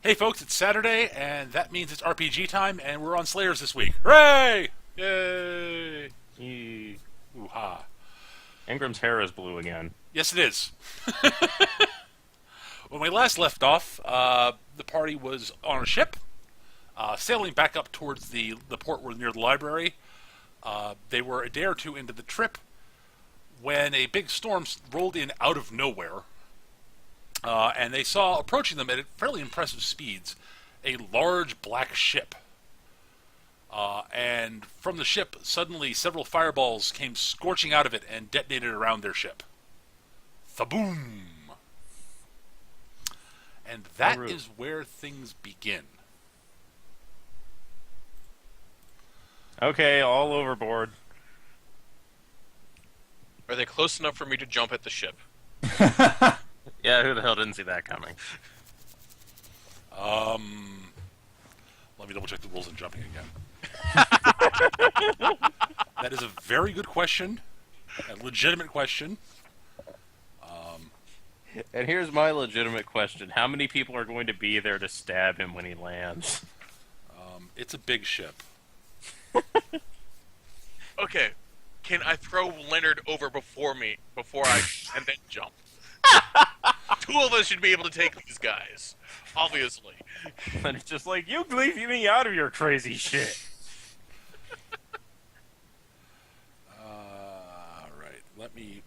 Hey folks, it's Saturday, and that means it's RPG time, and we're on Slayers this week. Hooray! Yay! He... Ooh-ha. Ingram's hair is blue again. Yes, it is. When we last left off, the party was on a ship, sailing back up towards the port near the library. They were a day or two into the trip when a big storm rolled in out of nowhere. And they saw, approaching them at fairly impressive speeds, a large black ship. And from the ship, suddenly several fireballs came scorching out of it and detonated around their ship. Thaboom! And that is where things begin. Okay, all overboard. Are they close enough for me to jump at the ship? Yeah, who the hell didn't see that coming? Let me double check the rules on jumping again. That is a very good question. A legitimate question. And here's my legitimate question. How many people are going to be there to stab him when he lands? It's a big ship. Okay, can I throw Leonard over before I and then jump? Two of us should be able to take these guys, obviously. And it's just like, you leave me out of your crazy shit. Right. Let me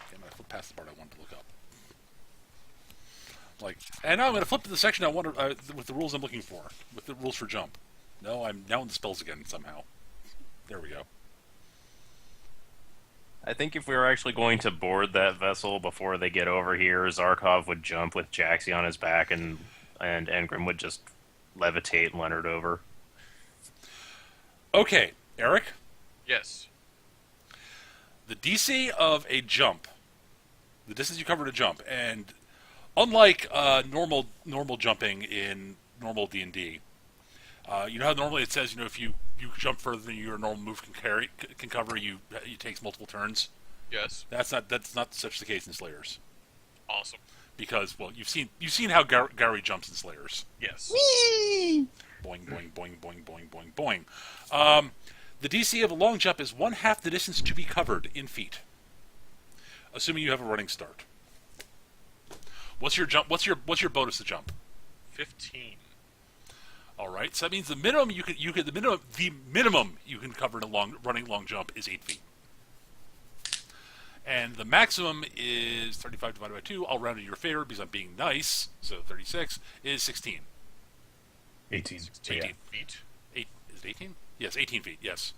flip past the part I wanted to look up. And now I'm going to flip to the section I wanted with the rules I'm looking for, with the rules for jump. No, I'm now in the spells again somehow. There we go. I think if we were actually going to board that vessel before they get over here, Zarkov would jump with Jaxie on his back, and Ingram would just levitate Leonard over. Okay, Eric? Yes. The DC of a jump, the distance you cover to jump, and unlike normal jumping in normal D&D, you know how normally it says, if you jump further than your normal move can cover, it takes multiple turns. Yes. That's not such the case in Slayers. Awesome. Because you've seen how Gary jumps in Slayers. Yes. Whee! Boing boing boing boing boing boing boing. The DC of a long jump is 1/2 the distance to be covered in feet, assuming you have a running start. What's your jump? What's your bonus to jump? 15. All right, so that means the minimum the minimum you can cover in a running long jump is 8 feet, and the maximum is 35 divided by 2. I'll round in your favor because I'm being nice. So 36 is 16. 18. 18 Yeah. feet. Is it 18? Yes, 18 feet. Yes.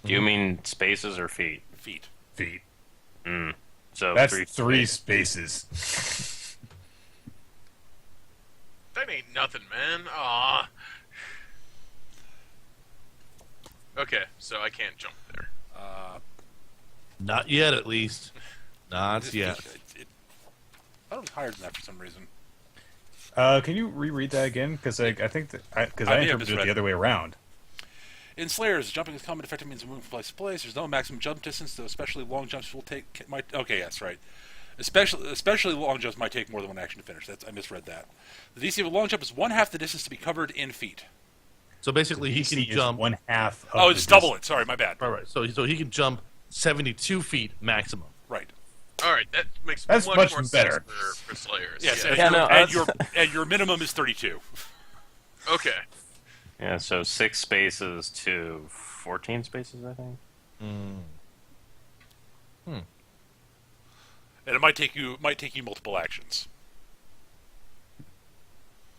Do you mean spaces or feet? Feet. Feet. So That's three spaces. That ain't nothing, man. Aw. Okay, so I can't jump there. Not yet, at least. Not yet. I thought it was higher than that for some reason. Can you reread that again? Because I think that I interpreted it the other way around. In Slayers, jumping is common effective means moving from place to place. There's no maximum jump distance, though especially long jumps okay, yes, right. Especially long jumps might take more than one action to finish. I misread that. The DC of a long jump is 1/2 the distance to be covered in feet. So basically, he can jump 1/2. Oh, it's double it. Sorry, my bad. All right. So he can jump 72 feet maximum. Right. Alright, that makes That's much much more better. sense for Slayers. Yes, Yeah. and your minimum is 32. Okay. Yeah, so 6 spaces to 14 spaces, I think. And it might take you multiple actions.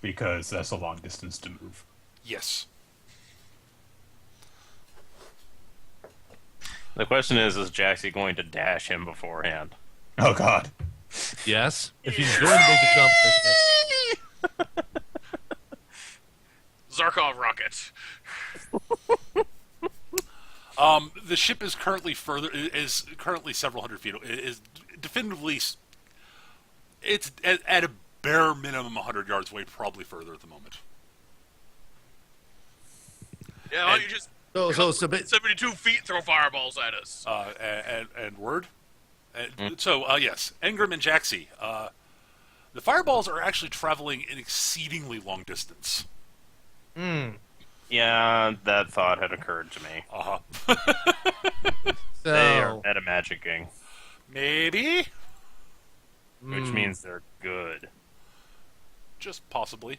Because that's a long distance to move. Yes. The question is Jaxie going to dash him beforehand? Oh, God. Yes. If he's going to make a jump, Zarkov rocket. The ship is currently several hundred feet. It is definitively. It's at a bare minimum 100 yards away, probably further at the moment. Yeah, why don't you just so 72 feet throw fireballs at us? And word. So yes, Ingram and Jaxie. The fireballs are actually traveling an exceedingly long distance. Yeah, that thought had occurred to me. Uh-huh. They are So, meta-magicking, Maybe? which means they're good. Just possibly.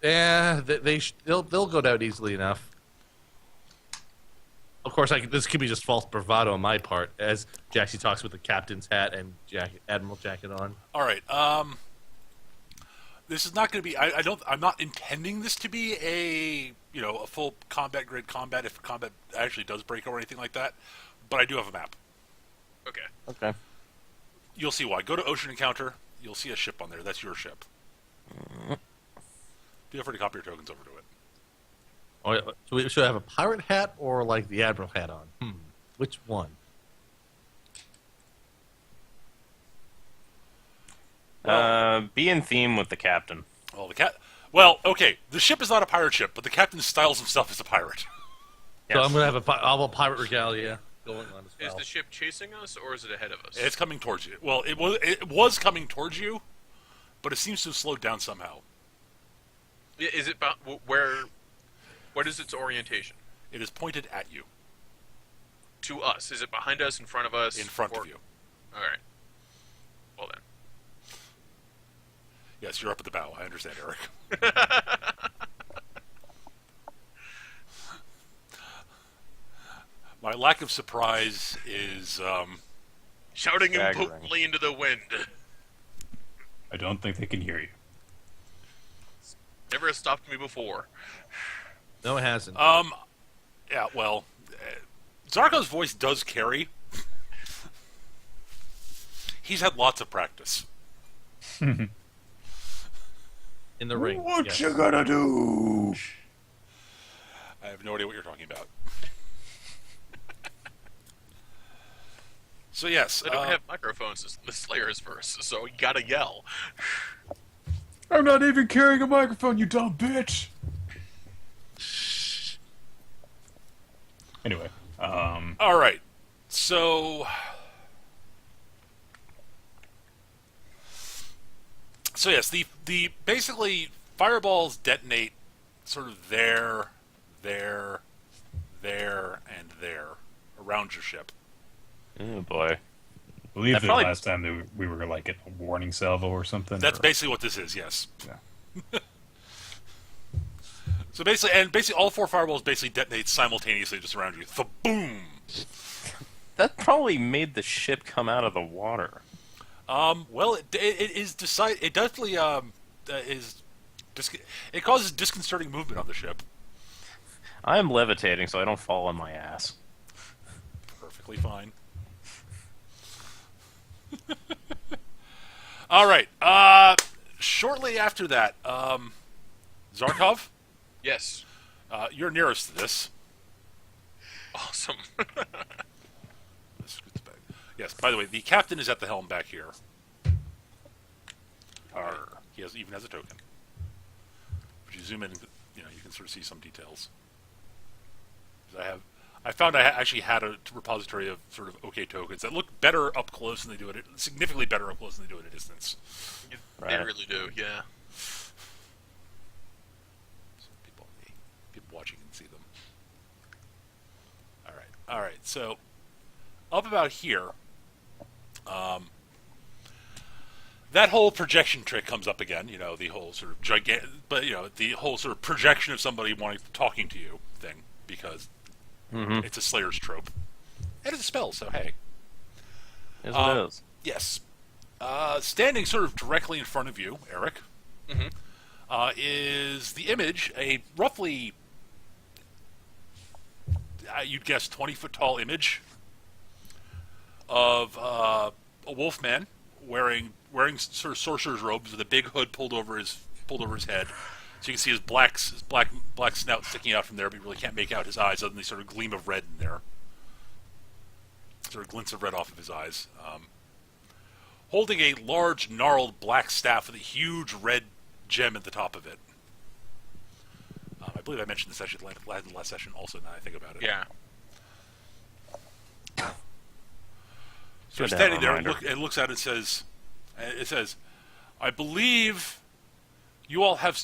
yeah, they'll go down easily enough. Of course, this could be just false bravado on my part, as Jaxie talks with the captain's hat and admiral jacket on. All right. This is not going to be. I'm not intending this to be a full combat grade combat if combat actually does break or anything like that. But I do have a map. Okay. Okay. You'll see why. Go to Ocean Encounter. You'll see a ship on there. That's your ship. Feel free to copy your tokens over to it. Oh, yeah. So we should have a pirate hat or like the admiral hat on. Which one? Be in theme with the captain. Well, okay. The ship is not a pirate ship, but the captain styles himself as a pirate. So I'm gonna have a pirate regalia going on as Is well. the ship chasing us, or is it ahead of us? It's coming towards you. Well, it was coming towards you, but it seems to have slowed down somehow. Is it where? What is its orientation? It is pointed at you. To us? Is it behind us? In front of us? In front of you. All right. Well then. Yes, you're up at the bow. I understand, Eric. My lack of surprise is Shouting Staggering. impotently into the wind. I don't think they can hear you. Never has stopped me before. No, it hasn't. yeah. Well, Zarko's voice does carry. He's had lots of practice. In the ring. What yes. you gonna do? I have no idea what you're talking about. So yes, They don't have microphones. The Slayer's verse, so you gotta yell. I'm not even carrying a microphone, you dumb bitch. Anyway, all right. So yes, the basically fireballs detonate sort of there, and there around your ship. Oh boy. I believe That the probably- last time that we were like at a warning salvo or something. That's or- basically what this is. Yes. Yeah. So basically, all four fireballs basically detonate simultaneously just around you. The boom. That probably made the ship come out of the water. Well, it is decide. It definitely it causes disconcerting movement on the ship. I am levitating, so I don't fall on my ass. Perfectly fine. All right. Shortly after that, Zarkov, Yes. you're nearest to this. Awesome. Let's scoot this back. Yes. By the way, the captain is at the helm back here. He even has a token. If you zoom in, you can sort of see some details. I found I actually had a repository of sort of OK tokens that look better up close than they do significantly better up close than they do at a distance. They Right. really do, yeah. So people watching can see them. All right. So up about here, that whole projection trick comes up again. The whole sort of the whole sort of projection of somebody talking to you thing, because it's a Slayer's trope, and it's a spell. So hey, Yes, it is. yes, standing sort of directly in front of you, Eric, is the image, a roughly, you'd guess, 20-foot tall image of a wolf man wearing sort of sorcerer's robes with a big hood pulled over his head, so you can see his black snout sticking out from there, but you really can't make out his eyes other than the sort of gleam of red in there, sort of glints of red off of his eyes. Holding a large, gnarled black staff with a huge red gem at the top of it. I believe I mentioned this actually in the last session also, now I think about it. Yeah. So Good to standing have a there reminder. and looks at it and says, I believe you all have.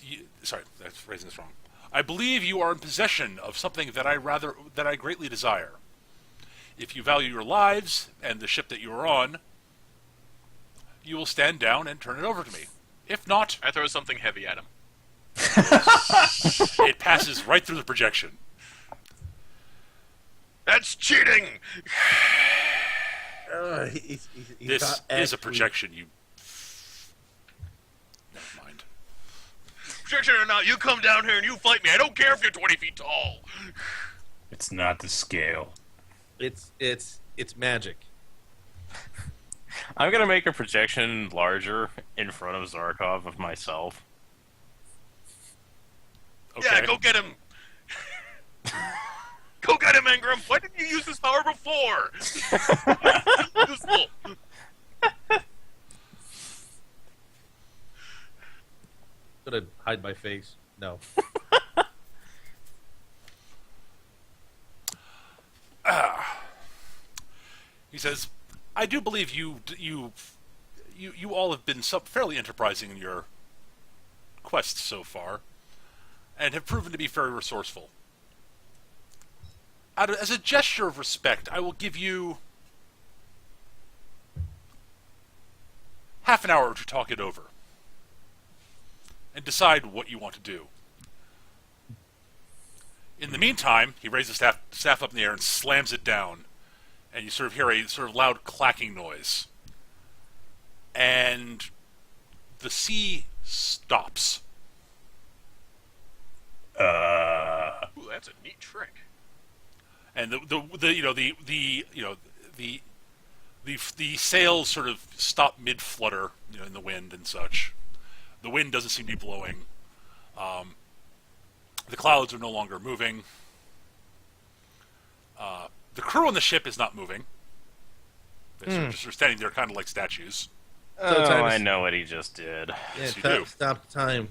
Sorry, that's phrasing this wrong. I believe you are in possession of something that I greatly desire. If you value your lives and the ship that you are on, you will stand down and turn it over to me. If not, I throw something heavy at him. it passes right through the projection. That's cheating! He's This not is a actually- projection. You. Never mind. Projection or not, you come down here and you fight me. I don't care if you're 20 feet tall. It's not the scale. It's magic. I'm gonna make a projection larger in front of Zarkov of myself. Okay. Yeah, go get him. Go get him, Ingram. Why didn't you use this power before? Useful. Gonna hide my face. No. He says, "I do believe you all have been fairly enterprising in your quests so far, and have proven to be very resourceful. As a gesture of respect, I will give you half an hour to talk it over and decide what you want to do. In the meantime," he raises the staff up in the air and slams it down, and you sort of hear a sort of loud clacking noise. And the sea stops. Ooh, that's a neat trick. And the sails sort of stop mid flutter, in the wind and such. The wind doesn't seem to be blowing. The clouds are no longer moving. The crew on the ship is not moving. They're sort of just standing there, kind of like statues. Oh, time I is- know what he just did. Yeah, Yes, you do. stop time.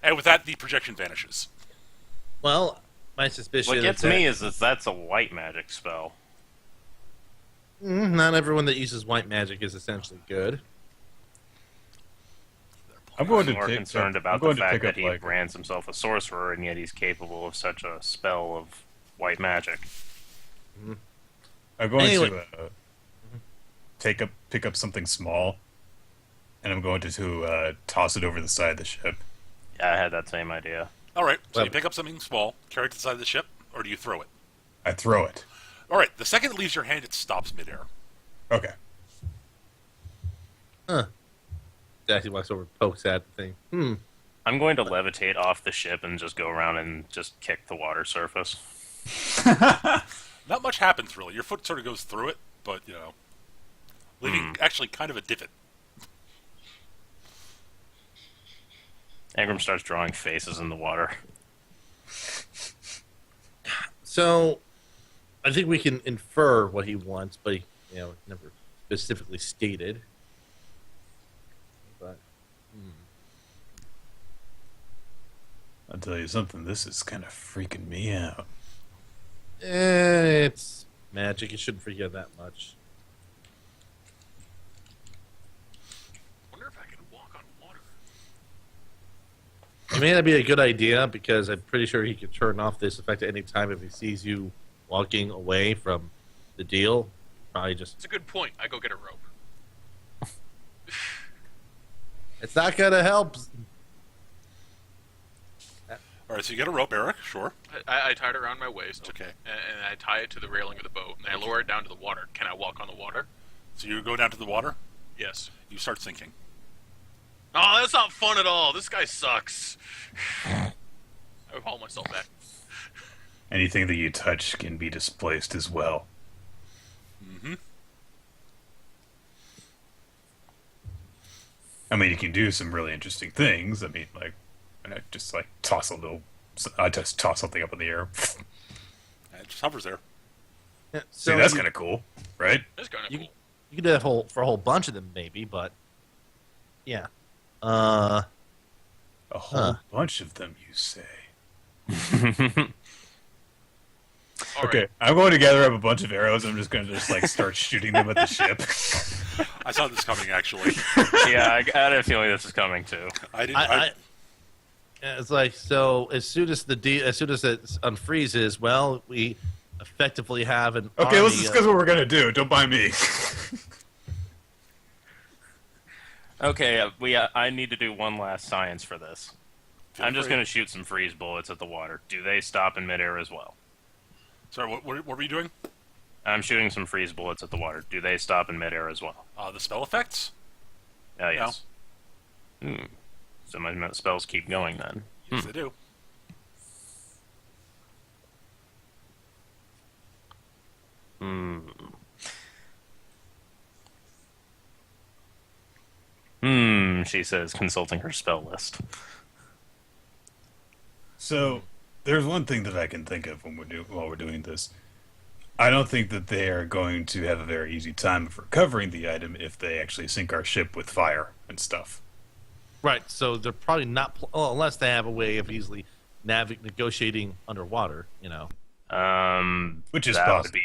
And with that, the projection vanishes. Well, my suspicion What gets is that me is that that's a white magic spell. not everyone that uses white magic is essentially good. I'm going I'm to more pick, concerned I'm about the going to fact pick that up he like brands himself a sorcerer, and yet he's capable of such a spell of white magic. I'm going Anyway. to pick up something small, and I'm going to toss it over the side of the ship. Yeah, I had that same idea. All right, so Well- you pick up something small, carry it to the side of the ship, or do you throw it? I throw it. All right, the second it leaves your hand, it stops midair. Okay. Jackie walks over, pokes at the thing. I'm going to levitate off the ship and just go around and just kick the water surface. Not much happens, really. Your foot sort of goes through it, but, leaving actually kind of a divot. Ingram starts drawing faces in the water. So, I think we can infer what he wants, but he, never specifically stated. But I'll tell you something. This is kind of freaking me out. it's magic. It shouldn't freak you out that much. Wonder if I can walk on water. It may not be a good idea because I'm pretty sure he could turn off this effect at any time if he sees you walking away from the deal. Probably just It's a good point. I go get a rope. it's not gonna help. All right, so you get a rope, Eric, sure. I tie it around my waist. Okay. And I tie it to the railing of the boat, and I lower it down to the water. Can I walk on the water? So you go down to the water, Yes. you start sinking. Oh, that's not fun at all. This guy sucks. I would haul myself back. Anything that you touch can be displaced as well. Mm-hmm. I mean, you can do some really interesting things. I mean, like, I just toss something up in the air. It just hovers there. Yeah, See, so that's you- kind of cool, right? That's kind of You- cool. You could do that for a whole bunch of them, maybe, but yeah. A whole Huh. bunch of them, you say? All Okay, right. I'm going to gather up a bunch of arrows. I'm just going to start shooting them at the ship. I saw this coming, actually. Yeah, I had a feeling this is coming too. I didn't. Yeah, it's like, so as soon as as soon as it unfreezes, well, we effectively have an Okay, army let's discuss what we're gonna do. Don't buy me. Okay, I need to do one last science for this. Feel I'm just free. going to shoot some freeze bullets at the water. Do they stop in midair as well? Sorry, what were you doing? I'm shooting some freeze bullets at the water. Do they stop in midair as well? The spell effects? Yes. So my spells keep going then. Yes, they do. She says, consulting her spell list. So, there's one thing that I can think of while we're doing this. I don't think that they are going to have a very easy time of recovering the item if they actually sink our ship with fire and stuff. Right, so they're probably not, unless they have a way of easily negotiating underwater, you know. Which is that possible.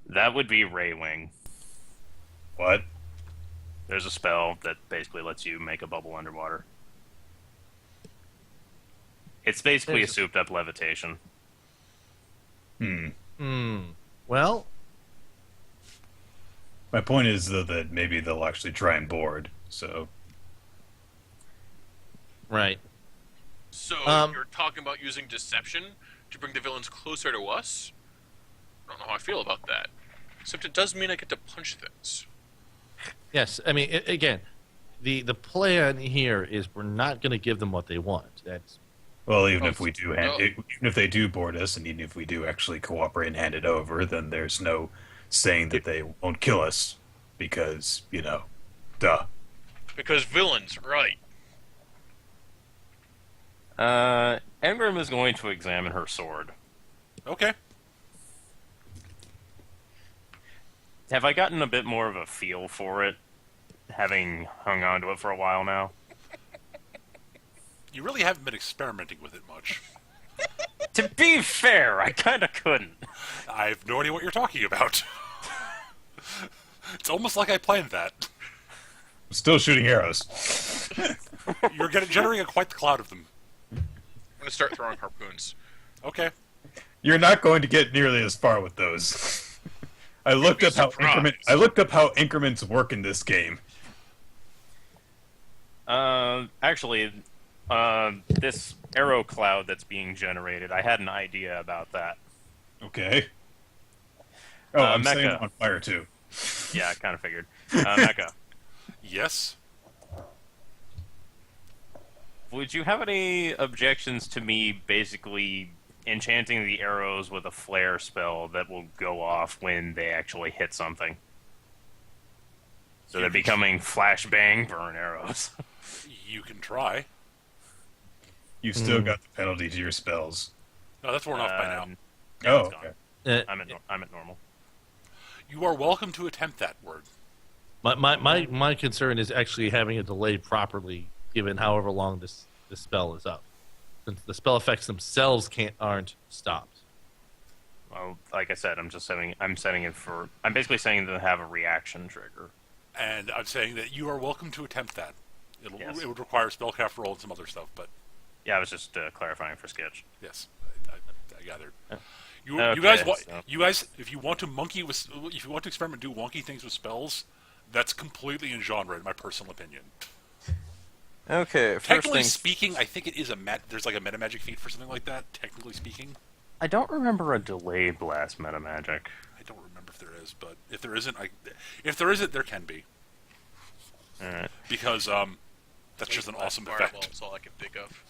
That would be Ray Wing. What? There's a spell that basically lets you make a bubble underwater. It's basically a souped-up levitation. Well, My point is, though, that maybe they'll actually try and board, so... right. So you're talking about using deception to bring the villains closer to us? I don't know how I feel about that. Except it does mean I get to punch things. Yes, I mean, again, the plan here is we're not going to give them what they want. That's Well, even Oh, if we do, no. even if they do board us, and even if we do actually cooperate and hand it over, then there's no saying that they won't kill us, because, you know, duh. Because villains, right. Engram is going to examine her sword. Okay. Have I gotten a bit more of a feel for it, having hung on to it for a while now? You really haven't been experimenting with it much. To be fair, I kind of couldn't. I have no idea what you're talking about. It's almost like I planned that. I'm still shooting arrows. You're generating quite the cloud of them. I'm gonna start throwing harpoons. Okay. You're not going to get nearly as far with those. I looked be up how increments work in this game. Actually, this arrow cloud that's being generated, I had an idea about that. Okay. Oh, I'm Mecha. setting it on fire too. Yeah, I kind of figured. Mecha, Yes. would you have any objections to me basically enchanting the arrows with a flare spell that will go off when they actually hit something? So they're becoming flashbang burn arrows. You can try. You've still got the penalty to your spells. No, that's worn off by now. Yeah, Oh, it's gone. okay. I'm at normal. You are welcome to attempt that word. my concern is actually having it delayed properly, given however long this spell is up. Since the spell effects themselves aren't stopped. Well, like I said, I'm basically saying to have a reaction trigger. And I'm saying that you are welcome to attempt that. Yes. It would require a spellcraft roll and some other stuff, but Yeah, I was just clarifying for Sketch. yes, I gathered. You Okay, guys, if you want to experiment, do wonky things with spells, that's completely in genre, in my personal opinion. Okay, Technically speaking, I think it is there's like a meta magic feat for something like that. Technically speaking, I don't remember a delayed blast meta magic. I don't remember if there is, but if there isn't, there can be. Alright. Because that's just an awesome Fireball effect. is all I can think of.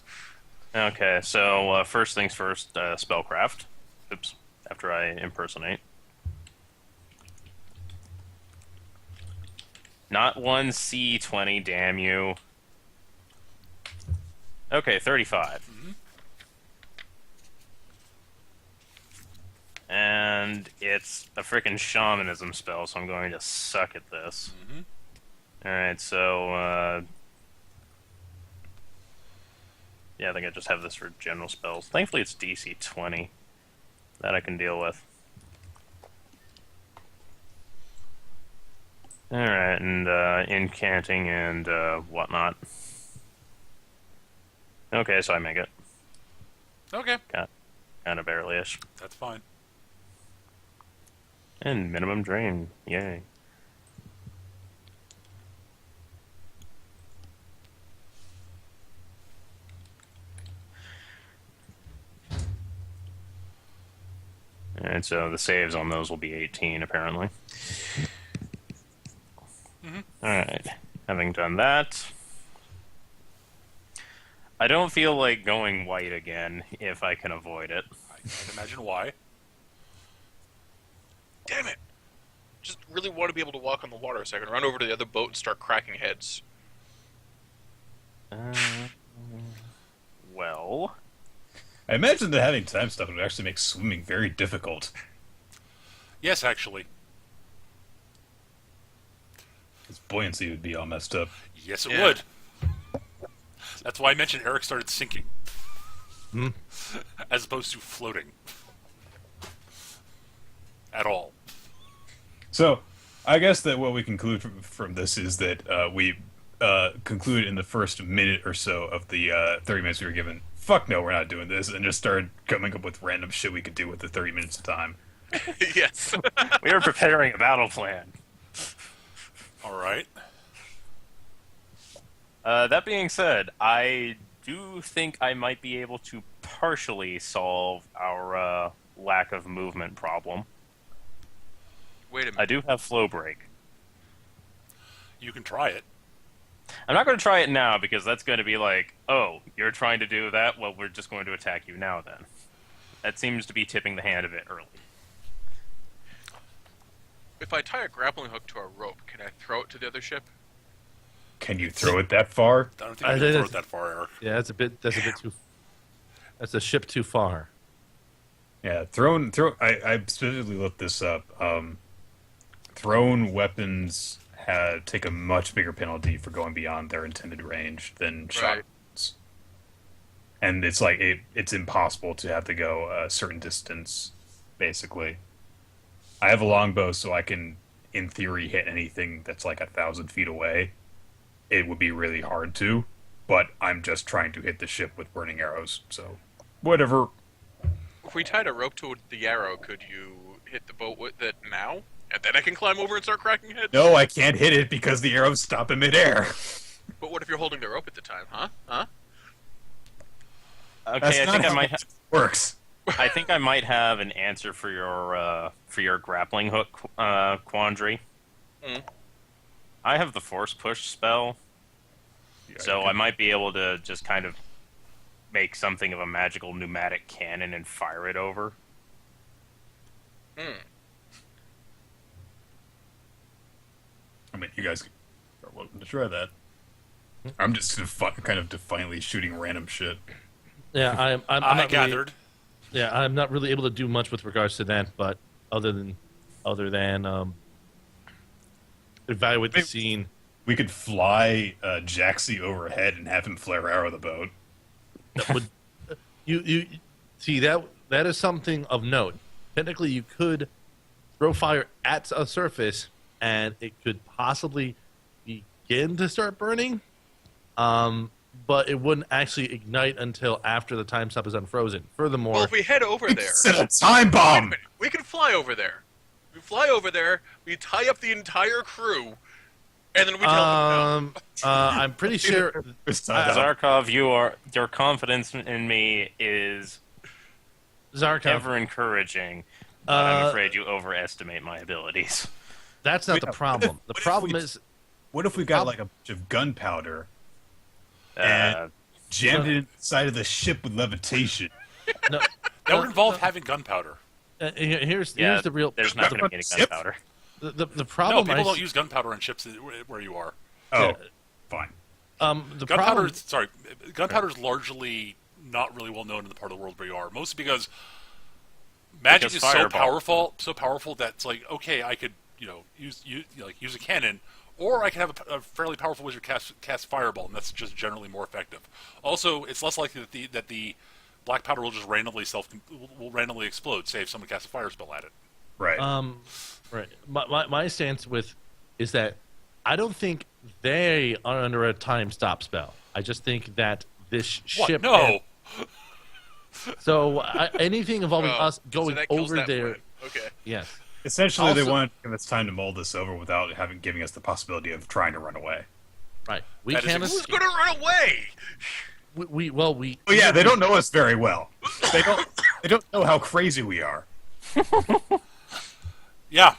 Okay, so first things first, spellcraft. Oops, after I impersonate. Not one C20, damn you. Okay, 35. And it's a freaking shamanism spell, so I'm going to suck at this. Alright, so, yeah, I think I just have this for general spells. Thankfully it's DC 20. That I can deal with. Alright, and incanting and whatnot. Okay, so I make it. Okay, Kind of barely-ish. that's fine. And minimum drain. Yay. And so the saves on those will be 18, apparently. Alright. Having done that, I don't feel like going white again if I can avoid it. I can't imagine why. Damn it! Just really want to be able to walk on the water so I can run over to the other boat and start cracking heads. Well, I imagine that having time stuff would actually make swimming very difficult. Yes, actually. His buoyancy would be all messed up. Yes, it Yeah. would. That's why I mentioned Eric started sinking. As opposed to floating. At all. So, I guess that what we conclude from this is that we conclude in the first minute or so of the 30 minutes we were given, fuck no, we're not doing this, and just started coming up with random shit we could do with the 30 minutes of time. Yes. we were preparing a battle plan. Alright. That being said, I do think I might be able to partially solve our lack of movement problem. Wait a minute. I do have flow break. You can try it. I'm not going to try it now because that's going to be like, oh, you're trying to do that? Well, we're just going to attack you now then. That seems to be tipping the hand a bit early. If I tie a grappling hook to a rope, can I throw it to the other ship? Can you throw it that far? I don't think I you can think throw it's- it that far, Eric. Yeah, that's a bit too. That's a ship too far. Yeah, I specifically looked this up. Thrown weapons take a much bigger penalty for going beyond their intended range than shot. Right. And it's like it's impossible to have to go a certain distance, basically. I have a longbow, so I can, in theory, hit anything that's like 1,000 feet away. It would be really hard to, but I'm just trying to hit the ship with burning arrows. So, whatever. If we tied a rope to the arrow, could you hit the boat with it now? And then I can climb over and start cracking heads? No, I can't hit it because the arrows stop in midair. But what if you're holding the rope at the time, huh? Huh? Okay, That's I not think I how might. it works. I think I might have an answer for your grappling hook quandary. Mm. I have the force push spell, Yeah, so you I can- might be able to just kind of make something of a magical pneumatic cannon and fire it over. Hmm. I mean, you guys are welcome to try that. I'm just kind of defiantly shooting random shit. Yeah, I'm I not really- gathered. yeah, I'm not really able to do much with regards to that, but other than evaluate the Maybe- scene. We could fly Jaxie overhead and have him flare arrow the boat. That would you see that is something of note. Technically, you could throw fire at a surface, and it could possibly begin to start burning. But it wouldn't actually ignite until after the time stop is unfrozen. Furthermore, Well, if we head over there, Set a time wait a bomb. minute, we can fly over there. We fly over there, we tie up the entire crew, and then we tell them no. I'm pretty sure. First time. Zarkov, your confidence in me is Zarkov, ever encouraging, but I'm Uh, afraid you overestimate my abilities. that's not Wait, the what problem. if- The what if problem we- is What if we got like a bunch of gunpowder, Uh, jammed it inside of the ship with levitation? no. That would involve having gunpowder. Here's yeah, the real. There's not going to be any Yep. gunpowder. The No, problem. people I don't s- use gunpowder on ships where you are. Oh, Yeah. fine. the Gunpowder, problem. gunpowder is largely not really well known in the part of the world where you are. Mostly because magic Because is fireball. so powerful that it's like, okay, I could use a cannon, or I can have a fairly powerful wizard cast fireball, and that's just generally more effective. Also, it's less likely that the black powder will just randomly explode. Say if someone casts a fire spell at it. Right. Right. My stance with is that I don't think they are under a time stop spell. I just think that this What? ship. No. So anything involving Oh, us going so that kills over that there. plan. Okay. Yes. Essentially, they Also- want to give us time to mull this over without giving us the possibility of trying to run away. Right. We That is can't. ex- Who's going to run away? We. Well, yeah, they don't know us very well. They don't. They don't know how crazy we are, Yeah.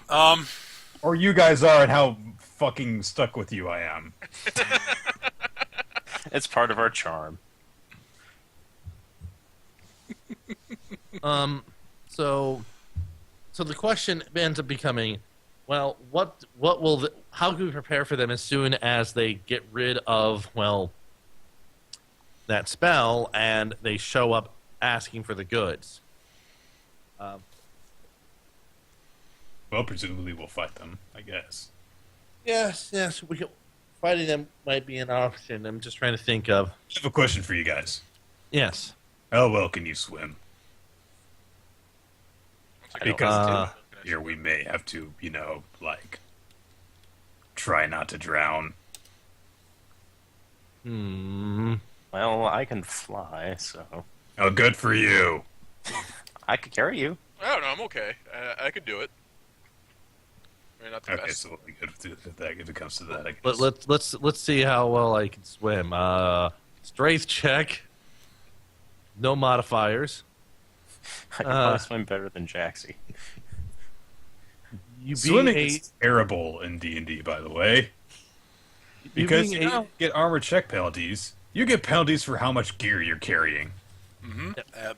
or you guys are, and how fucking stuck with you I am. It's part of our charm. So the question ends up becoming, well, what will how can we prepare for them as soon as they get rid of that spell and they show up asking for the goods? Well, presumably we'll fight them, I guess. Yes, fighting them might be an option. I'm just trying to think of. I have a question for you guys. Yes. How well can you swim? Because Uh, here we may have to, try not to drown. Well, I can fly, so Oh, good for you. I could carry you. I don't know. I'm okay. I could do it. I mean, not the Okay, best. so we'll be good if it comes to that, I guess. let's see how well I can swim. Strength check. No modifiers. I can probably swim better than Jaxie. You Swimming being is terrible in D&D, by the way. you Because being you a- don't get armor check penalties. You get penalties for how much gear you're carrying.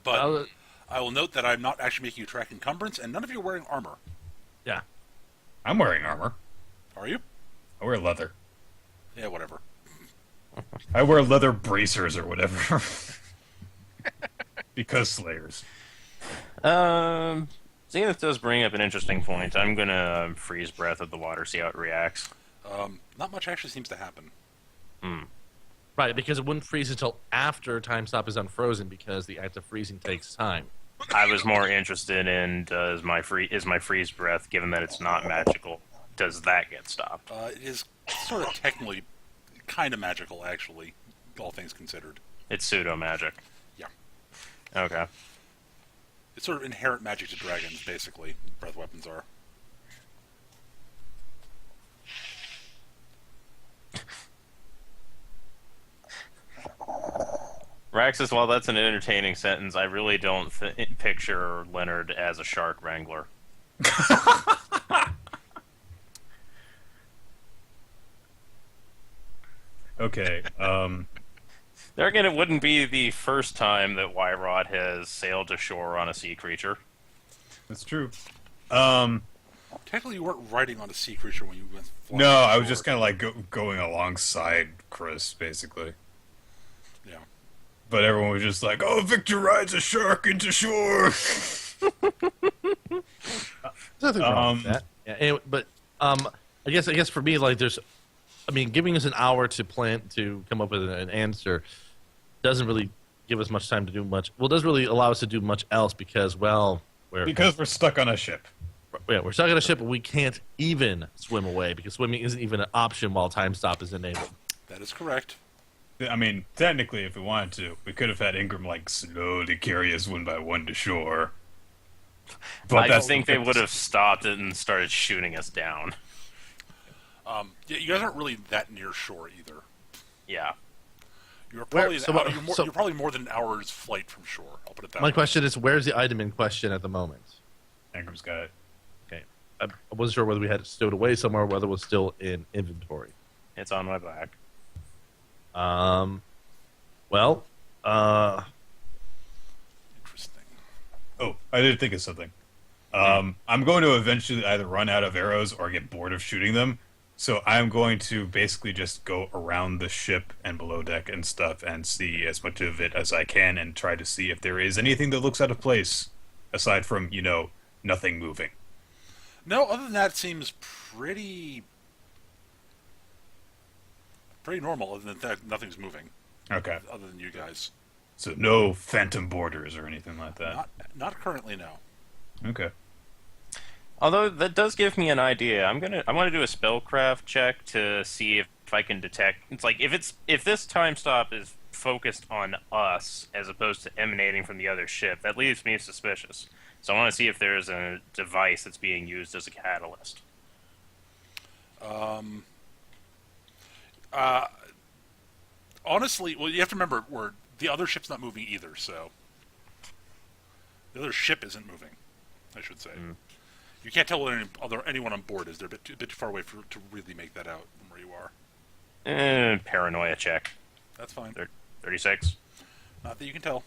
But Uh, I will note that I'm not actually making you track encumbrance, and none of you are wearing armor. yeah. I'm wearing armor. Are you? I wear leather. Yeah, whatever. I wear leather bracers or whatever. Because slayers. Zenith does bring up an interesting point. I'm gonna freeze breath of the water, see how it reacts. Not much actually seems to happen. Right, because it wouldn't freeze until after time stop is unfrozen because the act of freezing takes time. I was more interested in is my freeze breath, given that it's not magical, does that get stopped? It is sort of technically kind of magical, actually, all things considered. It's pseudo magic. Yeah. Okay. It's sort of inherent magic to dragons, basically, breath weapons are. Raxus, while that's an entertaining sentence, I really don't picture Leonard as a shark wrangler. Okay, There again, it wouldn't be the first time that Wyrod has sailed ashore on a sea creature. that's true. Technically, you weren't riding on a sea creature when you went flying No, I was ashore. just kind of like going alongside Chris, basically. Yeah. But everyone was just like, "Oh, Victor rides a shark into shore." There's nothing wrong with that. Yeah, anyway, but I guess for me, giving us an hour to plan to come up with an answer doesn't really give us much time to do much. Well, it doesn't really allow us to do much else because we're stuck on a ship. we're stuck on a ship and we can't even swim away because swimming isn't even an option while time stop is enabled. That is correct. I mean, technically, if we wanted to, we could have had Ingram slowly carry us one by one to shore. But I that's think they would have stopped it and started shooting us down. Yeah, you guys aren't really that near shore either. Yeah. You're probably Where- you're probably more than an hour's flight from shore. I'll put it that My way. question is, where's the item in question at the moment? Ingram's got it. Okay, I wasn't sure whether we had it stowed away somewhere or whether it was still in inventory. It's on my back. Well, Interesting. Oh, I did think of something. I'm going to eventually either run out of arrows or get bored of shooting them. So I'm going to basically just go around the ship and below deck and stuff and see as much of it as I can and try to see if there is anything that looks out of place aside from, nothing moving. No, other than that, it seems pretty normal. Other than that, nothing's moving. Okay. Other than you guys. So no phantom borders or anything like that. Not currently, no. Okay. Although that does give me an idea. I want to do a spellcraft check to see if I can detect. It's like if this time stop is focused on us as opposed to emanating from the other ship, that leaves me suspicious. So I want to see if there's a device that's being used as a catalyst. Honestly, well, you have to remember, the other ship's not moving either, so the other ship isn't moving, I should say. You can't tell what anyone on board is. They're a bit too far away to really make that out from where you are. Paranoia check. That's fine. 36. Not that you can tell.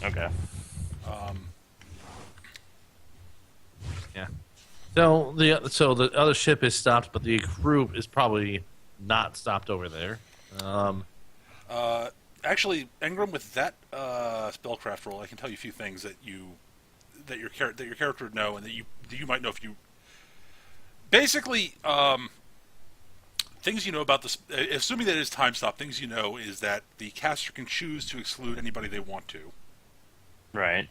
Okay. Yeah. So the other ship is stopped, but the group is probably not stopped over there. Actually, Engram, with that spellcraft roll, I can tell you a few things that your character would know, and that you might know if you. Basically, things you know about this. Assuming that it is time stop, things you know is that the caster can choose to exclude anybody they want to. Right.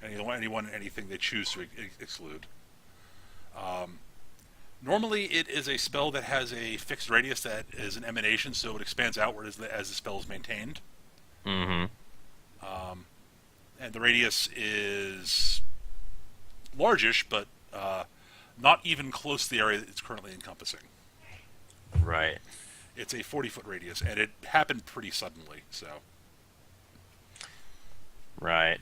Anyone, anything they choose to exclude. Normally, it is a spell that has a fixed radius that is an emanation, so it expands outward as the spell is maintained. Mm-hmm. And the radius is largish, but not even close to the area that it's currently encompassing. Right. It's a 40-foot radius, and it happened pretty suddenly, so... Right.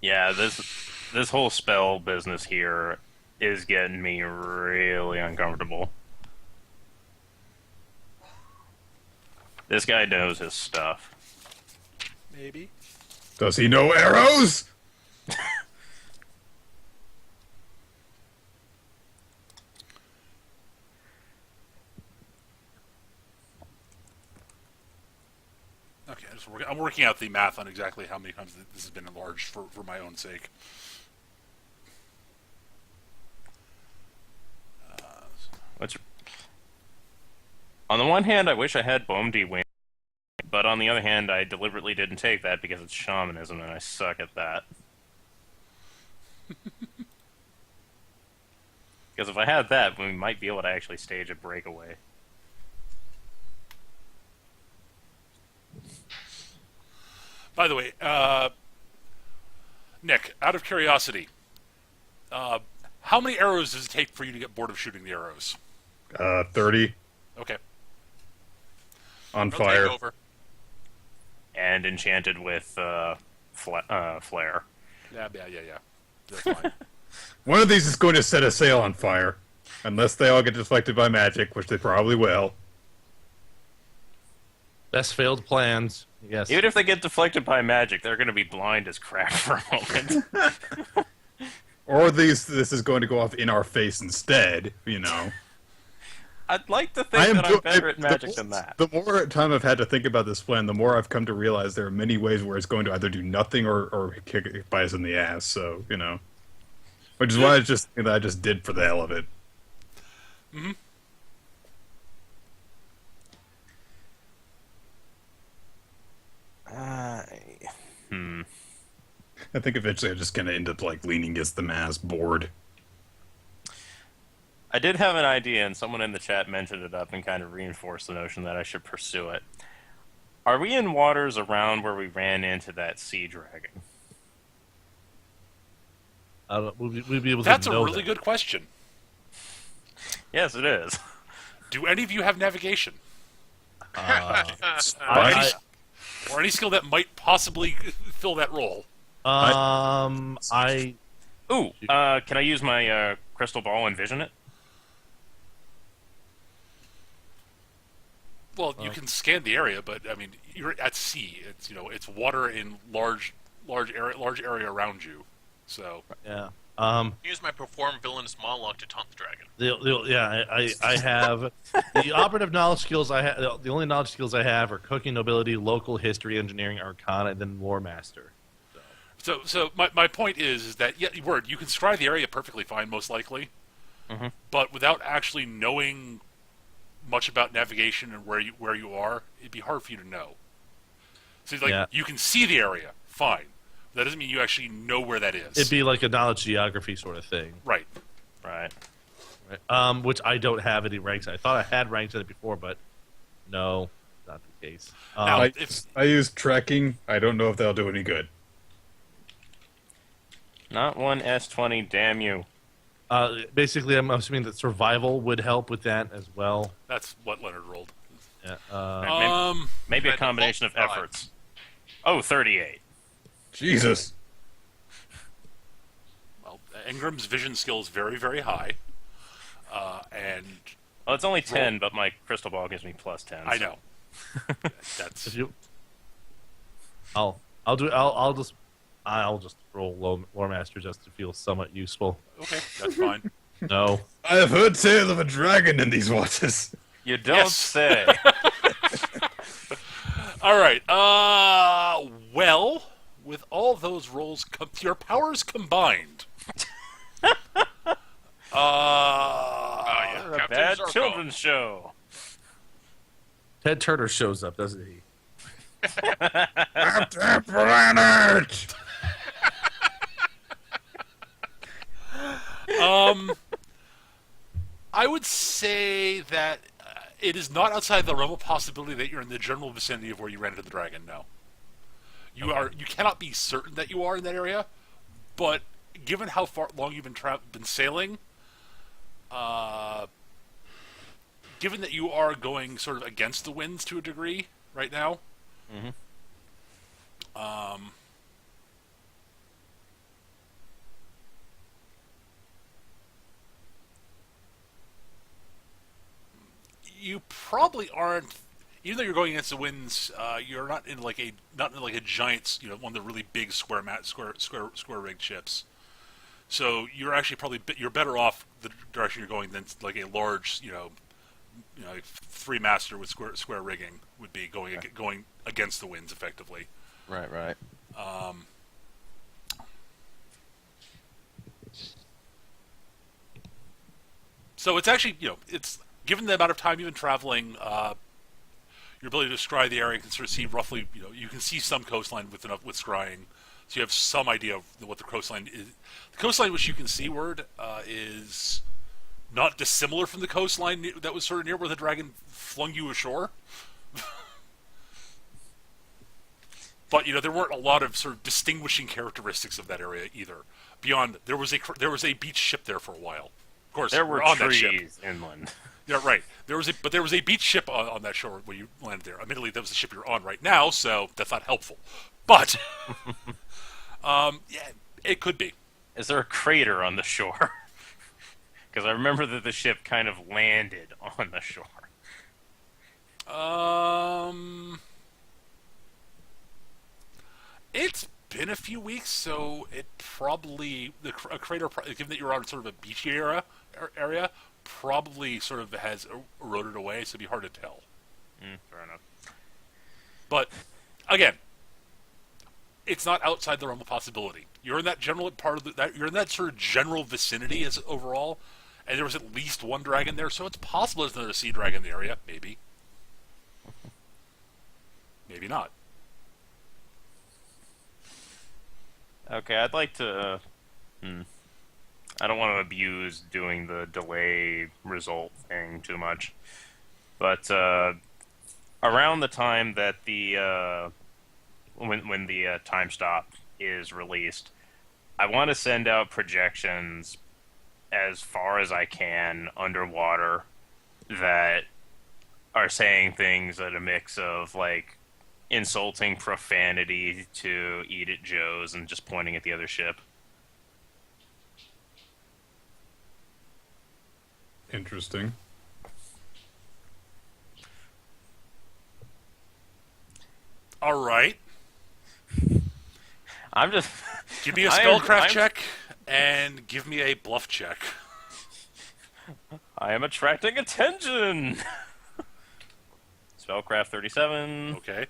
Yeah, this whole spell business here is getting me really uncomfortable. This guy knows his stuff. Maybe. Does he know arrows? Okay, I'm working out the math on exactly how many times this has been enlarged for my own sake. On the one hand, I wish I had Boom-D Wing, but on the other hand, I deliberately didn't take that because it's shamanism and I suck at that. Because if I had that, we might be able to actually stage a breakaway. By the way, Nick, out of curiosity, how many arrows does it take for you to get bored of shooting the arrows? 30 Okay. on I'll fire. take over. And enchanted with flare. Yeah. That's fine. One of these is going to set a sail on fire, unless they all get deflected by magic, which they probably will. Best failed plans. Yes. Even if they get deflected by magic, they're going to be blind as crap for a moment. Or this is going to go off in our face instead, you know. I'd like to think that I'm better at magic than that. The more time I've had to think about this plan, the more I've come to realize there are many ways where it's going to either do nothing or kick it by us in the ass. So, you know, which is why I just did for the hell of it. Mm-hmm. I think eventually I'm just going to end up like leaning against the mass board. I did have an idea, and someone in the chat mentioned it up and kind of reinforced the notion that I should pursue it. Are we in waters around where we ran into that sea dragon? We'd be able That's to a know really that. good question. Yes, it is. Do any of you have navigation? I- Or any skill that might possibly fill that role? I Ooh, can I use my crystal ball and vision it? Well, you can scan the area, but I mean, you're at sea. It's it's water in large area around you. So yeah. Use my perform villainous monologue to taunt the dragon. I have the operative knowledge skills I have. The only knowledge skills I have are cooking, nobility, local history, engineering, arcana, and then lore master. So my point is that you can scry the area perfectly fine, most likely, but without actually knowing much about navigation and where you are, it'd be hard for you to know. So you can see the area fine, That doesn't mean you actually know where that is. It'd be like a knowledge geography sort of thing. Right. Right. Right. Which I don't have any ranks. I thought I had ranks in it before, but no, not the case. Now, I use tracking. I don't know if that'll do any good. Not one S20, damn you. Basically, I'm assuming that survival would help with that as well. That's what Leonard rolled. Yeah. Maybe a combination of Five. efforts. Oh, 38. Jesus. Well, Ingram's vision skill is very, very high. And Well, it's only 10, but my crystal ball gives me plus 10. I know. That's If you, I'll just roll lore master just to feel somewhat useful. okay. That's fine. No. I have heard tale of a dragon in these waters. You don't Yes. say. All right. Well, with all those rolls, your powers combined. Yeah, What a Captain bad Zarko. children's show. Ted Turner shows up, doesn't he? Captain Planet! I would say that it is not outside the realm of possibility that you're in the general vicinity of where you ran into the dragon. No, you are. You cannot be certain that you are in that area, but given how long you've been sailing, given that you are going sort of against the winds to a degree right now, you probably aren't. Even though you're going against the winds, you're not in like a giant, one of the really big square rigged ships. So you're actually probably you're better off the direction you're going than like a large, like 3-master with square rigging would be going against the winds effectively. Right. So it's actually, it's given the amount of time you've been traveling, your ability to scry the area, you can sort of see roughly, you can see some coastline with scrying, so you have some idea of what the coastline is. The coastline which you can seaward is not dissimilar from the coastline that was sort of near where the dragon flung you ashore. But there weren't a lot of sort of distinguishing characteristics of that area either. Beyond there was a beach ship there for a while. Of course, There were on that ship. trees inland. Yeah, right. There was a beach ship on that shore when you landed there. Admittedly, that was the ship you're on right now, so that's not helpful. But yeah, it could be. Is there a crater on the shore? Because I remember that the ship kind of landed on the shore. It's been a few weeks, so it probably a crater, given that you're on sort of a beachy area, probably sort of has eroded away. So it'd be hard to tell. Fair enough. But again, it's not outside the realm of possibility. You're in that general part of you're in that sort of general vicinity as overall, and there was at least one dragon there, so it's possible there's another sea dragon in the area. Maybe, maybe not. Okay, I'd like to. I don't want to abuse doing the delay result thing too much, but around the time that the when the time stop is released, I want to send out projections as far as I can underwater that are saying things at a mix of like insulting profanity to Eat It Joe's and just pointing at the other ship. Interesting. All right, I'm just give me a I am- spellcraft I'm- check and give me a bluff check. I am attracting attention. Spellcraft 37 Okay.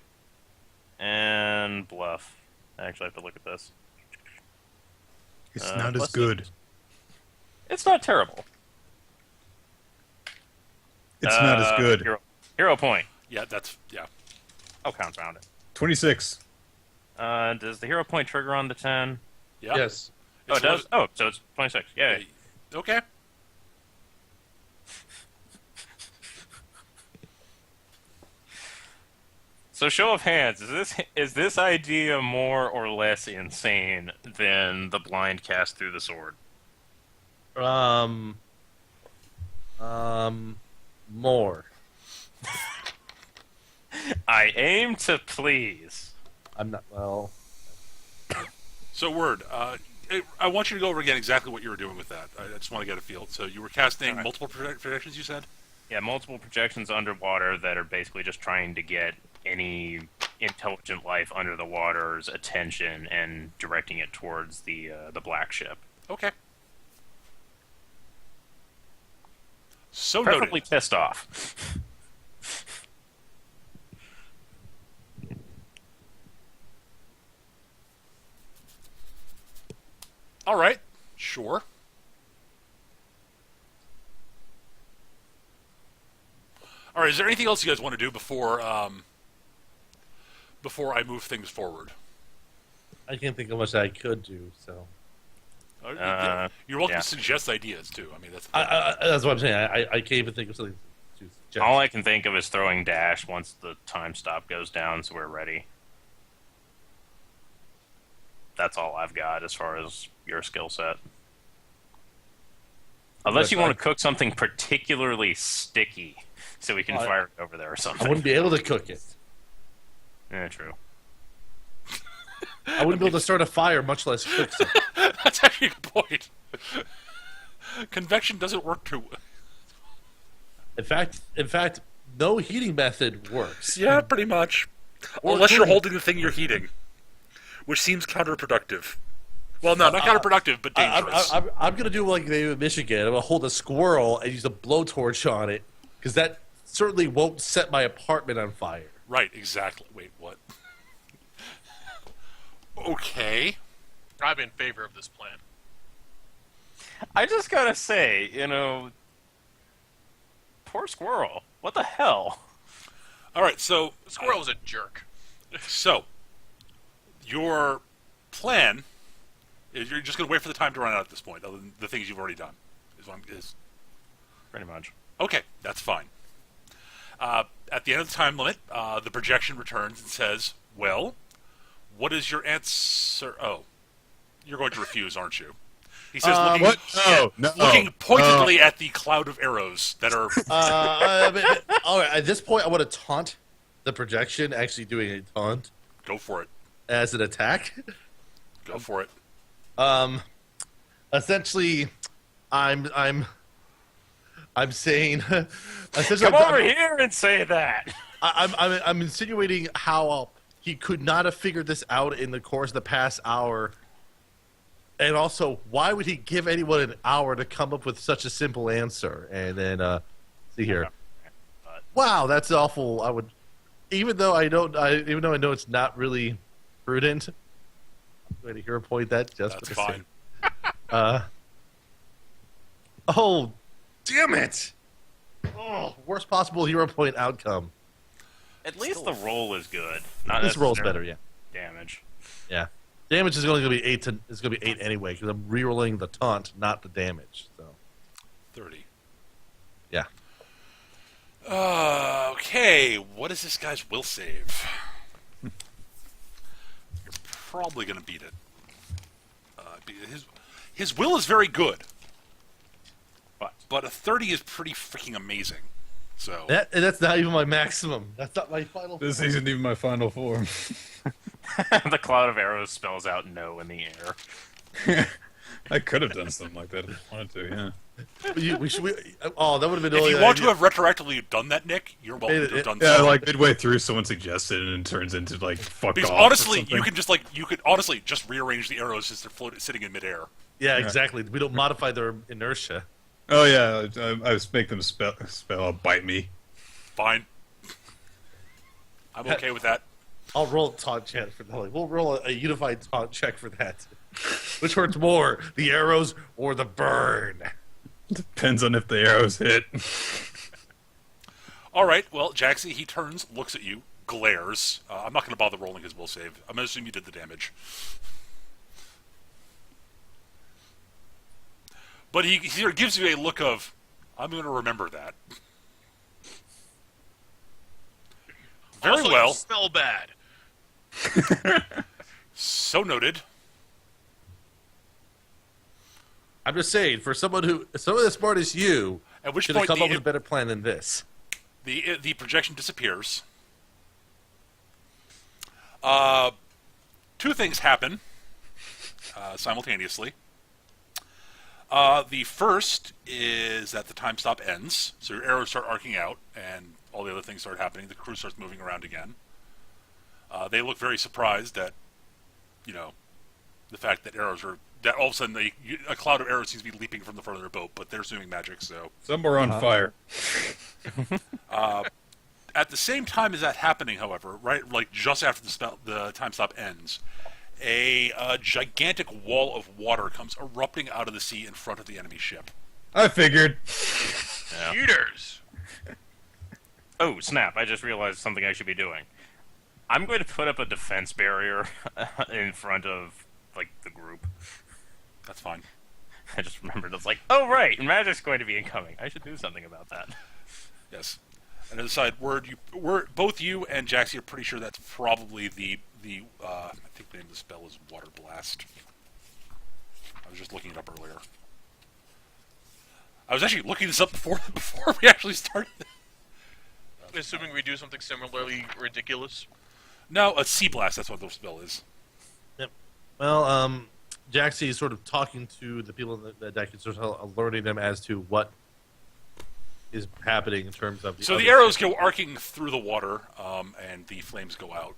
and bluff. I actually have to look at this. It's not as plus good. It's not terrible. It's not as good. Hero point. Yeah, that's yeah. Oh, confound it. 26. Does the hero point trigger on the 10? Yeah. Yes. Oh, it It's does? Oh, so it's 26. Yeah. Okay. So, show of hands, is this idea more or less insane than the blind cast through the sword? More. I aim to please. I'm not. Well, So, Word, I want you to go over again exactly what you were doing with that. I just want to get a feel. So, you were casting Alright. multiple projections, you said? Yeah, multiple projections underwater that are basically just trying to get any intelligent life under the water's attention and directing it towards the black ship. Okay. So Preferably noted. pissed off. All right. Sure. All right. Is there anything else you guys want to do before I move things forward? I can't think of much I could do. So You're welcome yeah. to suggest ideas too. I mean, that's that's what I'm saying. I can't even think of something to suggest. All I can think of is throwing dash once the time stop goes down, so we're ready. That's all I've got as far as your skill set. Unless you want to cook something particularly sticky, so we can fire it over there or something. I wouldn't be able to cook it. Yeah, true. I wouldn't be able to start a fire, much less cook something. That's actually a good point. Convection doesn't work too. In fact, no heating method works. Yeah, pretty much. Or Unless you're cooling. holding the thing you're heating, which seems counterproductive. Well, no, not counterproductive, but dangerous. I'm gonna do like they do in Michigan. I'm gonna hold a squirrel and use a blowtorch on it because that certainly won't set my apartment on fire. Right, exactly. Wait, what? Okay. I'm in favor of this plan. I just gotta say, poor squirrel. What the hell? All right, so Squirrel's a jerk. So, your plan is you're just going to wait for the time to run out at this point, other than the things you've already done. Is Pretty much. okay, that's fine. At the end of the time limit, the projection returns and says, well, what is your answer? Oh, you're going to refuse, aren't you? He says, looking, What? No. looking pointedly at the cloud of arrows that are... All right, at this point, I want to taunt the projection, actually doing a taunt Go for it. as an attack. Go for it. Essentially, I'm saying. Come over here and say that. I'm insinuating how he could not have figured this out in the course of the past hour. And also, why would he give anyone an hour to come up with such a simple answer? And then, see here. Wow, that's awful. I would, even though I know it's not really prudent. I'm going to hero point that just That's for the fine. sake. Oh, damn it! Oh, worst possible hero point outcome. At least the roll is good. This roll's better, yeah. Damage. Yeah. Damage is only going to be 8 it's going to be 8 anyway because I'm rerolling the taunt, not the damage. So 30. yeah. Okay, what is this guy's will save? You're probably going to beat it. His will is very good, but a 30 is pretty freaking amazing. So That's not even my maximum. That's not my final. This isn't even my final form. The cloud of arrows spells out no in the air. I could have done something like that if I wanted to, yeah. That would have been. if only you an want to idea. have retroactively done that, Nick, you're welcome to have done Yeah, so. like midway through, someone suggested it and it turns into like fuck Because off. or honestly, something. you could honestly just rearrange the arrows as they're sitting in midair. Yeah, exactly. We don't modify their inertia. Oh yeah, I just make them spell bite me. Fine. I'm okay with that. I'll roll a taunt check for that. Like, we'll roll a unified taunt check for that. Which hurts more, the arrows or the burn? Depends on if the arrows hit. All right. Well, Jaxie, he turns, looks at you, glares. I'm not going to bother rolling his will save. I'm going to assume you did the damage. But he sort of gives you a look of, I'm going to remember that. Very Also, well. You smell bad. So noted. I'm just saying, for someone as smart as you, At which should have point come up with a better plan than this. the projection disappears. Two things happen simultaneously. The first is that the time stop ends, so your arrows start arcing out, and all the other things start happening. The crew starts moving around again. They look very surprised at, the fact that that all of a sudden a cloud of arrows seems to be leaping from the front of their boat, but they're assuming magic, so. Some are on fire. At the same time as that happening, however, right, like just after the time stop ends, a gigantic wall of water comes erupting out of the sea in front of the enemy ship. I figured. Yeah. Cheaters. Oh, snap. I just realized something I should be doing. I'm going to put up a defense barrier in front of, the group. That's fine. I just remembered. It's like, oh, right, magic's going to be incoming. I should do something about that. Yes. And as a side word, both you and Jaxie are pretty sure that's probably the I think the name of the spell is Water Blast. I was just looking it up earlier. I was actually looking this up before we actually started. Assuming we do something similarly ridiculous. No, a Sea Blast. That's what the spell is. Yep. Well, Jaxie is sort of talking to the people in the deck and sort of alerting them as to what is happening in terms of the So other the arrows ship. go arcing through the water, and the flames go out.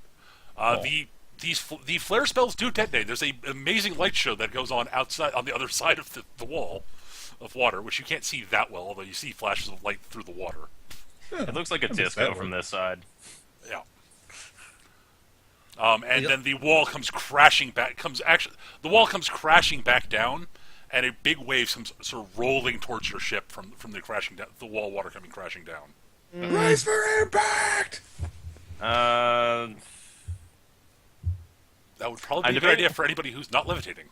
The flare spells do detonate. There's an amazing light show that goes on outside on the other side of the wall of water, which you can't see that well, although you see flashes of light through the water. It looks like a disco from this side. Yeah. And then the wall comes crashing back. The wall comes crashing back down, and a big wave comes sort of rolling towards your ship from the crashing down, the wall water coming crashing down. Rise for impact! That would probably be a good idea for anybody who's not levitating.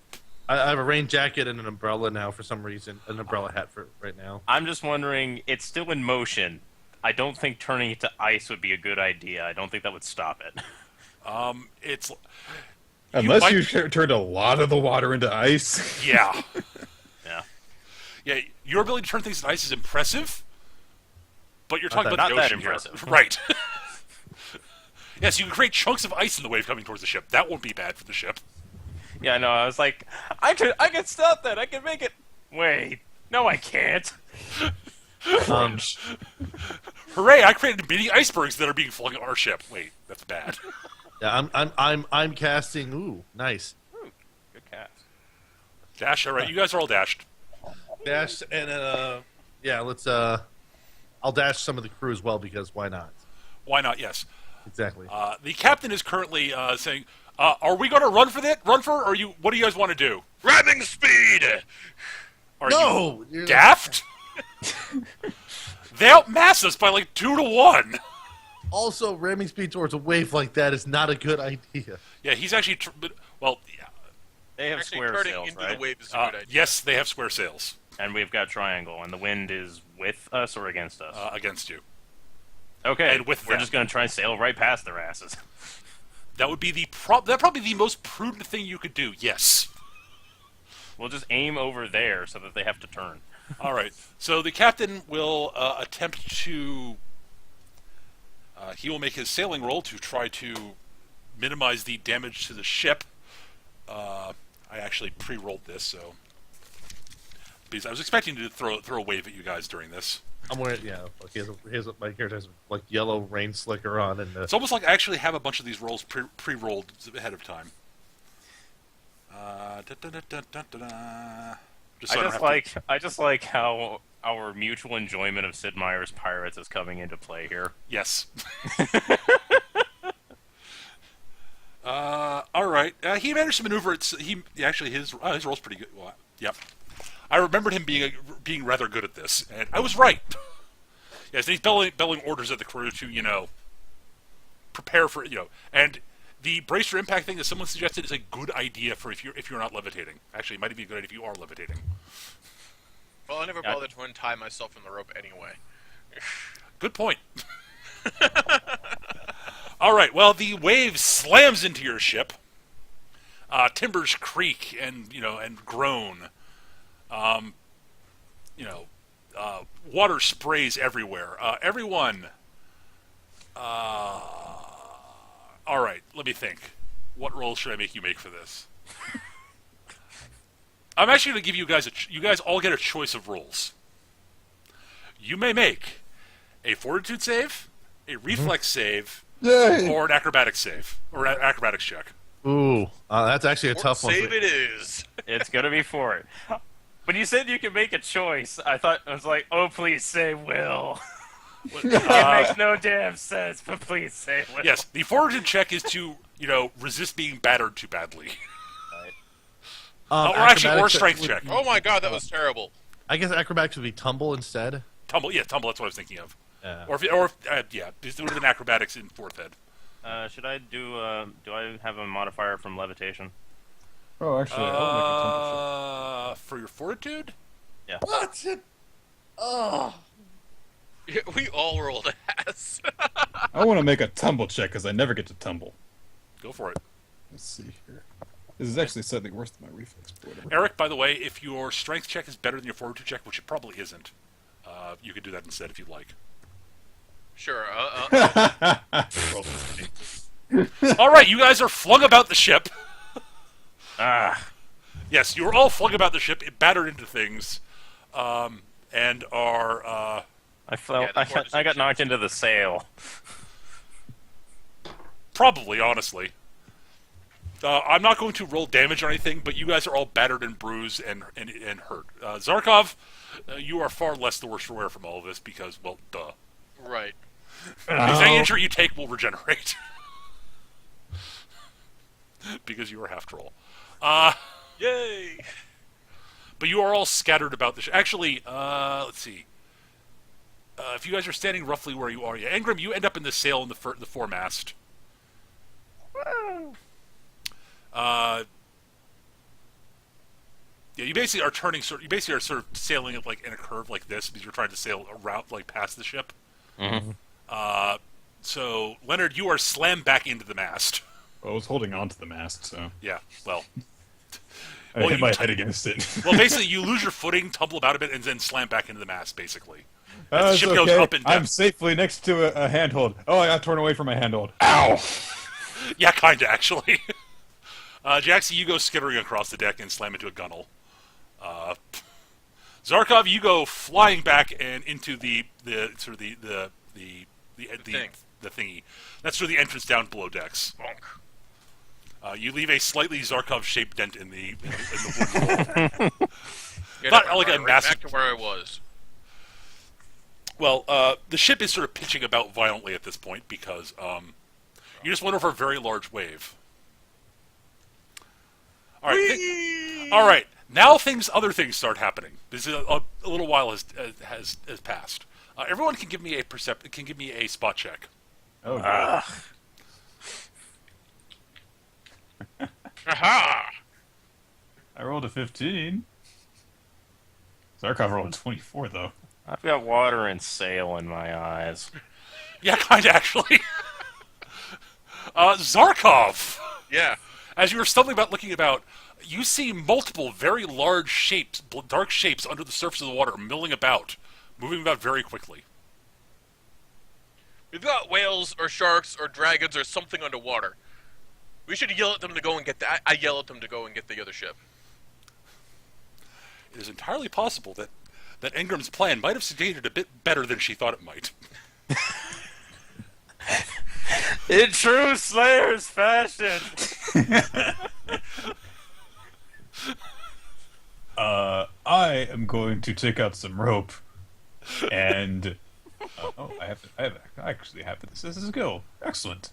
I have a rain jacket and an umbrella now for some reason. An umbrella hat for right now. I'm just wondering, it's still in motion. I don't think turning it to ice would be a good idea. I don't think that would stop it. It's Unless you turned a lot of the water into ice. Yeah. Yeah. Yeah, your ability to turn things into ice is impressive, but you're talking Not about the that ocean impressive. here. Right. Yes, you can create chunks of ice in the wave coming towards the ship. That won't be bad for the ship. Yeah, no, I was like, I can stop that. I can make it. Wait, no, I can't. Hooray! I created mini icebergs that are being flung at our ship. Wait, that's bad. Yeah, I'm casting. Ooh, nice. Ooh, good cast. Dash. All right, you guys are all dashed. Dash and yeah, let's I'll dash some of the crew as well because why not? Why not? Yes. Exactly. The captain is currently saying, "Are we going to run for that? Run for? Or you? What do you guys want to do? Ramming speed! Are No! you daft? They outmass us by like 2 to 1. Also, ramming speed towards a wave like that is not a good idea. Yeah, he's actually. Yeah. They have Actually, square turning sails, into right? the wave is a good idea. Yes, they have square sails And we've got triangle, and the wind is with us or against us. against you. Okay, and with we're them. just going to try and sail right past their asses. That would be that probably the most prudent thing you could do. Yes. We'll just aim over there so that they have to turn. All right. So the captain will attempt to. He will make his sailing roll to try to minimize the damage to the ship. I actually pre-rolled this, so because I was expecting to throw a wave at you guys during this. I'm wearing my character has like yellow rain slicker on and It's almost like I actually have a bunch of these rolls pre-rolled ahead of time. Just so I just like how our mutual enjoyment of Sid Meier's Pirates is coming into play here. Yes. All right. He managed to maneuver it. His roll's pretty good. Well, yep. I remembered him being rather good at this, and I was right. Yes, and he's belling orders at the crew to prepare for and the brace for impact thing that someone suggested is a good idea for if you're not levitating. Actually, it might be a good idea if you are levitating. Well, I never bothered to untie myself from the rope anyway. Good point. All right. Well, the wave slams into your ship. Timbers creak and groan. Water sprays everywhere. Everyone. All right. Let me think. What role should I make you make for this? I'm actually going to give you guys you guys all get a choice of roles. You may make a fortitude save, a reflex save, Yay! or an acrobatics save, or an acrobatics check. Ooh, that's actually a tough one. Save it is. It's gonna be for it. When you said you could make a choice, I was like, oh, please say will. It makes no damn sense, but please say will. Yes, the fortitude check is to resist being battered too badly, or actually, or strength check. Oh my god, that was terrible. I guess acrobatics would be tumble instead. Tumble. That's what I was thinking of. Yeah. Or this would have been acrobatics in fourth ed. Should I do I have a modifier from levitation? Oh, actually, I'll make a tumble For your fortitude? Yeah. What? Oh. We all rolled ass. I want to make a tumble check because I never get to tumble. Go for it. Let's see here. This is actually slightly worse than my reflex. But whatever. Eric, by the way, if your strength check is better than your fortitude check, which it probably isn't, you could do that instead if you'd like. Sure. All right, you guys are flung about the ship. Ah. Yes, you are all flung about the ship, battered into things, and are. I fell. Yeah, the I got knocked into the sail. Probably, honestly. I'm not going to roll damage or anything, but you guys are all battered and bruised and hurt. Zarkov, you are far less the worse for wear from all of this because, well, duh. Right. Because any injury you take will regenerate. Because you are half troll. Yay! But you are all scattered about the Actually, let's see. If you guys are standing roughly where you are, yeah, Ingram, you end up in the sail in the foremast. Yeah, you basically are turning. You basically are sort of sailing it like in a curve like this because you're trying to sail around, like past the ship. Mm-hmm. So Leonard, you are slammed back into the mast. I was holding on to the mast, so Yeah, well. I hit my head against it. Well, basically, you lose your footing, tumble about a bit, and then slam back into the mast, basically. As the It's ship okay. goes up and down. I'm safely next to a handhold. Oh, I got torn away from my handhold. Ow! Yeah, kinda, actually. Jaxie, you go skittering across the deck and slam into a gunnel. Zarkov, you go flying back and into the thingy. That's sort of the entrance down below decks. You leave a slightly Zarkov-shaped dent in the wood wall. Not like a massive. Back to where I was. Well, the ship is sort of pitching about violently at this point because you just went over a very large wave. All right. All right. Now other things start happening. This is a little while has passed. Everyone can give me a spot check. Oh, God. Aha! I rolled a 15. Zarkov rolled a 24, though. I've got water and sail in my eyes. Yeah, kind of actually. Zarkov. Yeah. As you were stumbling about, looking about, you see multiple very large shapes, dark shapes under the surface of the water, milling about, moving about very quickly. We've got whales or sharks or dragons or something underwater. We should yell at them to go and get I yell at them to go and get the other ship. It is entirely possible that Ingram's plan might have succeeded a bit better than she thought it might. In true Slayer's fashion. I am going to take out some rope, and I actually have this as a skill. Excellent.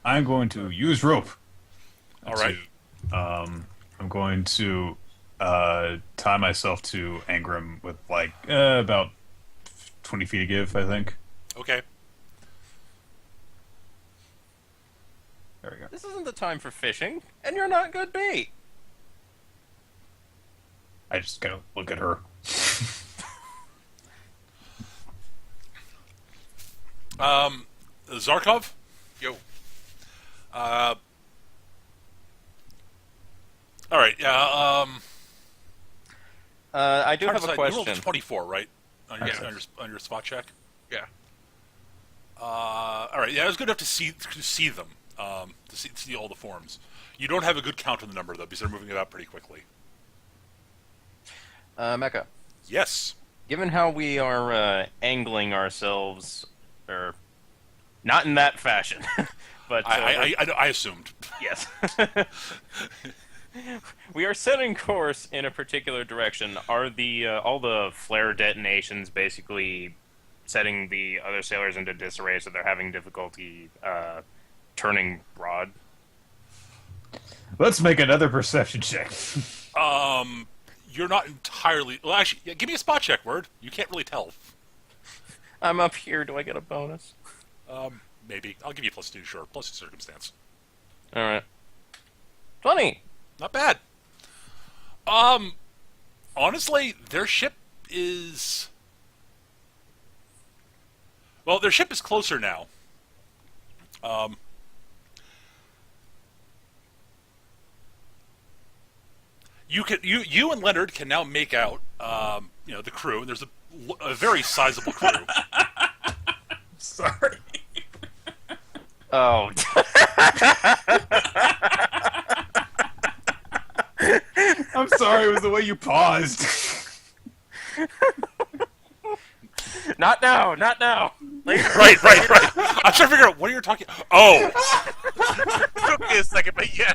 I'm going to use rope. All right. I'm going to tie myself to Ingram with about 20 feet of give, I think. Okay. This isn't the time for fishing, and you're not good bait. I just kind of look at her. Zarkov? Yo. All right. I do have a You rolled question. a 24, right? On your, Yes. on your spot check. Yeah. All right. Yeah, it was good enough to see them, to see all the forms. You don't have a good count on the number though, because they're moving about pretty quickly. Mecca, Yes. given how we are angling ourselves, or not in that fashion, but I assumed. yes. We are setting course in a particular direction. Are the all the flare detonations basically setting the other sailors into disarray, so they're having difficulty turning broad? Let's make another perception check. You're not entirely. Well, actually, yeah, give me a spot check. Word. You can't really tell. I'm up here. Do I get a bonus? Maybe I'll give you +2. Sure, plus the circumstance. All right. 20. Not bad. Honestly, their ship is. Well, their ship is closer now. You and Leonard can now make out, the crew. And there's a very sizable crew. Sorry. Oh. I'm sorry, it was the way you paused. Not now. Not now. Later. Right. I'm trying to figure out what are you talking. Oh, Took me a second, but yeah.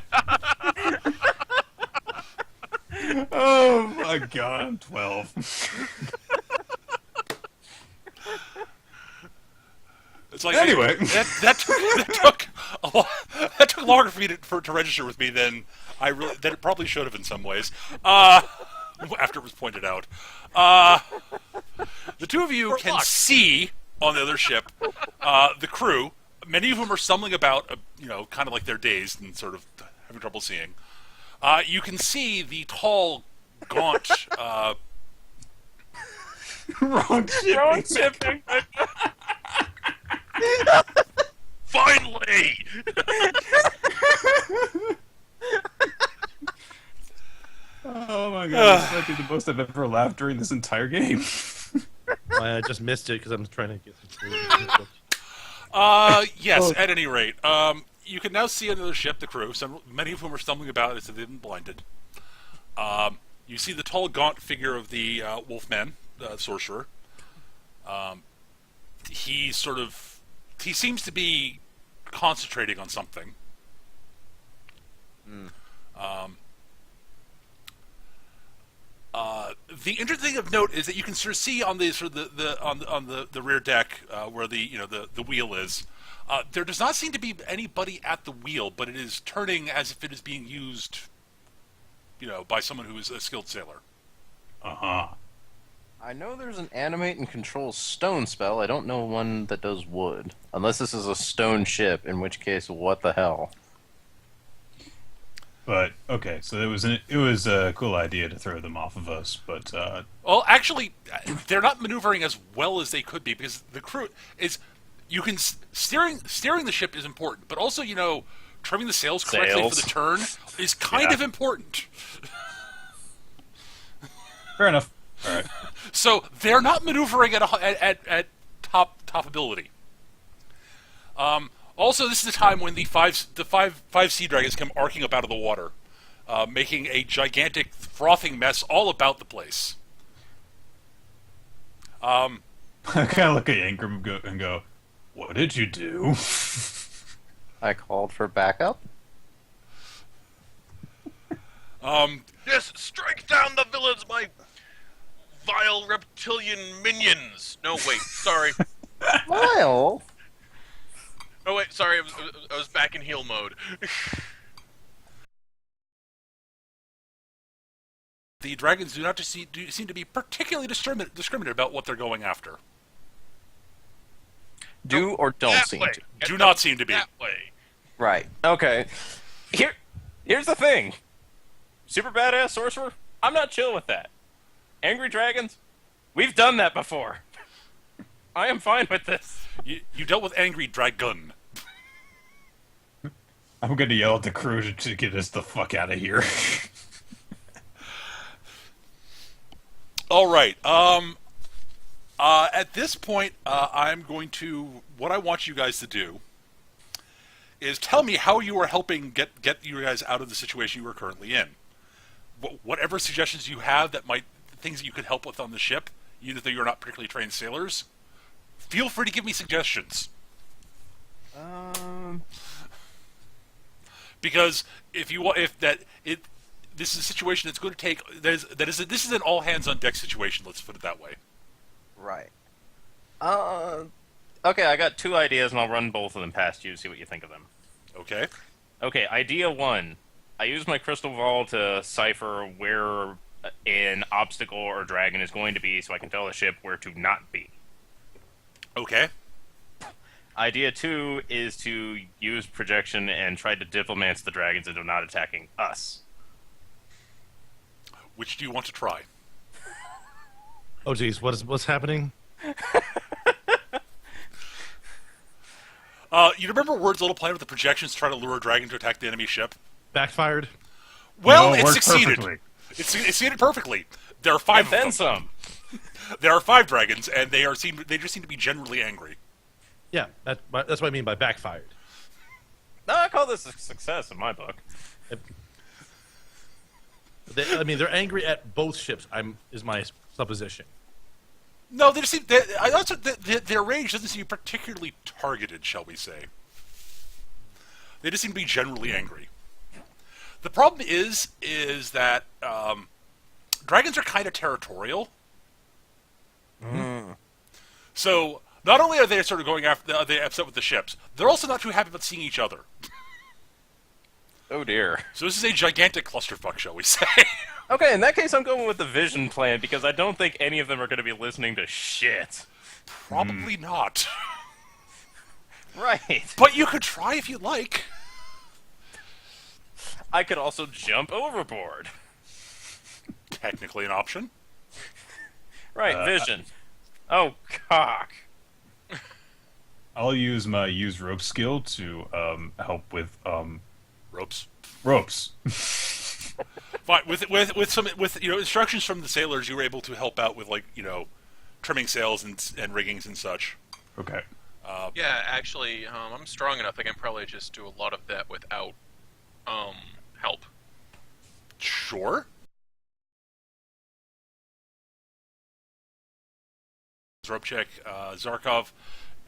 Oh my god, I'm 12. it's like Anyway. that took a lot. That took longer for me to register with me than it probably should have in some ways. After it was pointed out, the two of you can see on the other ship the crew. Many of whom are stumbling about, kind of like they're dazed and sort of having trouble seeing. You can see the tall, gaunt. Wrong ship. Wrong shipping. Finally! Oh my god, this might be the most I've ever laughed during this entire game. I just missed it because I'm trying to get some food. Yes. At any rate, you can now see another ship, the crew. Many of whom are stumbling about as if they've been blinded. You see the tall, gaunt figure of the Wolfman, sorcerer. He seems to be concentrating on something. The interesting thing of note is that you can sort of see on the on the rear deck where the wheel is. There does not seem to be anybody at the wheel, but it is turning as if it is being used, by someone who is a skilled sailor. Uh-huh. I know there's an animate and control stone spell. I don't know one that does wood. Unless this is a stone ship, in which case, what the hell? But okay, so it was a cool idea to throw them off of us, but Well, actually, they're not maneuvering as well as they could be because the crew is. You can steering the ship is important, but also trimming the sails correctly for the turn is kind of important. fair enough. All right. So they're not maneuvering at top ability. Also, this is the time when the five sea dragons come arcing up out of the water, making a gigantic frothing mess all about the place. I kind of look at Ingram and go, "What did you do?" I called for backup? Yes, strike down the villains, my vile reptilian minions. No, wait, sorry. Well... Oh wait, sorry, I was back in heal mode. The dragons do not seem to be particularly discriminate about what they're going after. Do or don't That seem way. to. Do not seem to be. That way. Right. Okay. Here's the thing. Super badass sorcerer. I'm not chill with that. Angry dragons. We've done that before. I am fine with this. You dealt with angry dragon. I'm gonna yell at the crew to get us the fuck out of here. All right. At this point, I'm going to. What I want you guys to do is tell me how you are helping get you guys out of the situation you are currently in. Whatever suggestions you have things that you could help with on the ship, even though you're not particularly trained sailors, feel free to give me suggestions. Because this is a situation that's going to take. This is an all hands on deck situation. Let's put it that way. Right. Okay, I got 2 ideas, and I'll run both of them past you to see what you think of them. Okay. Okay, idea 1. I use my crystal ball to cipher where an obstacle or dragon is going to be so I can tell the ship where to not be. Okay. Idea 2 is to use projection and try to diplomance the dragons into not attacking us. Which do you want to try? Oh, geez, what's happening? You remember Word's little plan with the projections to try to lure a dragon to attack the enemy ship? Backfired? Well, No, it it worked succeeded. perfectly. It succeeded perfectly. There are 5 And then of them. some. There are 5 dragons, and they just seem to be generally angry. Yeah, that's what I mean by backfired. No, I call this a success in my book. They're angry at both ships. Is my supposition. No, they just seem. Their rage doesn't seem particularly targeted, shall we say? They just seem to be generally angry. The problem is that dragons are kind of territorial. So not only are they sort of going after, they upset with the ships, they're also not too happy about seeing each other. Oh dear. So this is a gigantic clusterfuck, shall we say? Okay, in that case, I'm going with the vision plan because I don't think any of them are going to be listening to shit. Probably not. Right. But you could try if you'd like. I could also jump overboard. Technically an option. Right, vision. Oh, cock. I'll use my use rope skill to help with Ropes. ropes. Fine. With some instructions from the sailors, you were able to help out with trimming sails and riggings and such. Okay. Yeah, actually, I'm strong enough. I can probably just do a lot of that without help. Sure. Rope check, Zarkov,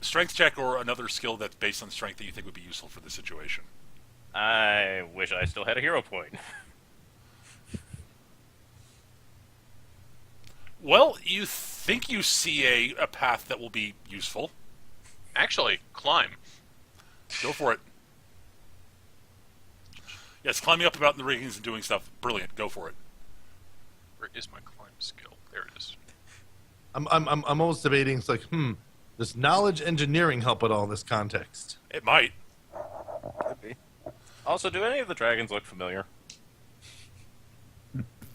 strength check, or another skill that's based on strength that you think would be useful for this situation. I wish I still had a hero point. Well, you think you see a path that will be useful. Actually, climb. Go for it. Yes, climbing up about in the riggings and doing stuff. Brilliant. Go for it. Where is my climb skill? There it is. I'm almost debating. It's like, does knowledge engineering help at all in this context? It might. Could be. Also, do any of the dragons look familiar?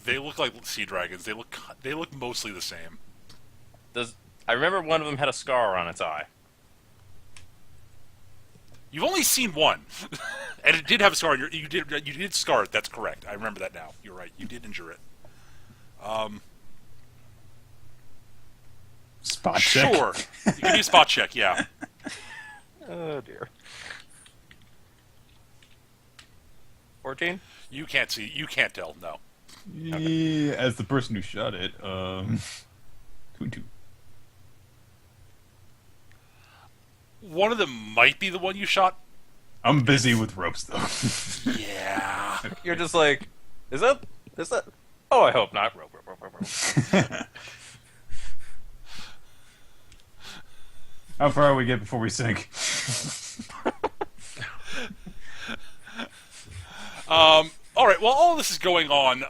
They look like sea dragons. They look mostly the same. I remember one of them had a scar on its eye. You've only seen one, and it did have a scar. You did scar it. That's correct. I remember that now. You're right. You did injure it. Spot check. Sure. You can do a spot check. Yeah. Oh dear. 14? You can't see. You can't tell. No. Yeah, as the person who shot it, 2 One of them might be the one you shot. I'm busy with ropes though. Yeah. You're just like, is that? Oh, I hope not. Rope. How far we get before we sink? All right. While all this is going on,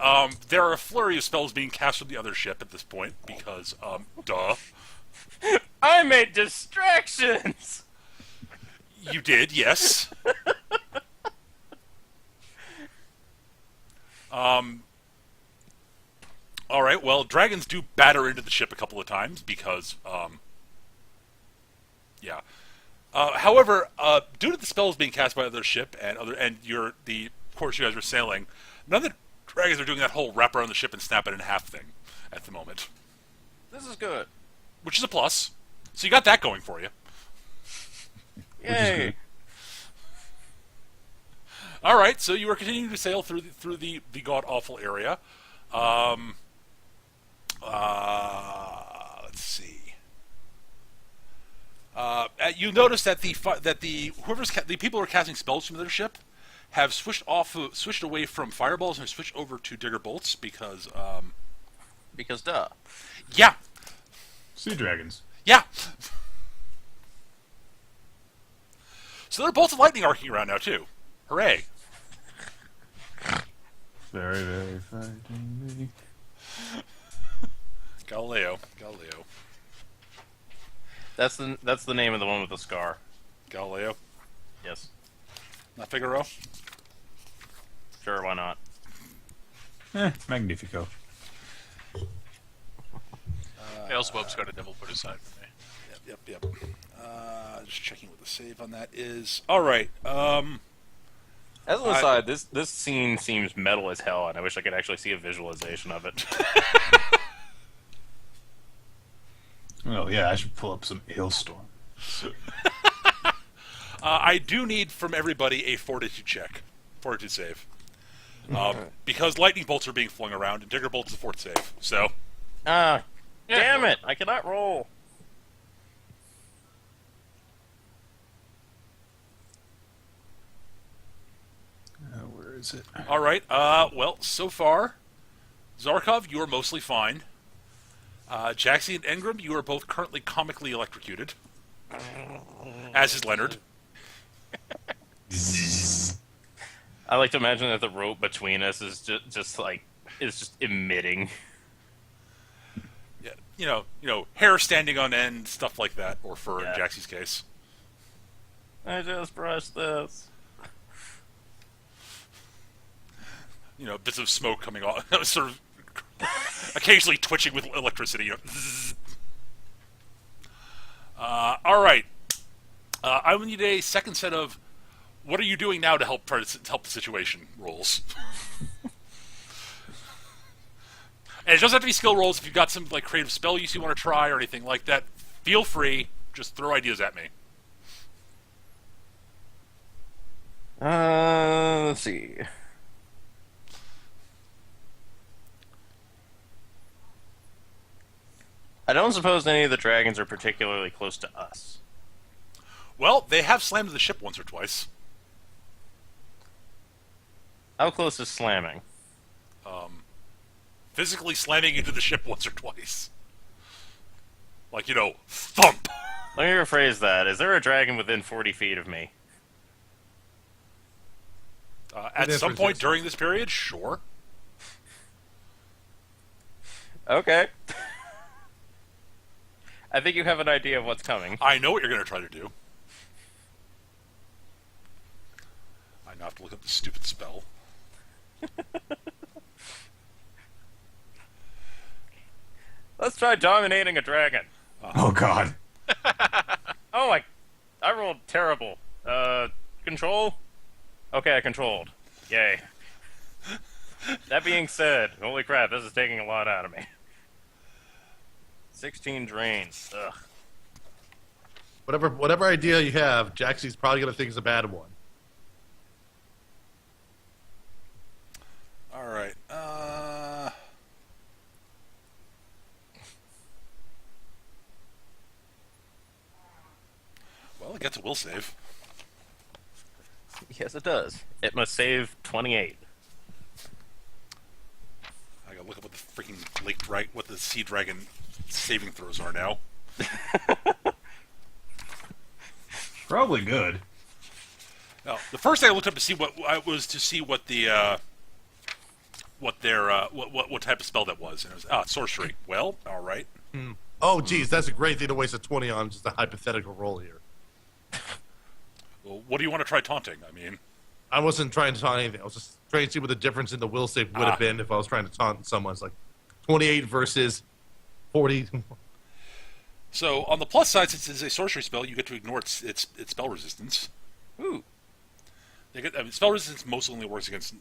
there are a flurry of spells being cast from the other ship at this point because, duh. I made distractions. You did, yes. All right. Well, dragons do batter into the ship a couple of times because, yeah. However, due to the spells being cast by other ship and the course you guys are sailing, none of the dragons are doing that whole wrap around the ship and snap it in half thing at the moment, This is good. which is a plus. So you got that going for you. Yay! All right. So you are continuing to sail through the god awful area. Let's see. You notice that the people who are casting spells from their ship have switched away from fireballs and have switched over to digger bolts because Because duh. yeah, Sea dragons. yeah. So there are bolts of lightning arcing around now too. Hooray! Very, very frightening. Galileo. That's the name of the one with the scar. Galileo. Yes. Not Figaro. Sure, why not? Magnifico. Beelzebub's got a devil put aside for me. Yep. Just checking what the save on that is. All right. As an aside, this scene seems metal as hell, and I wish I could actually see a visualization of it. Oh yeah, I should pull up some hailstorm. I do need from everybody a fortitude save, because lightning bolts are being flung around, and digger bolts is a fort save. So, Damn it! I cannot roll. Where is it? all right. Well, so far, Zarkov, you are mostly fine. Jaxie and Engram, you are both currently comically electrocuted, as is Leonard. I like to imagine that the rope between us is just emitting. Yeah, hair standing on end, stuff like that, or fur Yeah. in Jaxie's case. I just brushed this. Bits of smoke coming off, sort of occasionally twitching with electricity. All right. I will need a second set of what are you doing now to help help the situation rolls. And it doesn't have to be skill rolls. If you've got some creative spell use you want to try or anything like that, feel free. Just throw ideas at me. Let's see. I don't suppose any of the dragons are particularly close to us. Well, they have slammed the ship once or twice. How close is slamming? Physically slamming into the ship once or twice. Thump! Let me rephrase that. Is there a dragon within 40 feet of me? At Within some point resistance. during this period, sure. Okay. I think you have an idea of what's coming. I know what you're going to try to do. I now have to look up the stupid spell. Let's try dominating a dragon. Oh god. Oh my... I rolled terrible. Control? Okay, I controlled. Yay. That being said, holy crap, this is taking a lot out of me. 16 drains. Ugh. Whatever idea you have, Jaxie's probably going to think is a bad one. All right. Well, it gets a will save. Yes, it does. It must save 28. I gotta look up what the freaking what the sea dragon saving throws are now. Probably good. Now, the first thing I looked up to see what the what type of spell that was, and it was sorcery. Well, all right. Oh, geez, that's a great thing to waste a 20 on, just a hypothetical roll here. Well, what do you want to try taunting? I mean, I wasn't trying to taunt anything. I was just trying to see what the difference in the will save would have been if I was trying to taunt someone. It's like 28 versus 40. So on the plus side, since it's a sorcery spell, you get to ignore its spell resistance. Ooh. Spell resistance mostly only works against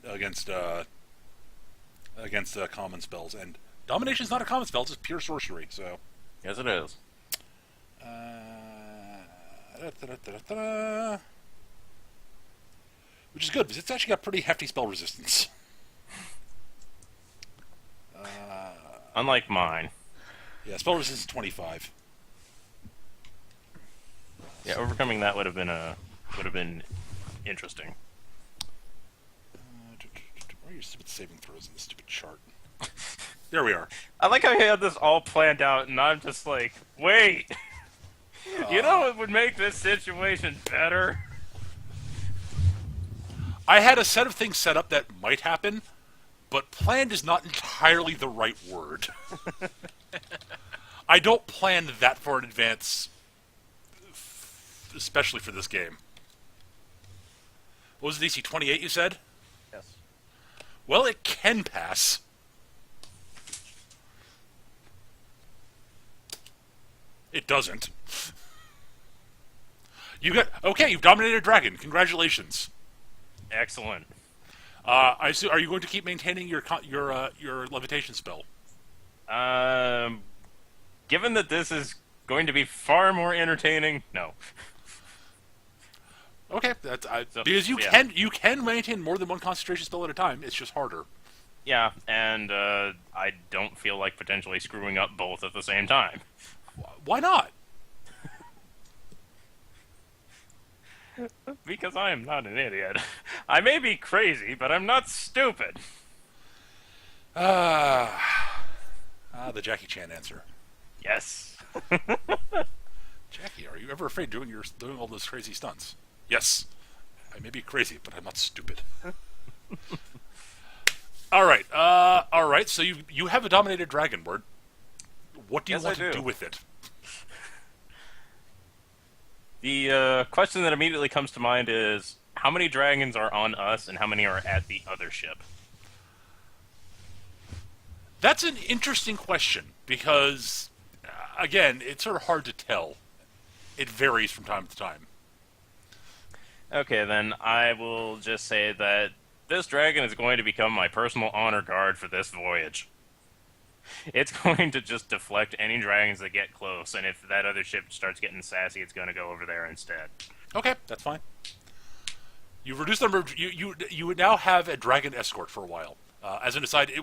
common spells, and domination is not a common spell; it's just pure sorcery. So, Yes, it is. which is good because it's actually got pretty hefty spell resistance. Unlike mine. Yeah, spell resistance is 25. Yeah, overcoming that would have been interesting. Where are your stupid saving throws in this stupid chart? There we are. I like how you had this all planned out, and I'm just like, wait. You know what would make this situation better? I had a set of things set up that might happen, but planned is not entirely the right word. I don't plan that far in advance, especially for this game. What was the DC? 28, you said? Yes. Well, it can pass. It doesn't. You've dominated a dragon. Congratulations. Excellent. I assume, are you going to keep maintaining your levitation spell? Given that this is going to be far more entertaining, no. Okay, So, because you yeah. can maintain more than one concentration spell at a time. It's just harder. Yeah, and I don't feel like potentially screwing up both at the same time. Why not? Because I am not an idiot. I may be crazy, but I'm not stupid. The Jackie Chan answer. Yes. Jackie, are you ever afraid doing all those crazy stunts? Yes. I may be crazy, but I'm not stupid. All right. So you have a dominated dragon word. What do you Yes, want I to do. do with it? The question that immediately comes to mind is, how many dragons are on us and how many are at the other ship? That's an interesting question because, again, it's sort of hard to tell. It varies from time to time. Okay, then I will just say that this dragon is going to become my personal honor guard for this voyage. It's going to just deflect any dragons that get close, and if that other ship starts getting sassy, it's going to go over there instead. Okay, that's fine. You've reduced the number of, you would now have a dragon escort for a while. As an aside,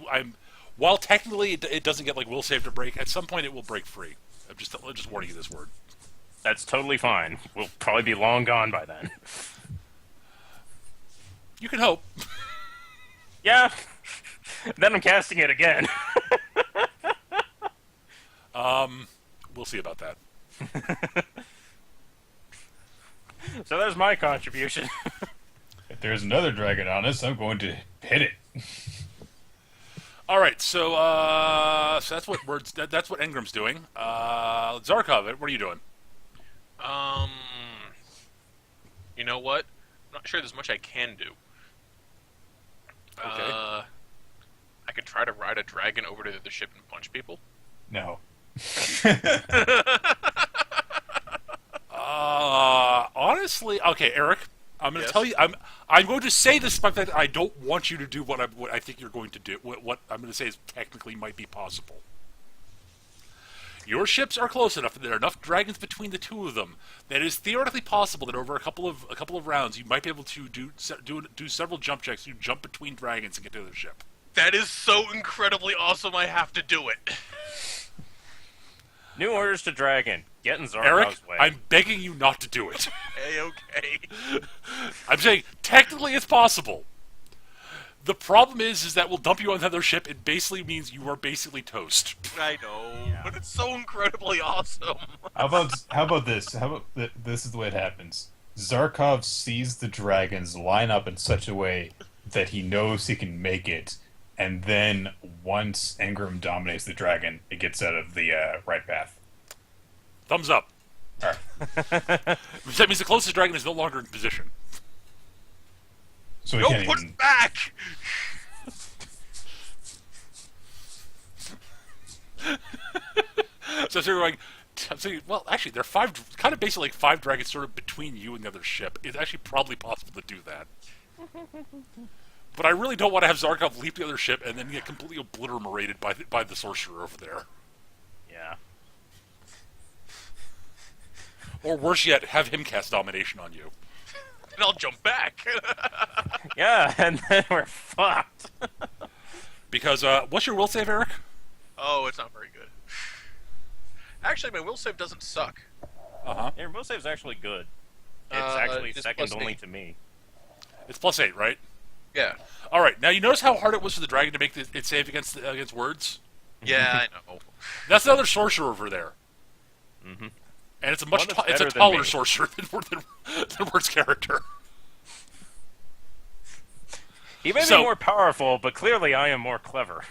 while technically it doesn't get like will save to break, at some point it will break free. I'm just warning you this word. That's totally fine. We'll probably be long gone by then. You can hope. Yeah. Then I'm casting it again. We'll see about that. So there's my contribution. If there's another dragon on us, I'm going to hit it. All right, so that's what that's what Engram's doing. Zarkov, what are you doing? You know what? I'm not sure there's much I can do. Okay. I could try to ride a dragon over to the ship and punch people. No. Honestly, okay, Eric, I'm going to Yes? tell you. I'm going to say this, but that I don't want you to do what I think you're going to do. What I'm going to say is technically might be possible. Your ships are close enough, and there are enough dragons between the two of them that it is theoretically possible that over a couple of rounds you might be able to do several jump checks. You jump between dragons and get to the ship. That is so incredibly awesome. I have to do it. New orders to dragon. Get in Eric, Zarkov's way. I'm begging you not to do it. Hey, okay. I'm saying technically it's possible. The problem is that we'll dump you on another ship. It basically means you are basically toast. I know, but it's so incredibly awesome. How about this? This is the way it happens. Zarkov sees the dragons line up in such a way that he knows he can make it, and then once Engram dominates the dragon, it gets out of the right path. Thumbs up. All right. That means the closest dragon is no longer in position. So we No, can't put even. it back! So you're going. So well, actually, there are five, kind of basically like five dragons sort of between you and the other ship. It's actually probably possible to do that. But I really don't want to have Zarkov leap the other ship and then get completely obliterated by the sorcerer over there. Yeah. Or worse yet, have him cast domination on you. And I'll jump back. Yeah, and then we're fucked. Because what's your will save, Eric? Oh, it's not very good. Actually, my will save doesn't suck. Your will save's actually good. It's actually it's second plus only 8. to me. It's +8, right? Yeah. All right. Now you notice how hard it was for the dragon to make it save against words. Yeah, I know. That's another sorcerer over there, Mm-hmm. and it's a One much that's it's a better than taller me. sorcerer than Word's character. He may So- be more powerful, but clearly I am more clever.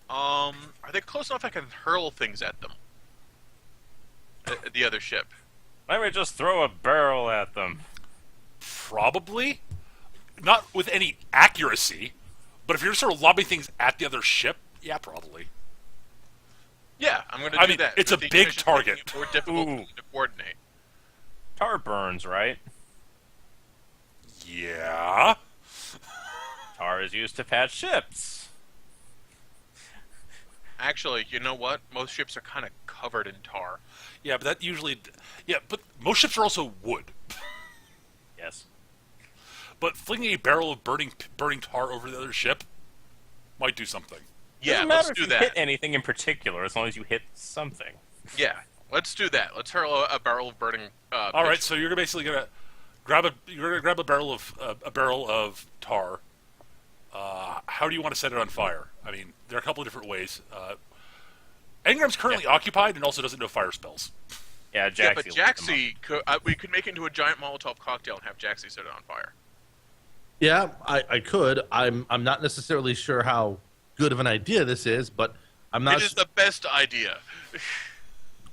Are they close enough I can hurl things at them? At the other ship. Why don't we just throw a barrel at them? Probably not with any accuracy, but if you're sort of lobbing things at the other ship, yeah, probably. Yeah, I'm going to I do mean, that. it's with a the big intention of target. making it more difficult Ooh. to coordinate. Tar burns, right? Yeah. Tar is used to patch ships. Actually, you know what? Most ships are kind of covered in tar. Yeah, but that usually, yeah, but most ships are also wood. Yes. But flinging a barrel of burning tar over the other ship might do something. Yeah, Doesn't let's matter if do you that. hit anything in particular, as long as you hit something. Yeah, let's do that. Let's hurl a barrel of burning. All right, pitch. so you're basically gonna grab a barrel of tar. How do you want to set it on fire? I mean, there are a couple of different ways. Engram's currently occupied and also doesn't know fire spells. Yeah, Jaxie. Yeah, but lit them up. Jaxie, we could make it into a giant Molotov cocktail and have Jaxie set it on fire. Yeah, I could. I'm not necessarily sure how good of an idea this is, but I'm not. It is the best idea.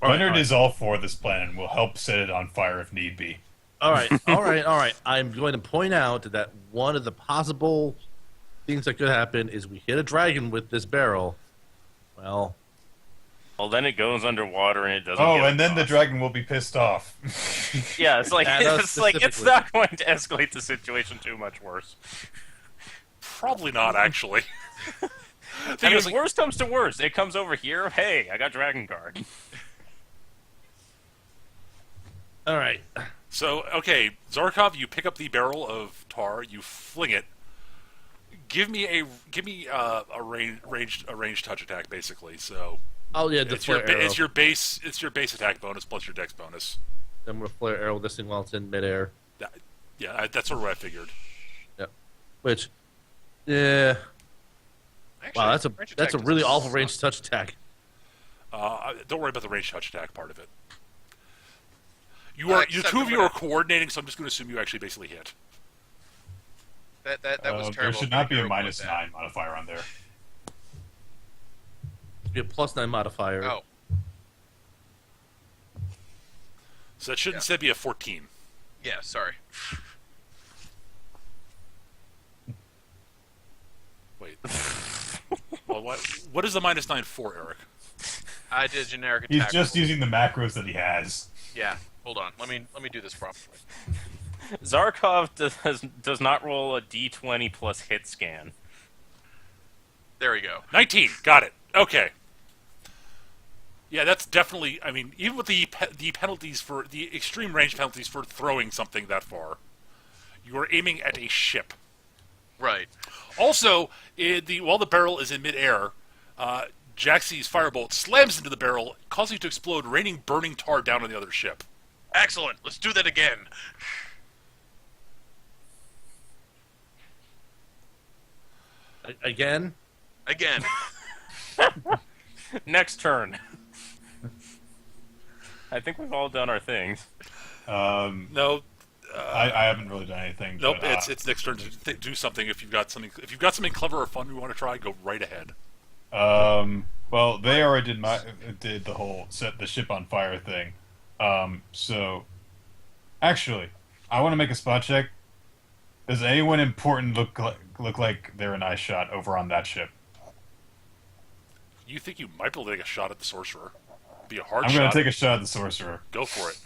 Leonard is all for this plan and will help set it on fire if need be. All right. I'm going to point out that one of the possible things that could happen is we hit a dragon with this barrel. Well, Well, then it goes underwater and it doesn't. Oh, get and then the across. dragon will be pissed off. Yeah, it's like Yeah, no, it's like it's specifically. not going to escalate the situation too much worse. Probably not, actually. I Thing mean, is, like, worst comes to worst, it comes over here. Hey, I got Dragon Guard. all right. so okay, Zarkov, you pick up the barrel of tar, you fling it. Give me a ranged touch attack, basically. So Oh yeah, the it's your flare arrow. it's your base attack bonus plus your dex bonus. I'm gonna flare arrow this thing while it's in midair. That's sort of what I figured. Which, yeah, Actually, wow, range that's attack a really doesn't awful suck. ranged touch attack. Don't worry about the ranged touch attack part of it. Well, The except two of I'm you gonna- are coordinating, so I'm just going to assume you actually basically hit. That was terrible. There should not be a Terrible minus with that. -9 modifier on there. Be a +9 modifier. Oh, So that should instead be a 14. yeah. Sorry. Wait. Well, what is the -9 for, Eric? I did a generic He's attack. just using the macros that he has. Yeah. Hold on. Let me do this properly. Zarkov does not roll a D20 plus hit scan. There we go. 19. Got it. Okay. Yeah, that's definitely. I mean, even with the penalties for the extreme range penalties for throwing something that far, you are aiming at a ship. Right. Also, while the barrel is in midair, Jaxie's firebolt slams into the barrel, causing it to explode, raining burning tar down on the other ship. Excellent. Let's do that again. Again. Again. Next turn. I think we've all done our things. No, I haven't really done anything. nope. but, It's next turn to do something. If you've got something clever or fun you want to try, go right ahead. well, they already did the whole set the ship on fire thing. So, actually, I want to make a spot check. Does anyone important look like they're an eye shot over on that ship? You think you might be able to take a shot at the sorcerer? Be a hard I'm shot. going to take a shot at the sorcerer. Go for it.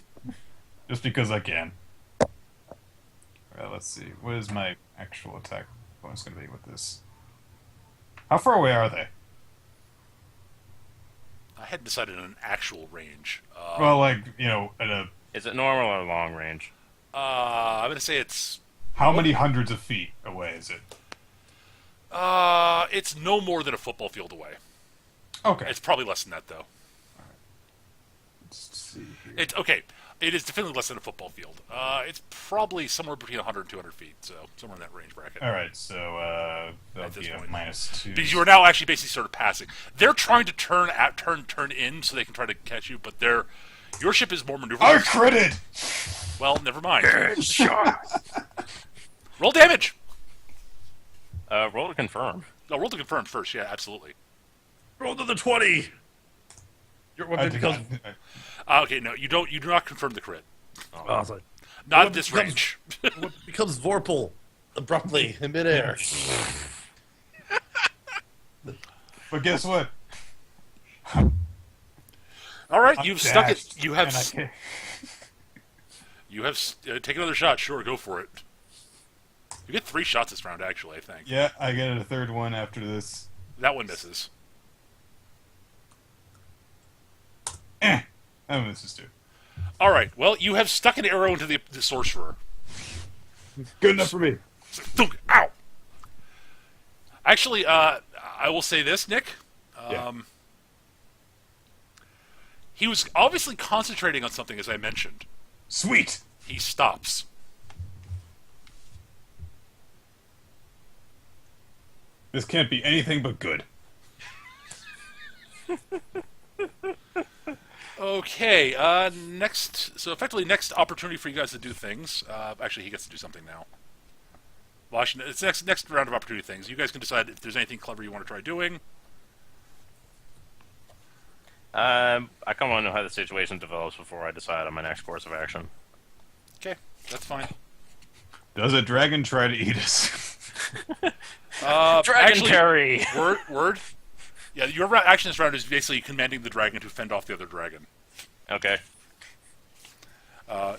Just because I can. Alright, let's see. What is my actual attack bonus going to be with this? How far away are they? I hadn't decided on an actual range. Well, like, you know, at a... Is it normal or long range? I'm going to say it's... How many hundreds of feet away is it? It's no more than a football field away. Okay. It's probably less than that, though. Let's see here. It's okay. It is definitely less than a football field. It's probably somewhere between 100 and 200 feet, so somewhere in that range bracket. Alright, so, that'll this be a point. -2. Because you are now actually basically sort of passing. They're trying to turn in so they can try to catch you, but your ship is more I maneuverable. critted! Well, never mind. Roll damage. Roll to confirm. No, roll to confirm first. Yeah, absolutely. Roll to the 20. Your I weapon did becomes. Okay, no, you don't. You do not confirm the crit. Oh, it's like, Not What at this becomes- range. what becomes Vorpal abruptly in midair. But guess what? All right, I'm you've stuck it. dashed, You have. and I can't- You have. Take another shot. Sure, go for it. You get 3 shots this round, actually. I think Yeah, I get a third one after this. that one misses. That misses too. All right. Well, you have stuck an arrow into the sorcerer. Good enough for me. Thunk, ow. Actually, I will say this, Nick. Yeah. He was obviously concentrating on something, as I mentioned. Sweet! He stops. This can't be anything but good. Okay, next... So, effectively, next opportunity for you guys to do things. Actually, he gets to do something now. Well, actually, it's next round of opportunity things. You guys can decide if there's anything clever you want to try doing. I kind of want to know how the situation develops before I decide on my next course of action. Okay, that's fine. Does a dragon try to eat us? Dragon actually, Terry! Word. Yeah, your action this round is basically commanding the dragon to fend off the other dragon. Okay. Because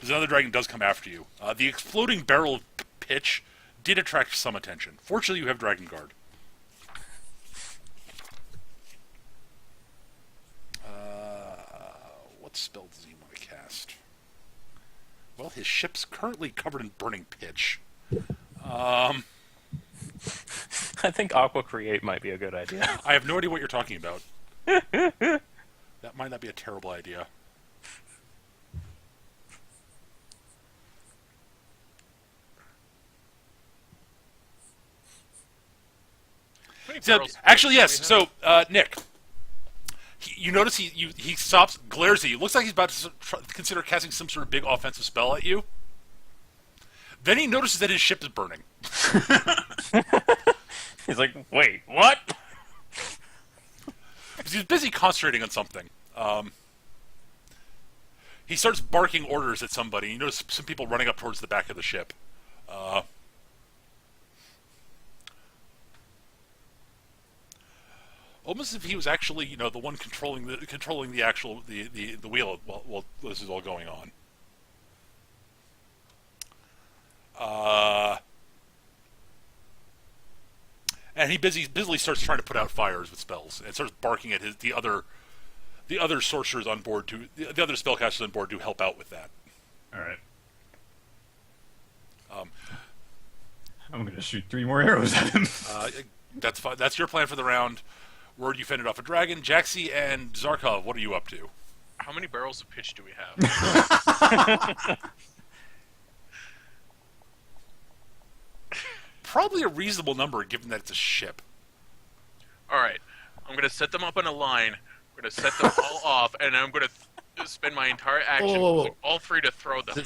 another dragon does come after you. The exploding barrel of pitch did attract some attention. Fortunately, you have Dragon Guard. What spell does he want to cast? Well, his ship's currently covered in burning pitch. I think Aqua Create might be a good idea. I have no idea what you're talking about. That might not be a terrible idea. How many So, barrels actually, do we yes. have? So, Nick, you notice he stops, glares at you. Looks like he's about to consider casting some sort of big offensive spell at you. Then he notices that his ship is burning. He's like, wait, what? Because he's busy concentrating on something. He starts barking orders at somebody. You notice some people running up towards the back of the ship. Almost as if he was actually, the one controlling the actual the wheel while this is all going on. And he busily starts trying to put out fires with spells and starts barking at the other sorcerers on board the other spellcasters on board to help out with that. Alright. I'm gonna shoot 3 more arrows at him. That's fine. That's your plan for the round. Word, you fended off a dragon. Jaxie and Zarkov, what are you up to? How many barrels of pitch do we have? Probably a reasonable number, given that it's a ship. Alright, I'm gonna set them up in a line. I'm gonna set them all off, and I'm gonna spend my entire action Whoa. with all 3 to throw them.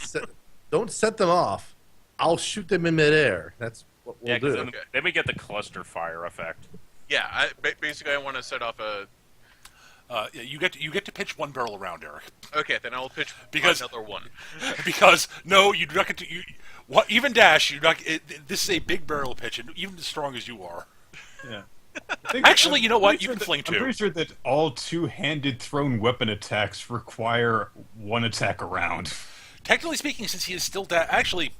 Don't set them off. I'll shoot them in midair. That's what we'll Yeah, 'cause do. then we get the cluster fire effect. Yeah, basically I want to set off a... Yeah, you get to pitch one barrel around, Eric. Okay, then I'll pitch Because- another one. Because no, you do not get to. What even Dash? You not. This is a big barrel pitch, and even as strong as you are. Yeah. Actually, you know what? You can fling I'm two. pretty sure that all two-handed thrown weapon attacks require one attack around. Technically speaking, since he is still actually,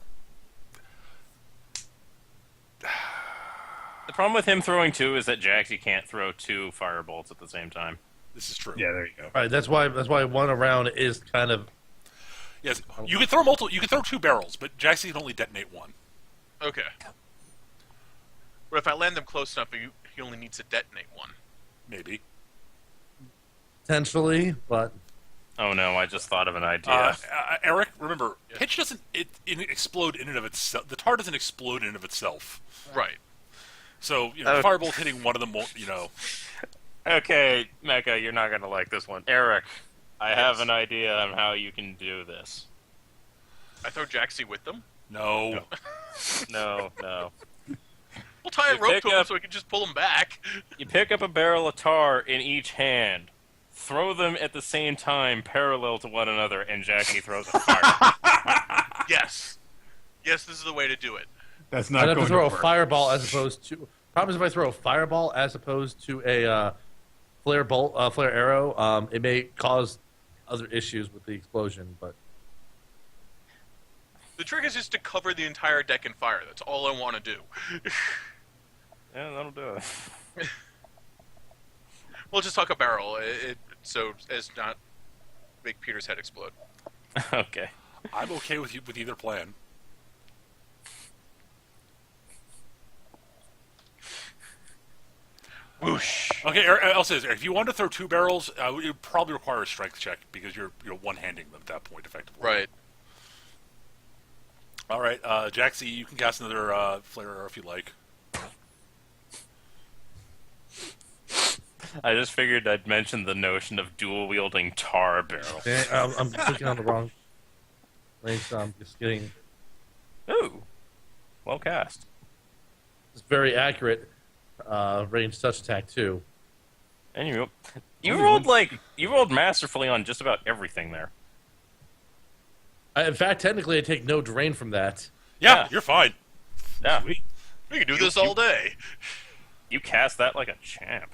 The problem with him throwing two is that Jaxie can't throw two firebolts at the same time. this is true. Yeah, there you go. All right, that's why one around is kind of Yes, you can throw multiple. You can throw two barrels, but Jaxie can only detonate one. Okay. But if I land them close enough, he only needs to detonate one. Maybe. potentially, but Oh no, I just thought of an idea. Eric, remember, Yeah. pitch doesn't explode in and of itself. The tar doesn't explode in and of itself. Right. So Okay. firebolt hitting one of them won't. Okay, Mecha, you're not gonna like this one. Eric, I have Yes. an idea on how you can do this. I throw Jaxie with them. No. No. We'll tie a You rope pick to him up- so we can just pull him back. You pick up a barrel of tar in each hand, throw them at the same time, parallel to one another, and Jackie throws a fire. Yes. Yes, this is the way to do it. That's not I'd have going to throw a work. fireball as opposed to. Problem is, if I throw a fireball as opposed to a flare arrow, it may cause other issues with the explosion. But The trick is just to cover the entire deck in fire. That's all I want to do. Yeah, that'll do it. We'll just talk a barrel, so as not make Peter's head explode. Okay. I'm okay with either plan. Whoosh. Okay, I'll say this: if you want to throw two barrels, it would probably require a strength check because you're one-handing them at that point, effectively. Right. All right, Jaxie, you can cast another flare arrow if you like. I just figured I'd mention the notion of dual-wielding tar barrel. I'm clicking on the wrong link, so I'm just getting. Ooh. Well cast. It's very accurate range touch attack too. And you rolled masterfully on just about everything there. In fact, technically, I take no drain from that. Yeah, Yeah. you're fine. Yeah. We can do this all day. You cast that like a champ.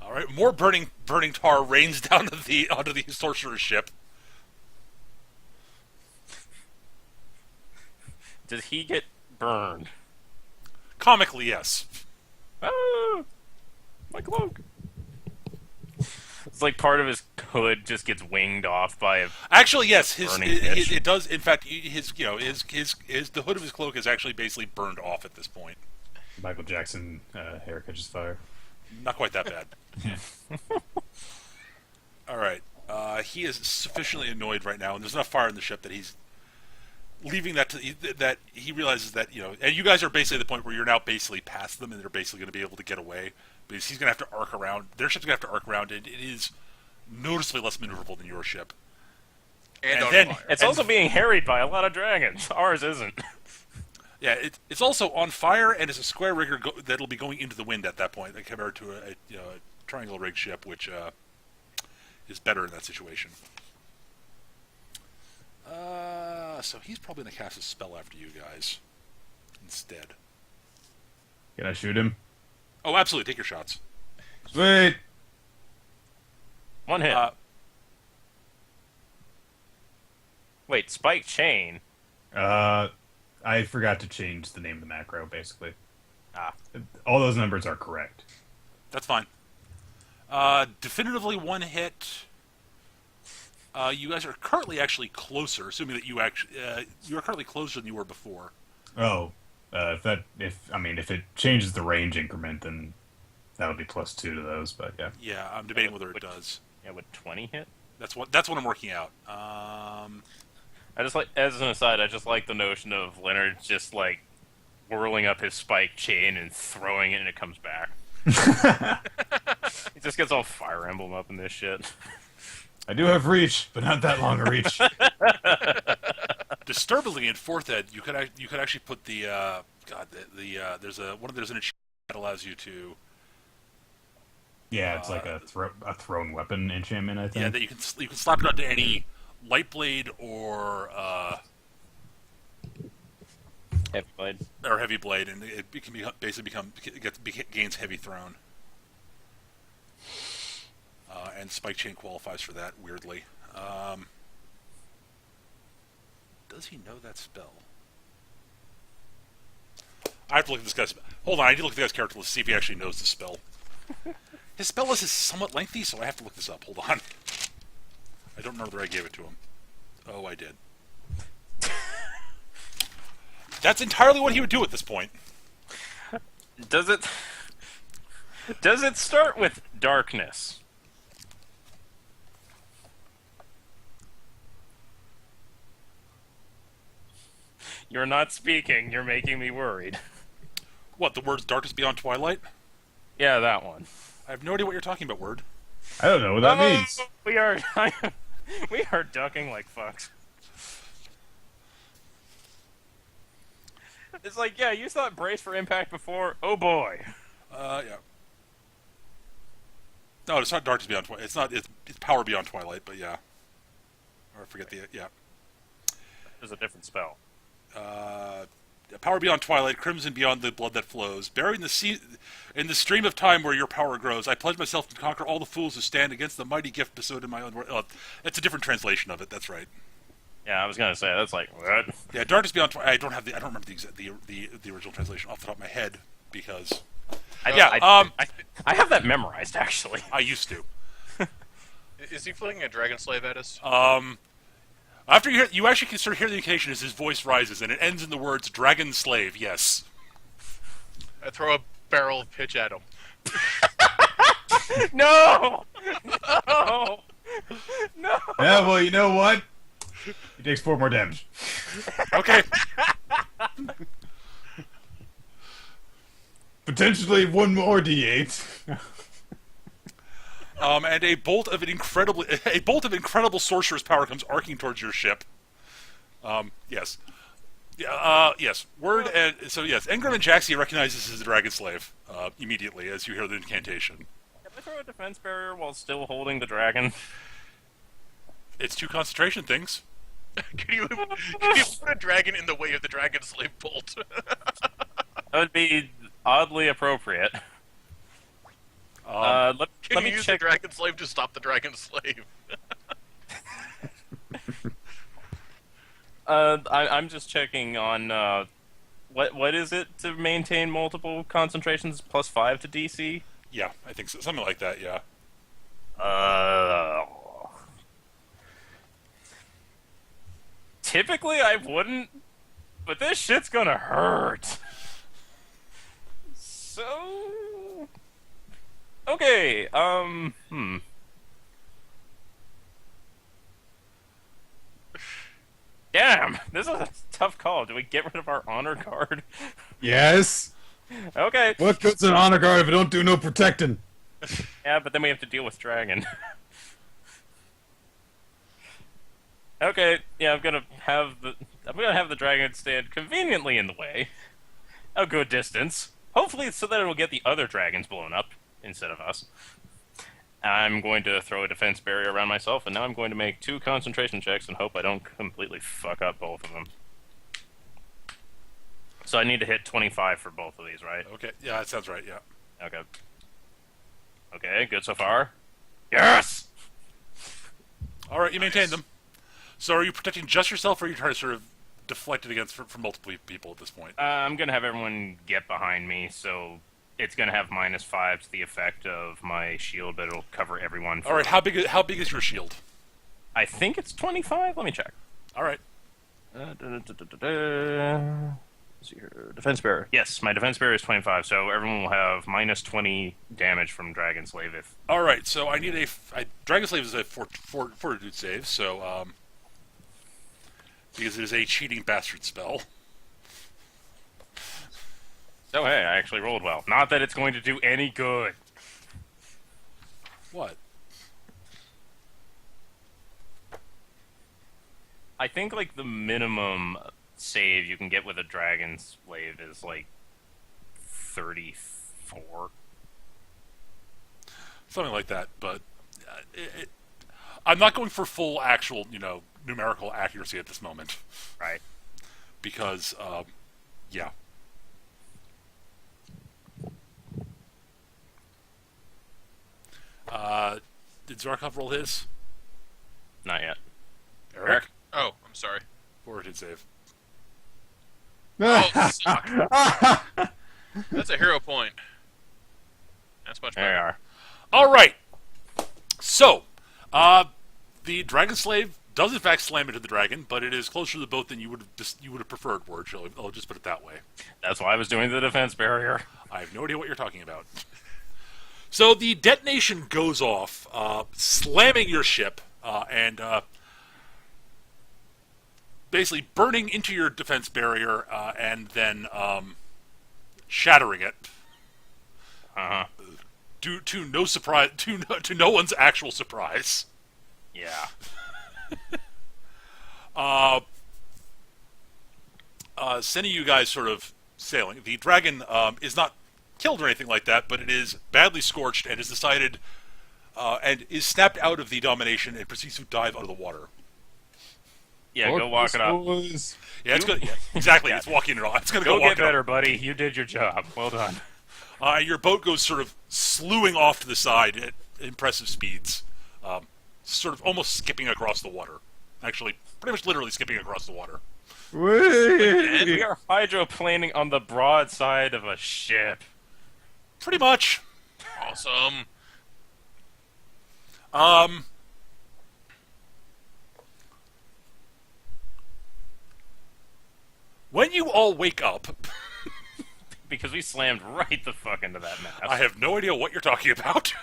All right, more burning tar rains down onto the sorcerer's ship. Does he get burned? Comically, yes. Ah, my cloak. It's like part of his hood just gets winged off by a. Actually, yes, Burning fish. it does. In fact, his the hood of his cloak is actually basically burned off at this point. Michael Jackson hair catches fire. Not quite that bad. All right, he is sufficiently annoyed right now, and there's enough fire in the ship that he's leaving that that he realizes that and you guys are basically at the point where you're now basically past them, and they're basically going to be able to get away because he's going to have to arc around. Their ship's going to have to arc around, and it is noticeably less maneuverable than your ship. And on then- fire. It's also being harried by a lot of dragons. Ours isn't. Yeah, it's also on fire, and it's a square rigger that'll be going into the wind at that point, compared to a triangle rigged ship, which is better in that situation. So he's probably going to cast a spell after you guys instead. Can I shoot him? Oh, absolutely! Take your shots. Sweet. One hit. Wait, spike chain. I forgot to change the name of the macro, basically. Ah. All those numbers are correct. That's fine. Definitively one hit. You guys are currently actually closer, assuming that you are currently closer than you were before. Oh, if it changes the range increment, then that'll be +2 to those. But yeah, Yeah, I'm debating whether it does. Yeah, would 20 hit? That's what I'm working out. I just like, as an aside, I just like the notion of Leonard just like whirling up his spike chain and throwing it, and it comes back. He just gets all Fire Emblem up in this shit. I do have reach, but not that long a reach. Disturbingly, in fourth ed, you could actually put the there's an achievement that allows you to. Yeah, it's like a thrown weapon enchantment, I think. Yeah, that you can slap it onto any light blade or Heavy blade. heavy blade, and it can gains heavy thrown. And spike chain qualifies for that weirdly. Does he know that spell? I have to look at this guy's. Hold on, I need to look at the guy's character list to see if he actually knows the spell. His spell list is somewhat lengthy, so I have to look this up. Hold on. I don't remember whether I gave it to him. Oh, I did. That's entirely what he would do at this point. Does it start with darkness? You're not speaking. You're making me worried. What, the words Darkness Beyond Twilight? Yeah, that one. I have no idea what you're talking about, Word. I don't know what that means. We are we are ducking like fucks. It's like, yeah, you thought brace for impact before. Oh boy. Yeah. No, it's not Darkness Beyond Twilight. It's not. It's Power Beyond Twilight, but yeah. Or I forget the yeah. There's a different spell. Power Beyond Twilight, Crimson Beyond the Blood That Flows. Buried in the sea, in the stream of time where your power grows, I pledge myself to conquer all the fools who stand against the mighty gift bestowed in my own world. That's a different translation of it. That's right. Yeah, I was gonna say that's like what? Yeah, Darkness Beyond Twilight. I don't remember the original translation off the top of my head because. I have that memorized actually. I used to. Is he flinging a dragon slave at us? After you actually can sort of hear the indication as his voice rises, and it ends in the words "dragon slave." Yes. I throw a barrel of pitch at him. No! No! No! Yeah, well, you know what? He takes 4 more damage. Okay. Potentially 1 more d8. And a bolt of incredible sorcerer's power comes arcing towards your ship. Yes. Yeah, yes. Word and so yes, Engram and Jaxie recognize this as a dragon slave immediately as you hear the incantation. Can I throw a defense barrier while still holding the dragon? It's 2 concentration things. Can you put a dragon in the way of the dragon slave bolt? That would be oddly appropriate. Can let you me use check. the dragon slave to stop the dragon slave? I'm just checking on what is it to maintain multiple concentrations plus 5 to DC? Yeah, I think so. Something like that. Yeah. Typically I wouldn't, but this shit's gonna hurt. So okay, Damn, this is a tough call. Do we get rid of our honor card? Yes. Okay. What good's an honor guard if it don't do no protecting? Yeah, but then we have to deal with dragon. Okay, yeah, I'm gonna have the dragon stand conveniently in the way, a good distance. Hopefully, so that it will get the other dragons blown up instead of us. I'm going to throw a defense barrier around myself, and now I'm going to make 2 concentration checks and hope I don't completely fuck up both of them. So I need to hit 25 for both of these, right? Okay. Yeah, that sounds right. Yeah. Okay. Okay, good so far. Yes! All right, you maintain them. So are you protecting just yourself, or are you trying to sort of deflect it against from multiple people at this point? I'm going to have everyone get behind me, so it's going to have -5 to the effect of my shield, but it'll cover everyone. All right, how big is your shield? I think it's 25. Let me check. All right. Let's see here. Defense barrier. Yes, my defense barrier is 25, so everyone will have -20 damage from Dragon Slave if... All right, so I need Dragon Slave is a fortitude save, so because it is a cheating bastard spell. So hey, I actually rolled well. Not that it's going to do any good. What? I think like the minimum save you can get with a Dragon Slave is like 34. something like that. But I'm not going for full actual, numerical accuracy at this moment Right. because, yeah. Did Zarkov roll his? Not yet. Eric? Oh, I'm sorry. Forward save. Oh, suck. That's a hero point. That's much There you better. are. All right. So, the Dragon Slave does in fact slam into the dragon, but it is closer to the boat than you would have preferred. Word, I'll just put it that way. That's why I was doing the defense barrier. I have no idea what you're talking about. So the detonation goes off, slamming your ship and basically burning into your defense barrier and then shattering it. Uh-huh. Due to no surprise, to no one's actual surprise. Yeah. Sending you guys sort of sailing. The dragon is not killed or anything like that, but it is badly scorched and is decided and is snapped out of the domination and proceeds to dive under the water. Yeah, go walk it up. Yeah, it's good. Yeah, exactly. It's walking it off. It's gonna Go walk get it up. better, buddy. You did your job. Well done. Your boat goes sort of slewing off to the side at impressive speeds, sort of almost skipping across the water. Actually, pretty much literally skipping across the water. And we are hydroplaning on the broadside of a ship. Pretty much. Awesome. When you all wake up, Because we slammed right the fuck into that mast. I have no idea what you're talking about.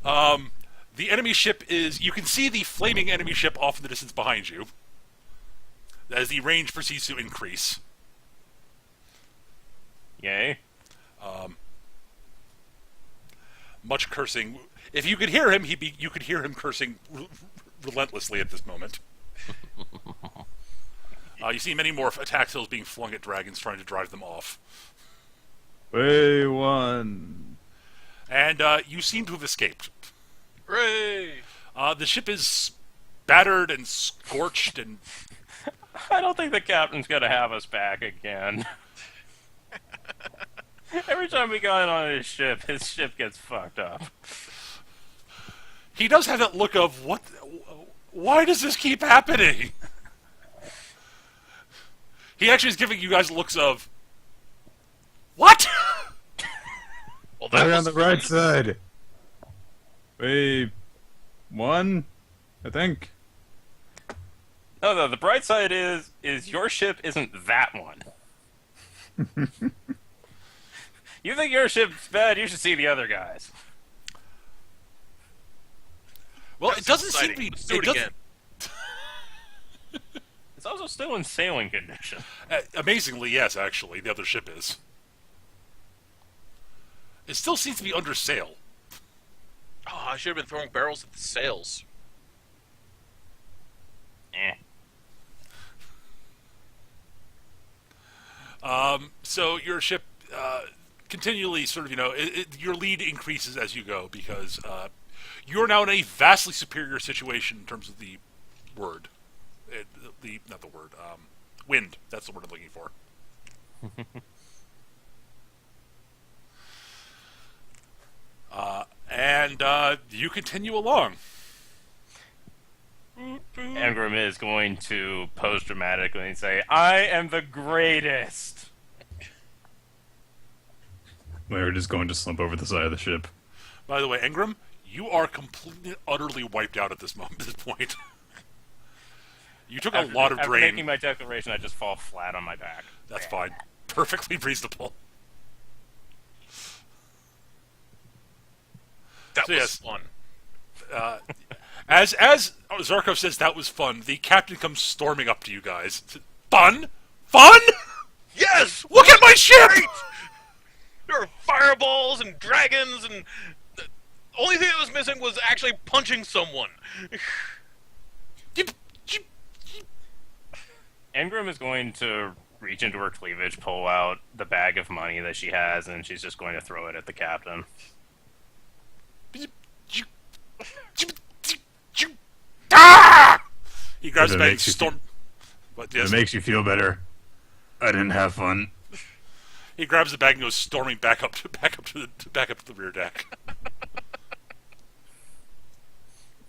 The enemy ship is... You can see the flaming enemy ship off in the distance behind you as the range proceeds to increase. Yay. Much cursing. If you could hear him, you could hear him cursing relentlessly at this moment. You see many more attack hills being flung at dragons, trying to drive them off. Way one. And you seem to have escaped. Hooray! The ship is battered and scorched, and I don't think the captain's gonna have us back again. Every time we go in on his ship gets fucked up. he does have that look of, what? Why does this keep happening? He actually is giving you guys looks of, what? Well, that Right was on the right side. Wave one, I think. No, the bright side is your ship isn't that one. You think your ship's bad, you should see the other guys. Well, That's it doesn't seem to exciting. be... Let's do it doesn't- again. It's also still in sailing condition. Amazingly, yes, actually, the other ship is. It still seems to be under sail. Oh, I should have been throwing barrels at the sails. Eh. So your ship continually sort of, your lead increases as you go because you're now in a vastly superior situation in terms of the word. Not the word, wind. That's the word I'm looking for. And you continue along. Engram is going to pose dramatically and say, I am the greatest. We're just going to slump over the side of the ship. By the way, Engram, you are completely, utterly wiped out at this moment, this point. You took a lot of after drain. making my declaration, I just fall flat on my back. That's fine. Perfectly reasonable. That So, was yes. fun. As Zarkov says that was fun, the captain comes storming up to you guys. Fun? Fun? Yes! Look at my ship! Great! There were fireballs and dragons, and the only thing that was missing was actually punching someone. You- Engram is going to reach into her cleavage, pull out the bag of money that she has, and she's just going to throw it at the captain. grabs If the it bag and makes you storm. But If yes, it makes you feel better, I didn't have fun. he grabs the bag and goes storming back up to the rear deck.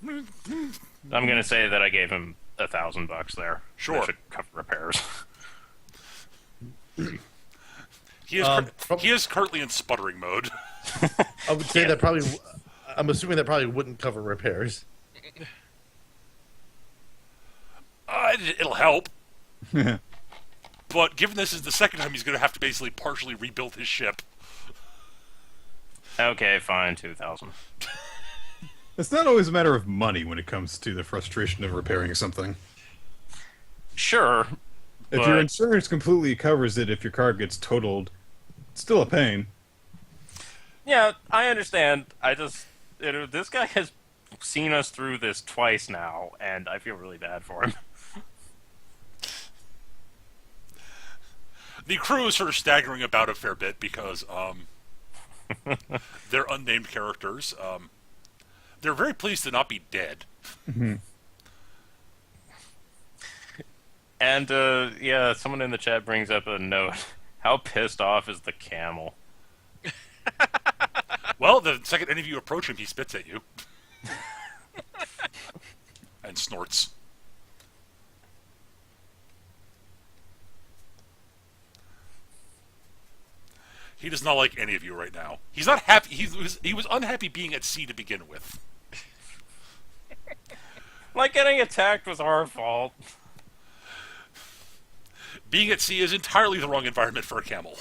I'm gonna say that I gave him $1,000 there. Sure. That should cover repairs. He is currently in sputtering mode. I would say that probably. I'm assuming that probably wouldn't cover repairs. It'll help. But given this is the second time he's going to have to basically partially rebuild his ship. Okay, fine, 2,000. It's not always a matter of money when it comes to the frustration of repairing something. Sure. If but- your insurance completely covers it, if your car gets totaled, it's still a pain. Yeah, I understand. This guy has seen us through this twice now, and I feel really bad for him. The crew is sort of staggering about a fair bit because they're unnamed characters. They're very pleased to not be dead. And, yeah, someone in the chat brings up a note. How pissed off is the camel? Well, the second any of you approach him, he spits at you. And snorts. He does not like any of you right now. He's not happy. He was unhappy being at sea to begin with. Like, getting attacked was our fault. Being at sea is entirely the wrong environment for a camel.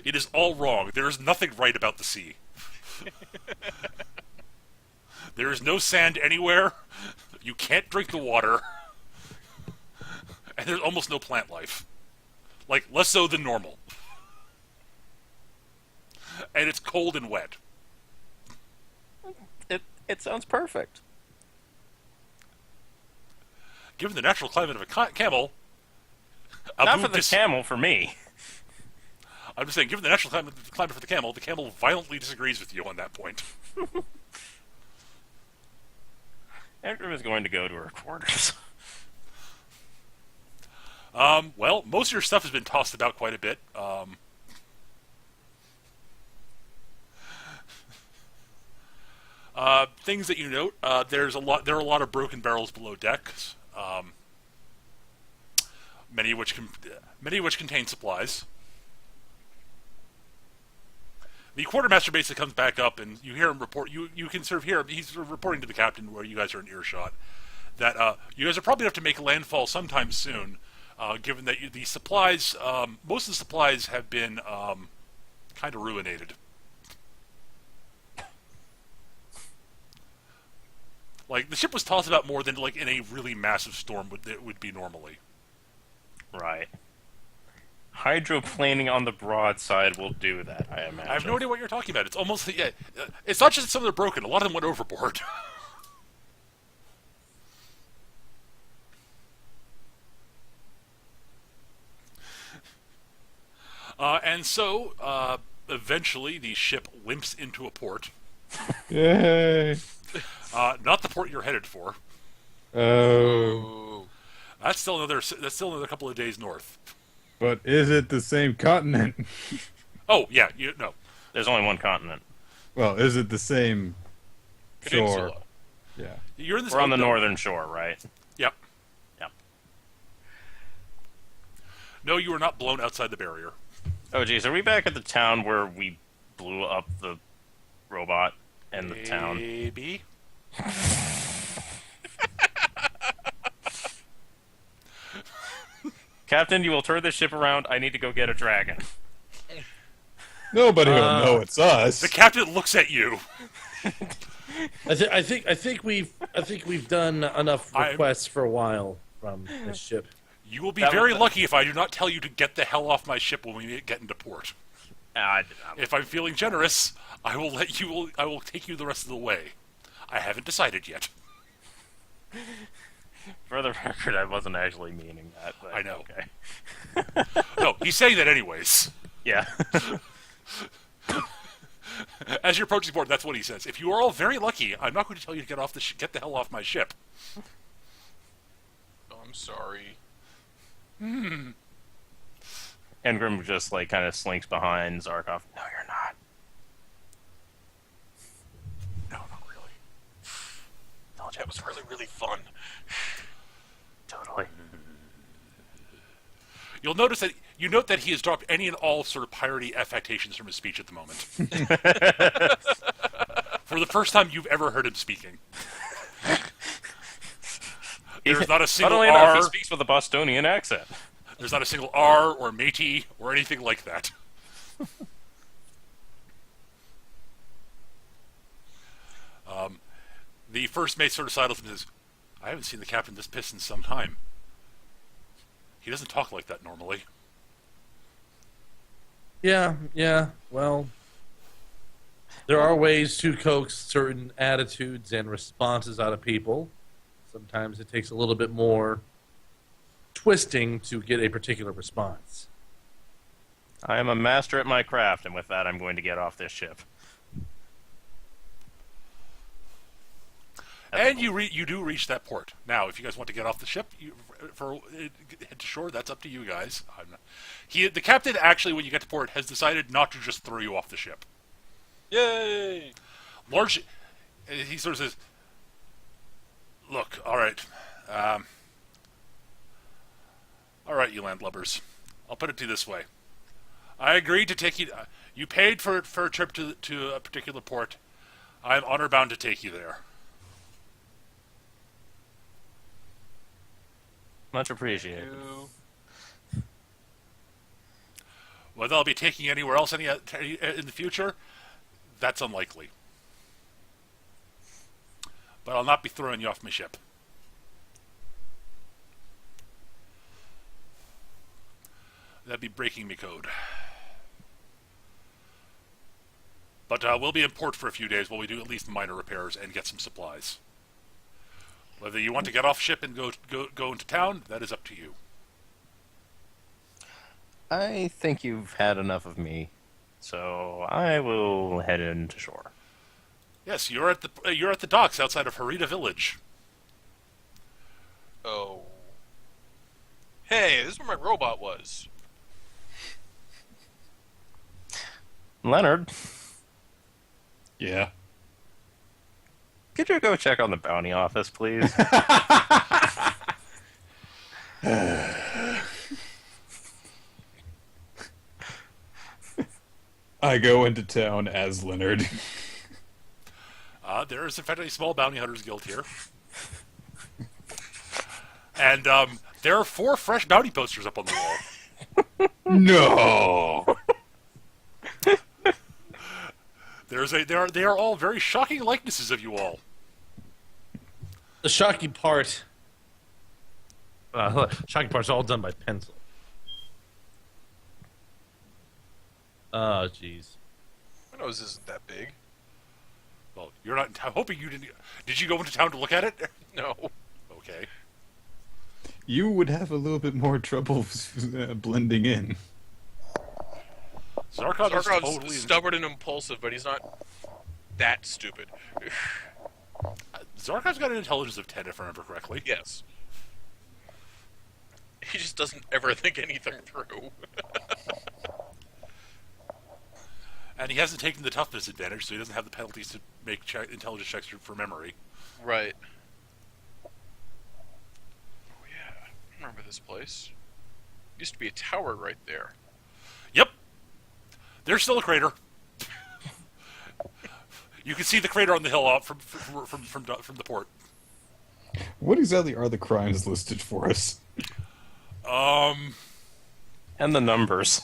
It is all wrong. There is nothing right about the sea. There is no sand anywhere. You can't drink the water. And there's almost no plant life. Like, less so than normal. And it's cold and wet. It sounds perfect. Given the natural climate of a camel... Not for the camel, for me. I'm just saying, given the natural climate for the camel violently disagrees with you on that point. Andrew is going to go to her quarters. Well, most of your stuff has been tossed about quite a bit. Things that you note: there are a lot of broken barrels below decks, many of which contain supplies. The quartermaster basically comes back up, and you hear him report. You can sort of hear he's sort of reporting to the captain, where you guys are in earshot, that you guys are probably have to make landfall sometime soon, given that the supplies, most of the supplies have been kind of ruinated. Like, the ship was tossed about more than, like, in a really massive storm would be normally. Right. Hydroplaning on the broadside will do that, I imagine. I have no idea what you're talking about. It's almost, yeah, it's not just some of them are broken. A lot of them went overboard. And so, eventually, the ship limps into a port. Yay! Not the port you're headed for. Oh. That's still another couple of days north. But is it the same continent? Oh yeah, no. There's only one continent. Well, is it the same shore? Peninsula. Yeah. You're in this. We're on the northern shore, right? Yep. Yep. No, you are not blown outside the barrier. Oh, geez, are we back at the town where we blew up the robot and the town? Maybe. Captain, you will turn this ship around. I need to go get a dragon. Nobody will know it's us. The captain looks at you. I think we've done enough requests for a while from this ship. You will be very lucky if I do not tell you to get the hell off my ship when we get into port. If I'm feeling generous, I will let you. I will take you the rest of the way. I haven't decided yet. For the record, I wasn't actually meaning that. But I know. Okay. No, he's saying that anyways. Yeah. As you're approaching port, that's what he says. If you are all very lucky, I'm not going to tell you to get the hell off my ship. sorry. Engrim just like kind of slinks behind Zarkov. No, you're not. No, not really. That was really, really fun. Totally. You'll notice that he has dropped any and all sort of piratey affectations from his speech at the moment. For the first time you've ever heard him speaking. There's not a single Funnily R. enough, he speaks with a Bostonian accent. There's not a single R or matey or anything like that. The first mate sort of sidles and says, I haven't seen the captain this pissed in some time. He doesn't talk like that normally. Yeah. Well, there are ways to coax certain attitudes and responses out of people. Sometimes it takes a little bit more twisting to get a particular response. I am a master at my craft, and with that, I'm going to get off this ship. And you do reach that port. Now, if you guys want to get off the ship head to shore, that's up to you guys. The captain actually, when you get to port, has decided not to just throw you off the ship. Yay! He sort of says, "Look, all right, you landlubbers. I'll put it to you this way. I agreed to take you. You paid for a trip to a particular port. I'm honor bound to take you there." Much appreciated. Whether I'll be taking you anywhere else in the future, that's unlikely. But I'll not be throwing you off my ship. That'd be breaking me code. But we'll be in port for a few days while we do at least minor repairs and get some supplies. Whether you want to get off ship and go into town, that is up to you. I think you've had enough of me, so I will head into shore. Yes, you're at the docks outside of Harita Village. Oh. Hey, this is where my robot was. Leonard, Yeah. could you go check on the bounty office, please? I go into town as Leonard. There is in fact a small bounty hunters guild here. And there are 4 fresh bounty posters up on the wall. No. They are all very shocking likenesses of you all. The shocking part's all done by pencil. Oh, jeez. My nose isn't that big. Well, you're not. I'm hoping you didn't. Did you go into town to look at it? No. Okay. You would have a little bit more trouble blending in. Zarkov is Zarkov's totally stubborn and impulsive, but he's not that stupid. Zarkov's got an intelligence of 10, if I remember correctly. Yes. He just doesn't ever think anything through. And he hasn't taken the toughness advantage, so he doesn't have the penalties to make intelligence checks for memory. Right. Oh yeah, I remember this place. Used to be a tower right there. Yep. There's still a crater. You can see the crater on the hill out from the port. What exactly are the crimes listed for us? And the numbers.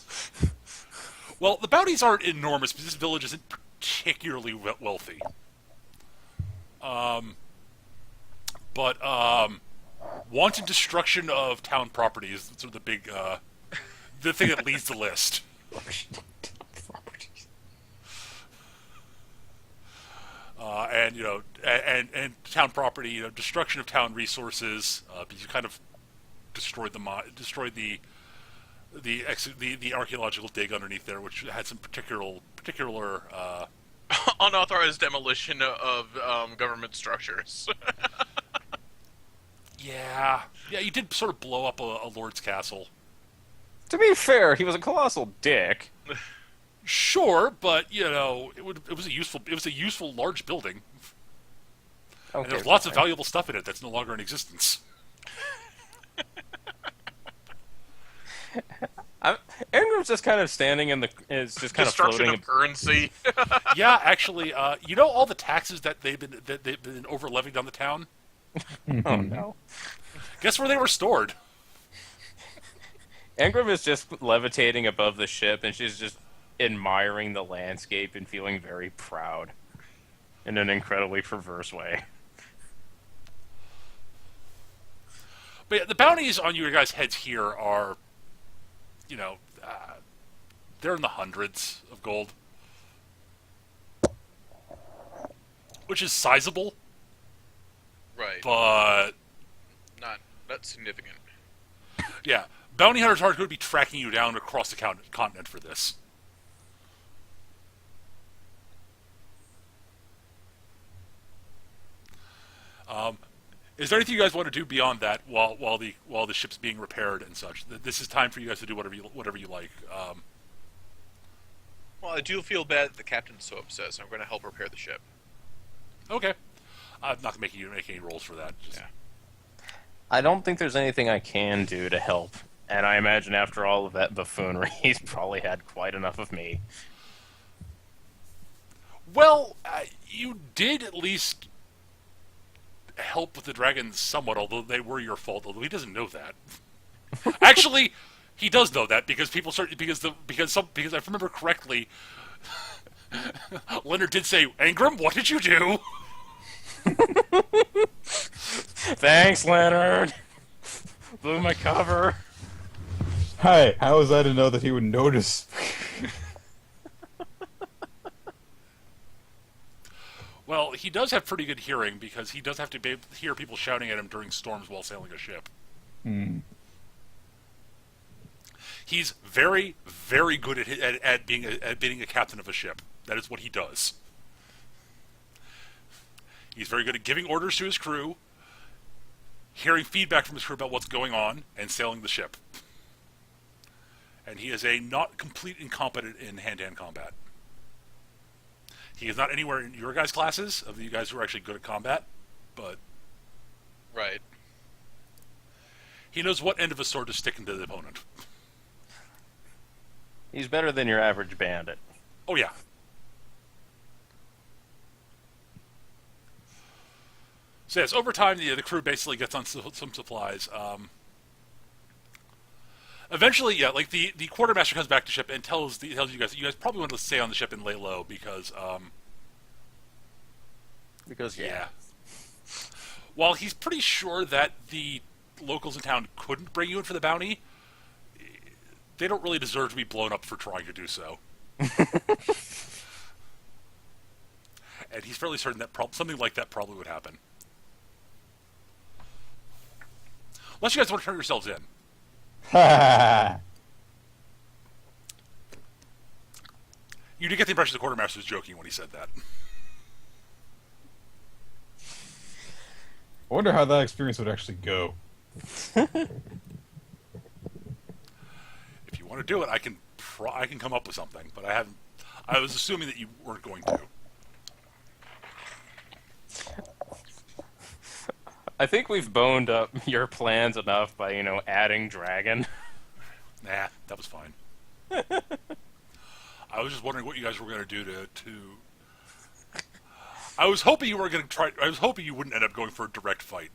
Well, the bounties aren't enormous, but this village isn't particularly wealthy. But wanton destruction of town property is sort of the big, the thing that leads the list. And and town property, destruction of town resources. Because you kind of destroyed the archaeological dig underneath there, which had some particular Unauthorized demolition of government structures. yeah. Yeah, you did sort of blow up a lord's castle. To be fair, he was a colossal dick. Sure, but it was a useful large building. And Okay, there's lots of fine. valuable stuff in it that's no longer in existence. Ingram's just kind of standing in the. Is just kind of Destruction floating. of currency. Yeah, actually, all the taxes that they've been over levying on the town. Oh no. Guess where they were stored? Ingram is just levitating above the ship, and she's just admiring the landscape and feeling very proud in an incredibly perverse way. But yeah, the bounties on your guys' heads here are, they're in the hundreds of gold, which is sizable, Right. but Not significant. yeah, bounty hunters aren't going to be tracking you down across the continent for this. Is there anything you guys want to do beyond that while the ship's being repaired and such? This is time for you guys to do whatever you like. Well, I do feel bad that the captain's so upset, so I'm going to help repair the ship. Okay, I'm not going to make you make any rolls for that. Just, Yeah. I don't think there's anything I can do to help, and I imagine after all of that buffoonery, he's probably had quite enough of me. Well, you did at least help with the dragons somewhat, although they were your fault. Although he doesn't know that. Actually, he does know that because people start because if I remember correctly, Leonard did say, "Ingram, what did you do?" Thanks, Leonard. Blew my cover. Hi, how was I to know that he would notice? Well, he does have pretty good hearing because he does have to be able to hear people shouting at him during storms while sailing a ship. He's very, very good at being a captain of a ship. That is what he does. He's very good at giving orders to his crew, hearing feedback from his crew about what's going on, and sailing the ship. And he is a not complete incompetent in hand-to-hand combat. He is not anywhere in your guys' classes, of you guys who are actually good at combat, but Right. he knows what end of a sword to stick into the opponent. He's better than your average bandit. Oh, yeah. So yes, over time, the crew basically gets on some supplies. Eventually, yeah, like the quartermaster comes back to ship and tells you guys probably want to stay on the ship and lay low because Yeah. while he's pretty sure that the locals in town couldn't bring you in for the bounty, they don't really deserve to be blown up for trying to do so. And he's fairly certain that something like that probably would happen. Unless you guys want to turn yourselves in. You did get the impression the quartermaster was joking when he said that. I wonder how that experience would actually go. If you want to do it, I can come up with something, but I haven't. I was assuming that you weren't going to. I think we've boned up your plans enough by, adding dragon. Nah, that was fine. I was just wondering what you guys were going to do to. I was hoping you were going to try. I was hoping you wouldn't end up going for a direct fight.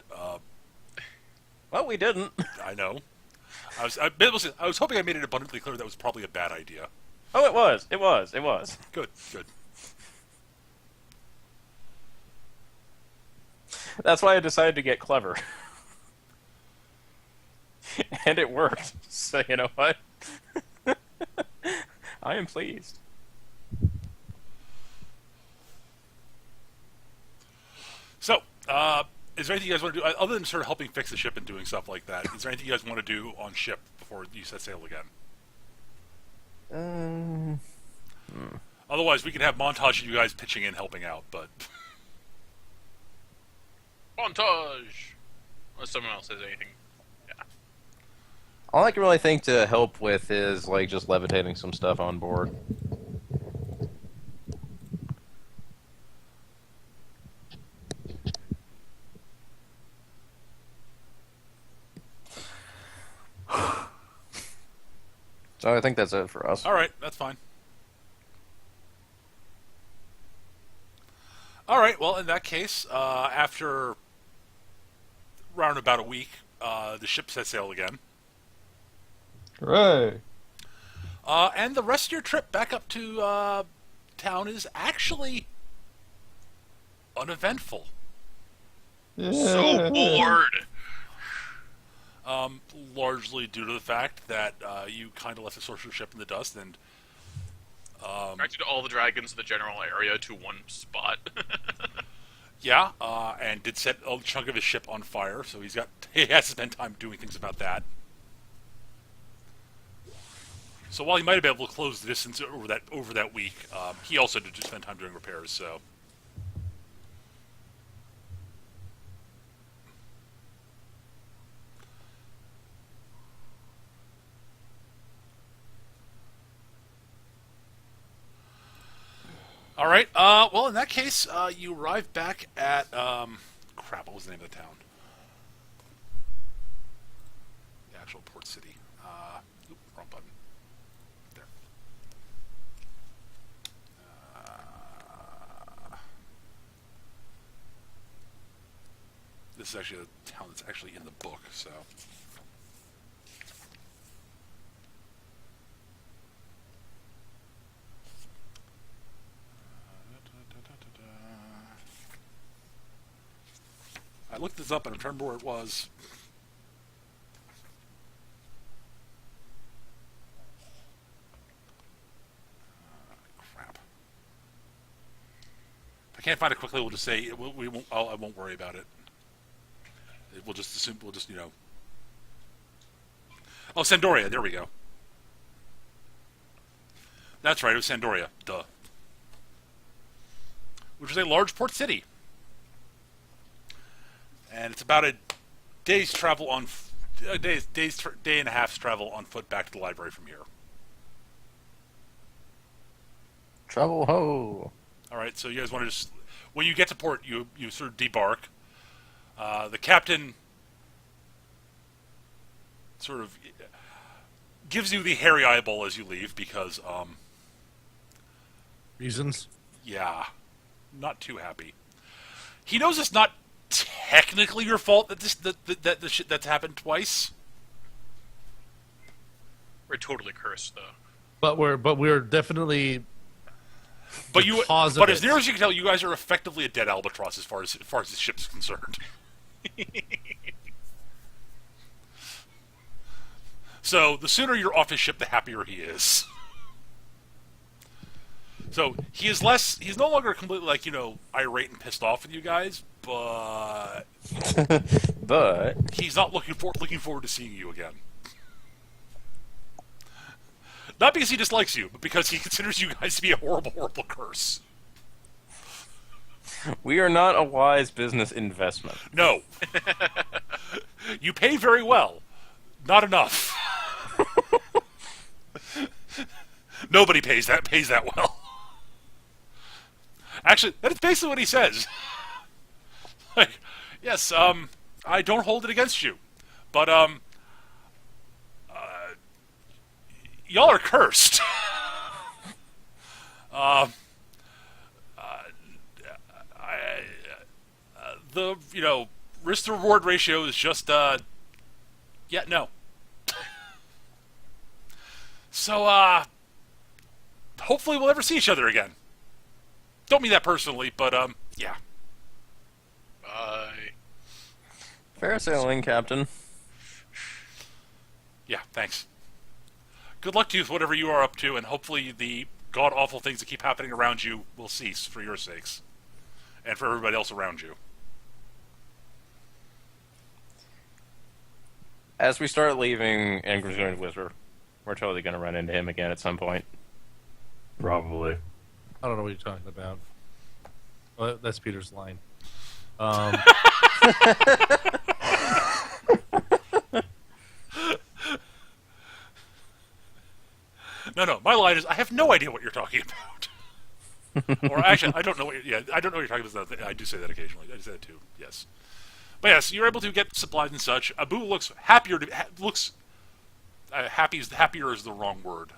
Well, we didn't. I know. I was hoping I made it abundantly clear that was probably a bad idea. Oh, it was. It was. It was. Good, good. That's why I decided to get clever. And it worked. So, you know what? I am pleased. So, is there anything you guys want to do other than sort of helping fix the ship and doing stuff like that? Is there anything you guys want to do on ship before you set sail again? Otherwise, we can have montage of you guys pitching in, helping out. But Montage! Unless someone else says anything. All I can really think to help with is like just levitating some stuff on board. So I think that's it for us. All right, that's fine. All right, well, in that case, after around about a week, the ship set sail again. Hooray! And the rest of your trip back up to town is actually uneventful. So bored. Largely due to the fact that you kind of left the sorcerer ship in the dust and Directed all the dragons in the general area to one spot. yeah, and did set a chunk of his ship on fire, so he has to spend time doing things about that. So while he might have been able to close the distance over that week, he also did spend time doing repairs. So. All right. Well, in that case, you arrive back at crap. What was the name of the town? The actual port city. Wrong button. There. This is actually a town that's actually in the book. So. I looked this up and I'm trying to remember where it was. Crap. If I can't find it quickly, we'll just say we won't. I won't worry about it. We'll just assume. We'll just Oh, Sandoria. There we go. That's right. It was Sandoria. Duh. Which is a large port city. And it's about a day's travel on day and a half's travel on foot back to the library from here. Trouble ho! All right, so you guys want to just when you get to port, you sort of debark. The captain sort of gives you the hairy eyeball as you leave because Reasons? yeah, not too happy. He knows it's not technically your fault that that the shit that's happened twice. We're totally cursed, though. But we're definitely. But the you, cause of but it. as near as you can tell, you guys are effectively a dead albatross as far as the ship's concerned. So the sooner you're off his ship, the happier he is. So he's no longer completely irate and pissed off with you guys, but But he's not looking forward to seeing you again. Not because he dislikes you, but because he considers you guys to be a horrible, horrible curse. we are not a wise business investment. No. You pay very well. Not enough. Nobody pays that well. Actually, that is basically what he says. Like, yes, I don't hold it against you, but y'all are cursed. The risk to reward ratio is just yeah, no. So hopefully we'll never see each other again. Don't mean that personally, but yeah. Bye. Fair sailing, Captain. Yeah, thanks. Good luck to you with whatever you are up to, and hopefully the god-awful things that keep happening around you will cease for your sakes. And for everybody else around you. As we start leaving, Ingram's going to whisper, we're totally going to run into him again at some point. Probably. I don't know what you're talking about. Well, that's Peter's line. line is, I have no idea what you're talking about. Or actually, I don't know what. I don't know what you're talking about. I do say that occasionally. I say that too. Yes, but yes, you're able to get supplies and such. Abu looks happier. Looks happier is the wrong word.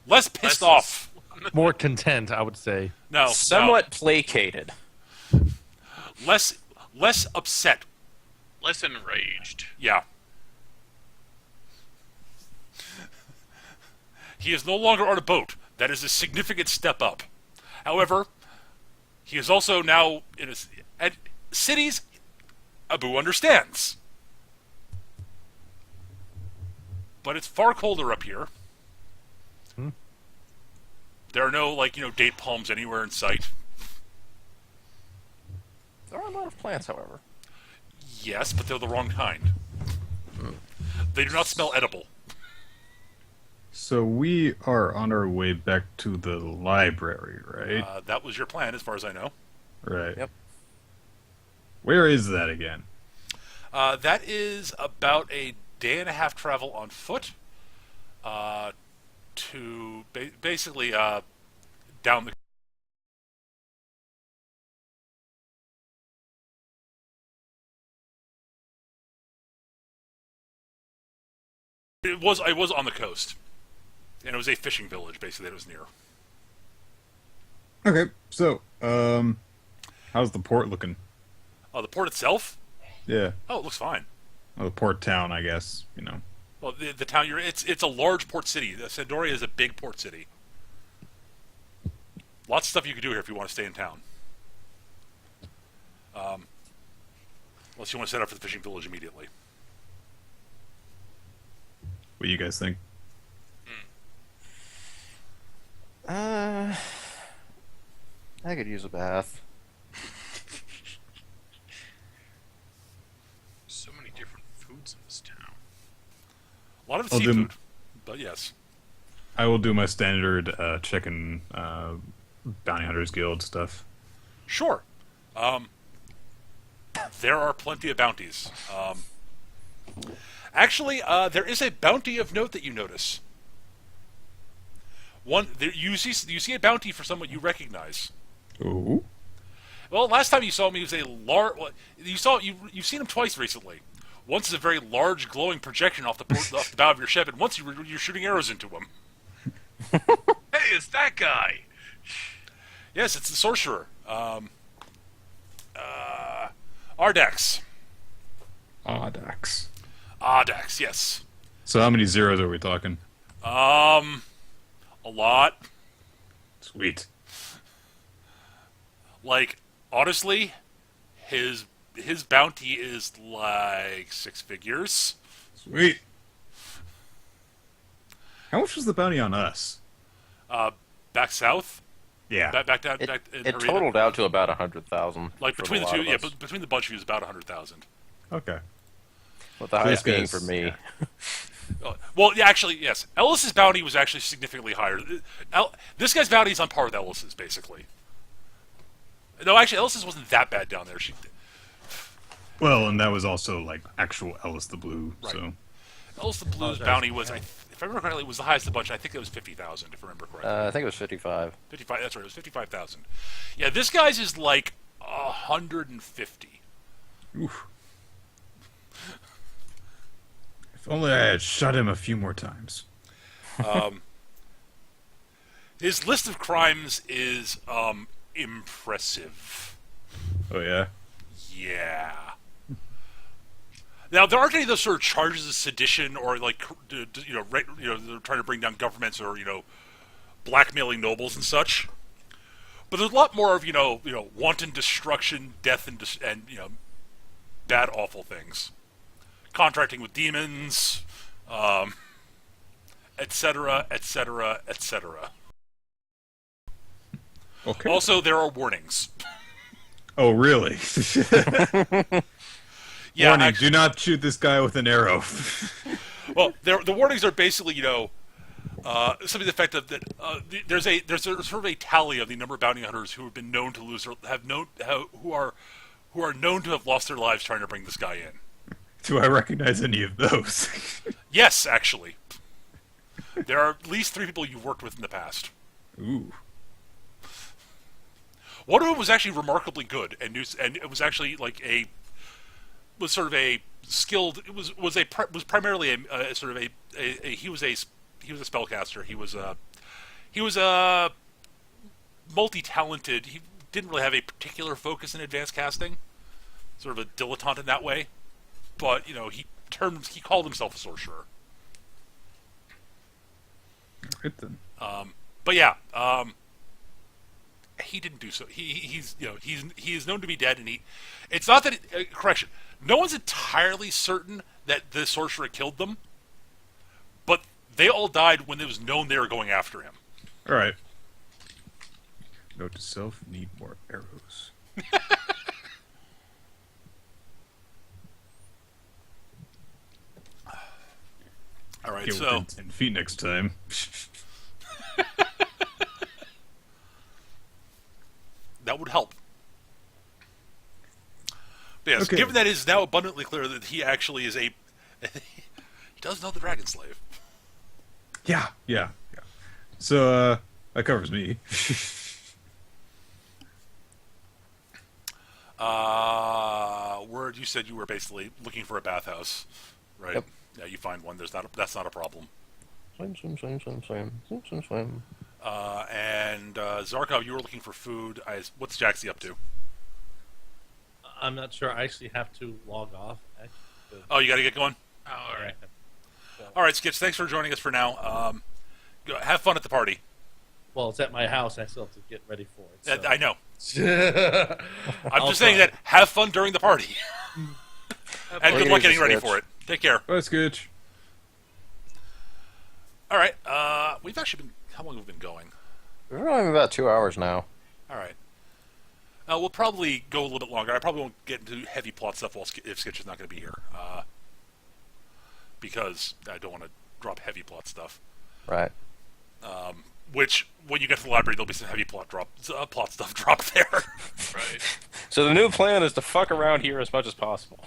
Less pissed off. More content, I would say. No, Somewhat placated. less upset. Less enraged. Yeah. He is no longer on a boat. That is a significant step up. However, he is also now at cities. Abu understands, but it's far colder up here. There are no date palms anywhere in sight. There are a lot of plants, however. Yes, but they're the wrong kind. They do not smell edible. So we are on our way back to the library, right? That was your plan, as far as I know. Right. Yep. Where is that again? That is about a day and a half travel on foot to basically down the. It was on the coast, and it was a fishing village basically that it was near. Okay, so how's the port looking? The port itself? Yeah. Oh, it looks fine. Well, the port town, I guess. Well, the town it's a large port city. Sandoria is a big port city. Lots of stuff you can do here if you want to stay in town. Unless you want to set up for the fishing village immediately. What do you guys think? I could use a bath. So many different foods in this town. A lot of it's I'll do- seafood, but yes. I will do my standard chicken bounty hunters guild stuff. Sure. There are plenty of bounties. Actually, there is a bounty of note that you notice. You see a bounty for someone you recognize. Ooh. Well, last time you saw him, he was a large. You've seen him twice recently. Once is a very large, glowing projection off the bow of your ship, and once you're shooting arrows into him. Hey, it's that guy! Yes, it's the sorcerer. Ardax. Audax. Ardax, yes. So how many zeros are we talking? A lot. Sweet. Like, honestly, his bounty is like 6 figures. Sweet. How much was the bounty on us? Back south. Yeah. Back down. It back in Arena. totaled out to about 100,000. Like for between a the lot two, of yeah, us. but between the bunch of you is about 100,000. Okay. With the highest This being guy's- for me. yeah. Well, yeah, actually, yes. Ellis's bounty was actually significantly higher. This guy's bounty is on par with Ellis's, basically. No, actually, Ellis's wasn't that bad down there. Well, and that was also like actual Ellis the Blue. Right. So Ellis the Blue's bounty was, if I remember correctly, it was the highest of the bunch. I think it was 50,000, if I remember correctly. I think it was 55. 55. That's right. It was 55,000. Yeah, this guy's is like 150. oof. If only I had shot him a few more times. His list of crimes is impressive. Oh yeah. Yeah. Now there aren't any of those sort of charges of sedition or like they're trying to bring down governments or blackmailing nobles and such. But there's a lot more of wanton destruction, death, and bad, awful things. Contracting with demons, etc., etc., etc. Okay. Also, there are warnings. Oh really? Yeah, Warning: actually, do not shoot this guy with an arrow. well, the warnings are basically something to the effect of that. There's a sort of a tally of the number of bounty hunters who have been known to lose or who are known to have lost their lives trying to bring this guy in. Do I recognize any of those? Yes, actually. There are at least 3 people you've worked with in the past. Ooh. One of them was actually remarkably good, and it was actually like was sort of a skilled. It was primarily a sort of he was a spellcaster. He was a multi-talented. He didn't really have a particular focus in advanced casting, sort of a dilettante in that way. But he called himself a sorcerer. Right then. But yeah, he didn't do so. He is known to be dead, and it's not that correction. No one's entirely certain that the sorcerer killed them, but they all died when it was known they were going after him. All right. Note to self: need more arrows. All right, Get so within 10 feet next time. that would help. But yes, Okay. given that it is now abundantly clear that he actually is he does know the Dragon Slave. Yeah. So, that covers me. Word, you said you were basically looking for a bathhouse, right? Yep. Yeah, you find one. That's not a problem. Swim. And Zarkov, you were looking for food. What's Jaxie up to? I'm not sure. I actually have to log off. Actually. Oh, you got to get going. Oh, all right. All right, Skitch. Thanks for joining us for now. Have fun at the party. Well, it's at my house. I still have to get ready for it. So. I know. I'm I'll just saying try. that have fun during the party, and good luck getting ready Skitch. for it. Take care. Bye, Skitch. All right. We've actually been. How long have we been going? We're only about 2 hours now. All right. We'll probably go a little bit longer. I probably won't get into heavy plot stuff if Skitch is not going to be here, because I don't want to drop heavy plot stuff. Right. Which, when you get to the library, there'll be some heavy plot stuff dropped there. Right. So the new plan is to fuck around here as much as possible.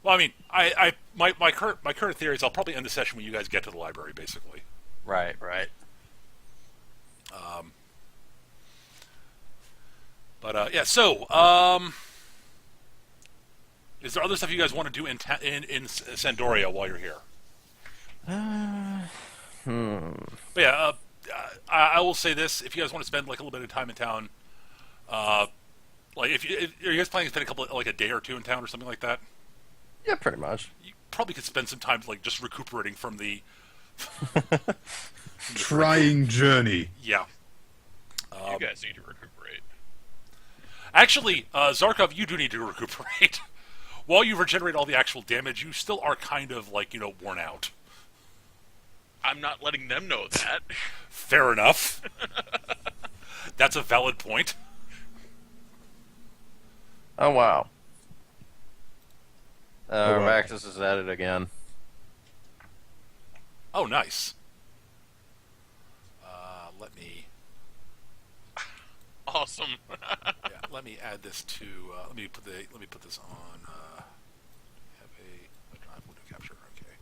Well, I mean, my current theory is I'll probably end the session when you guys get to the library, basically. Right. Yeah. So, is there other stuff you guys want to do in Sandoria while you're here? But yeah, I will say this: if you guys want to spend like a little bit of time in town, like are you guys planning to spend a day or two in town or something like that? Yeah, pretty much. You probably could spend some time like just recuperating from the Trying journey. Yeah. You guys need to recuperate. Actually, Zarkov, you do need to recuperate. While you regenerate all the actual damage, you still are kind of like worn out. I'm not letting them know that. Fair enough. That's a valid point. Oh, wow. wow. Maxis is at it again. Oh, nice. Let me Awesome. let me add this to let me put this on have a drive window capture. Okay.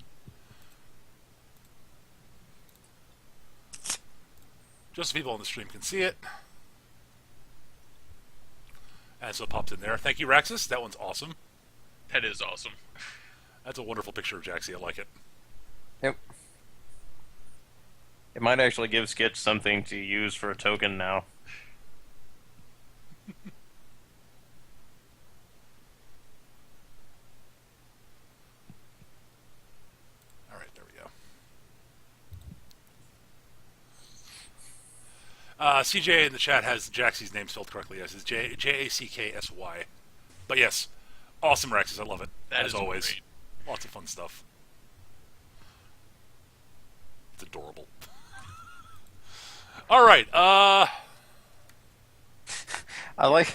Just so people on the stream can see it. And so it pops in there. Thank you, Raxus. That one's awesome. That is awesome. That's a wonderful picture of Jaxie. I like it. Yep. It might actually give Skitch something to use for a token now. All right, there we go. CJ in the chat has Jaxie's name spelled correctly. Yes, it's Jacksy. But yes, awesome, Raxus. I love it. That as is always. great. Lots of fun stuff. It's adorable. All right. I like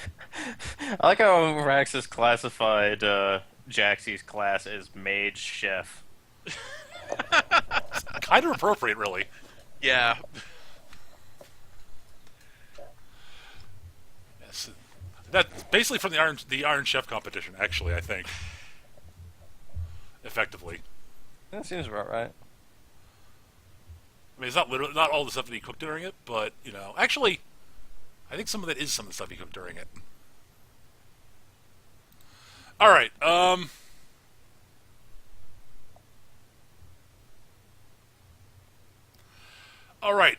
how Raxus classified Jaxie's class as mage chef. Kind of appropriate, really. Yeah. Yes. That's basically from the Iron Chef competition, actually, I think. Effectively. That seems about right. I mean, it's not all the stuff that he cooked during it, but actually, I think some of that is some of the stuff he cooked during it. All right. All right.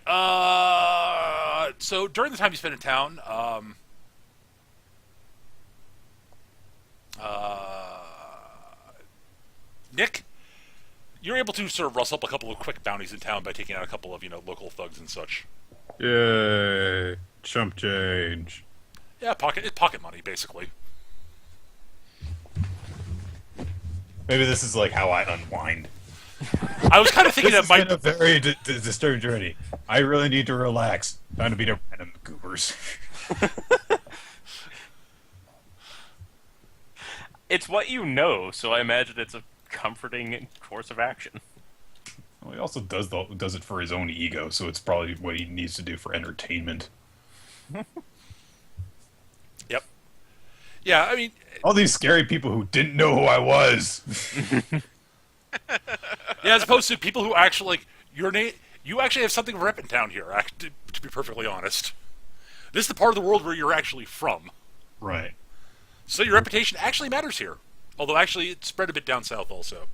So during the time you spent in town, Nick, you're able to sort of rustle up a couple of quick bounties in town by taking out a couple of local thugs and such. Yay! Chump change. Yeah, pocket money basically. Maybe this is like how I unwind. I was kind of thinking This that has might. been a very disturbing journey. I really need to relax. Time to beat up random goobers. It's what you know, so I imagine it's a comforting course of action. Well, he also does it for his own ego, so it's probably what he needs to do for entertainment. Yep. Yeah, I mean, All these scary people who didn't know who I was. yeah, as opposed to people who actually your name. You actually have something of a rep in town here. To be perfectly honest, this is the part of the world where you're actually from. Right. So your reputation actually matters here. Although actually it spread a bit down south also.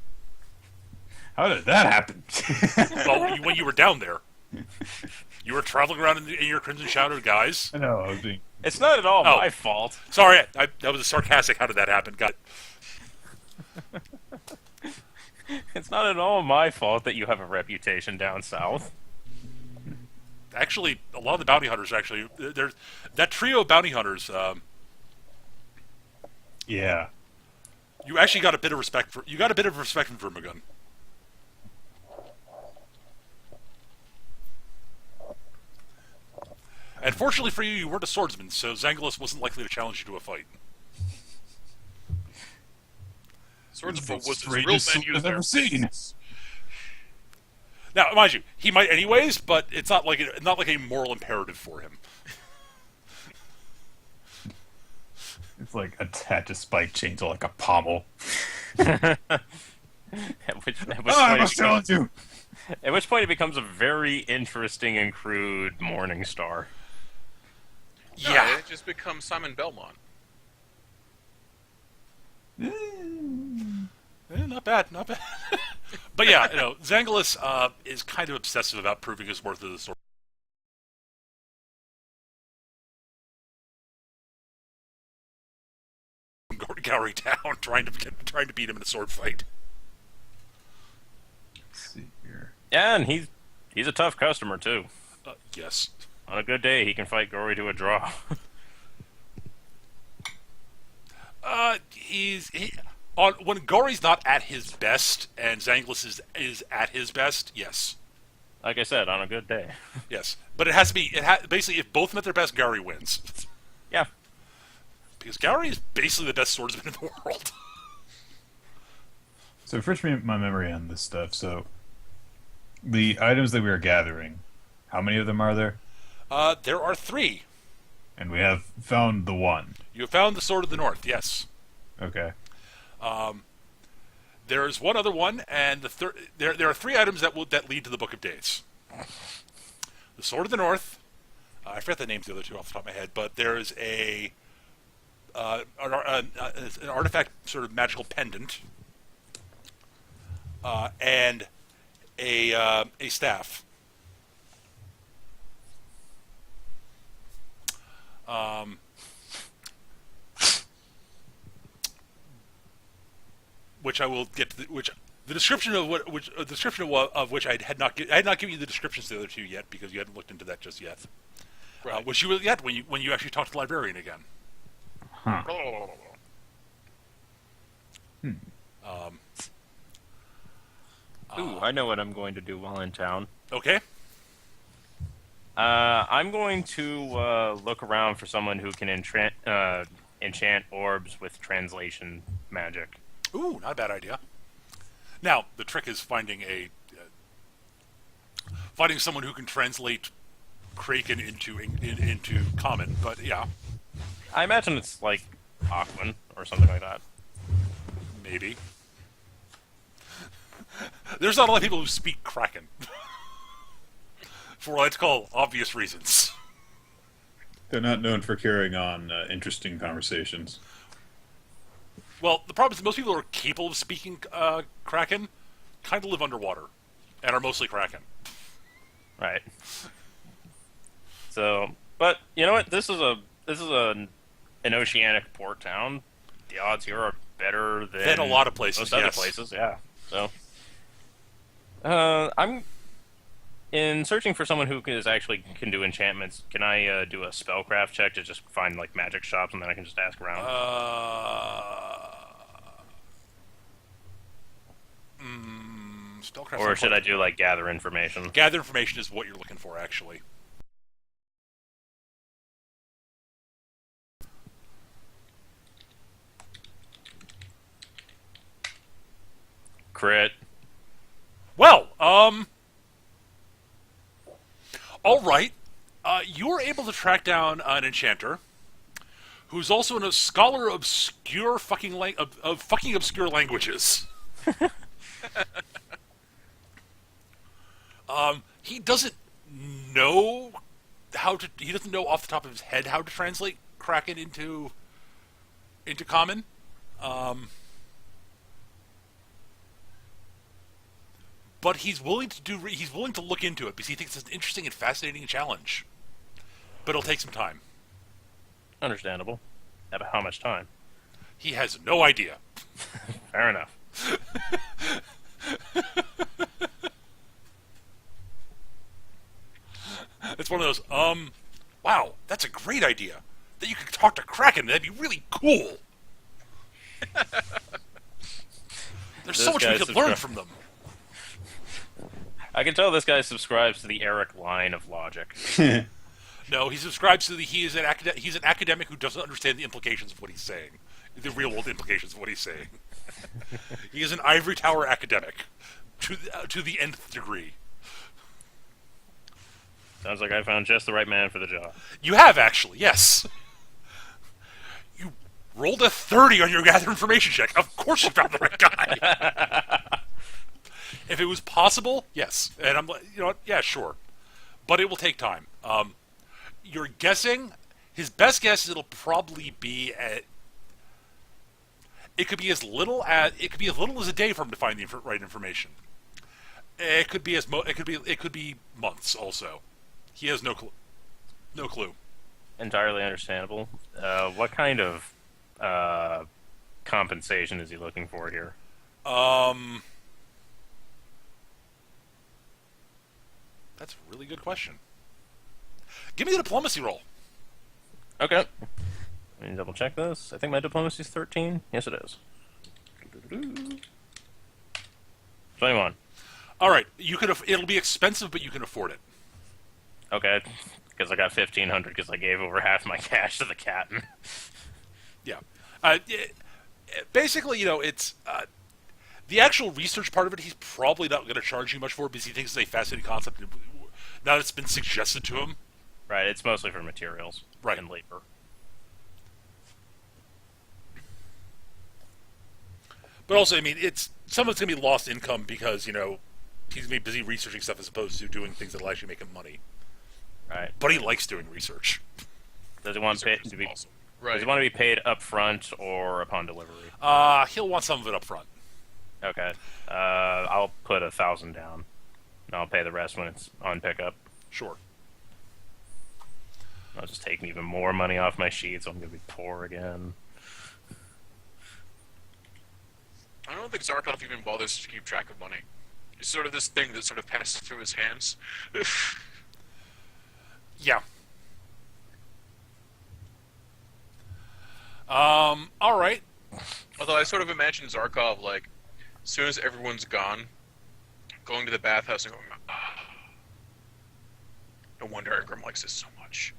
How did that happen? Well, when you were down there. You were traveling around in your Crimson Shadow guise. I know. I was being... It's not at all Oh. my fault. Sorry, that was a sarcastic, how did that happen? Got it. It's not at all my fault that you have a reputation down south. Actually, a lot of the bounty hunters actually... There's that trio of bounty hunters... Yeah. you actually got a bit of respect for... You got a bit of respect from Vermigund. And fortunately for you, you weren't a swordsman, so Zangulos wasn't likely to challenge you to a fight. Swordsman was his Strangest real suit menu I've there. ever seen. Now, mind you, he might anyways, but it's not like a moral imperative for him. It's like attach a spike chainsaw like a pommel. At which I point must challenge you. at which point it becomes a very interesting and crude morning star. No, Yeah. it just becomes Simon Belmont. Not bad, not bad. But yeah, Zangulos is kind of obsessive about proving his worth as a sword. Gowrie down, trying to beat him in a sword fight. Let's see here. Yeah, and he's a tough customer too. Yes. On a good day, he can fight Gory to a draw. When Gorie's not at his best and Zangulos is at his best, yes. Like I said, on a good day. Yes. But it has to be basically if both met their best, Gowrie wins. Yeah. Because Gowrie is basically the best swordsman in the world. So refresh my memory on this stuff. So the items that we are gathering, how many of them are there? There are 3. And we have found the one. You have found the Sword of the North, yes. Okay. There is one other one, and there are 3 items that lead to the Book of Days. The Sword of the North. I forget the names of the other 2 off the top of my head, but there is an artifact, sort of magical pendant, and a staff. Which I will get to the description of which I had not given you the descriptions to the other 2 yet because you hadn't looked into that just yet. Right. Which you will get when you actually talk to the librarian again. Huh. Ooh, I know what I'm going to do while in town. Okay. I'm going to look around for someone who can enchant orbs with translation magic. Ooh, not a bad idea. Now the trick is finding someone who can translate Kraken into common. But yeah, I imagine it's like Aquan or something like that. maybe. There's not a lot of people who speak Kraken. For what I'd call obvious reasons. They're not known for carrying on interesting conversations. Well, the problem is that most people who are capable of speaking Kraken kind of live underwater and are mostly Kraken. Right. So, but you know what? This is an oceanic port town. The odds here are better than A lot of places. most other Yes. places. Yeah. So, I'm in searching for someone who actually can do enchantments. Can I do a spellcraft check to just find like magic shops, and then I can just ask around? Spellcraft. Or should I do like gather information? Gather information is what you're looking for, actually. Crit. Well, all right. You were able to track down an enchanter who's also a scholar of obscure fucking of fucking obscure languages. He doesn't know he doesn't know off the top of his head how to translate Kraken into common. But he's willing to look into it because he thinks it's an interesting and fascinating challenge. But it'll take some time. Understandable. About how much time? He has no idea. Fair enough. It's one of those, wow, that's a great idea. That you could talk to Kraken, that'd be really cool. There's so much we could learn from them. I can tell this guy subscribes to the Eric line of logic. No, he subscribes to he's an academic who doesn't understand the implications of what he's saying. The real world implications of what he's saying. He is an ivory tower academic to the nth degree. Sounds like I found just the right man for the job. You have, actually, yes. You rolled a 30 on your gather information check. Of course you found the right guy. If it was possible, yes. And I'm like, you know what? Yeah, sure. But it will take time. You're guessing, his best guess is it'll probably be at, it could be as little as a day for him to find the right information. It could be it could be months also. He has no clue. Entirely understandable. What kind of compensation is he looking for here? That's a really good question. Give me the diplomacy roll. Okay. Let me double check this. I think my diplomacy is 13. Yes, it is. 21. All right, it'll be expensive, but you can afford it. Okay, because I got 1,500 because I gave over half my cash to the captain. Yeah. Basically, it's the actual research part of it. He's probably not going to charge you much for because he thinks it's a fascinating concept. Now that it's been suggested to him. Right, it's mostly for materials. Right. And labor. But also, I mean, some of it's going to be lost income because, he's going to be busy researching stuff as opposed to doing things that'll actually make him money. Right. But he likes doing research. Does he want to be Awesome. Right. Does he want to be paid up front or upon delivery? He'll want some of it up front. Okay. I'll put 1,000 down. And I'll pay the rest when it's on pickup. Sure. I'll just take even more money off my sheet, so I'm going to be poor again. I don't think Zarkov even bothers to keep track of money. It's sort of this thing that sort of passes through his hands. Yeah. All right. Although I sort of imagine Zarkov, like, as soon as everyone's gone, going to the bathhouse and going, no wonder Ingram likes this so much.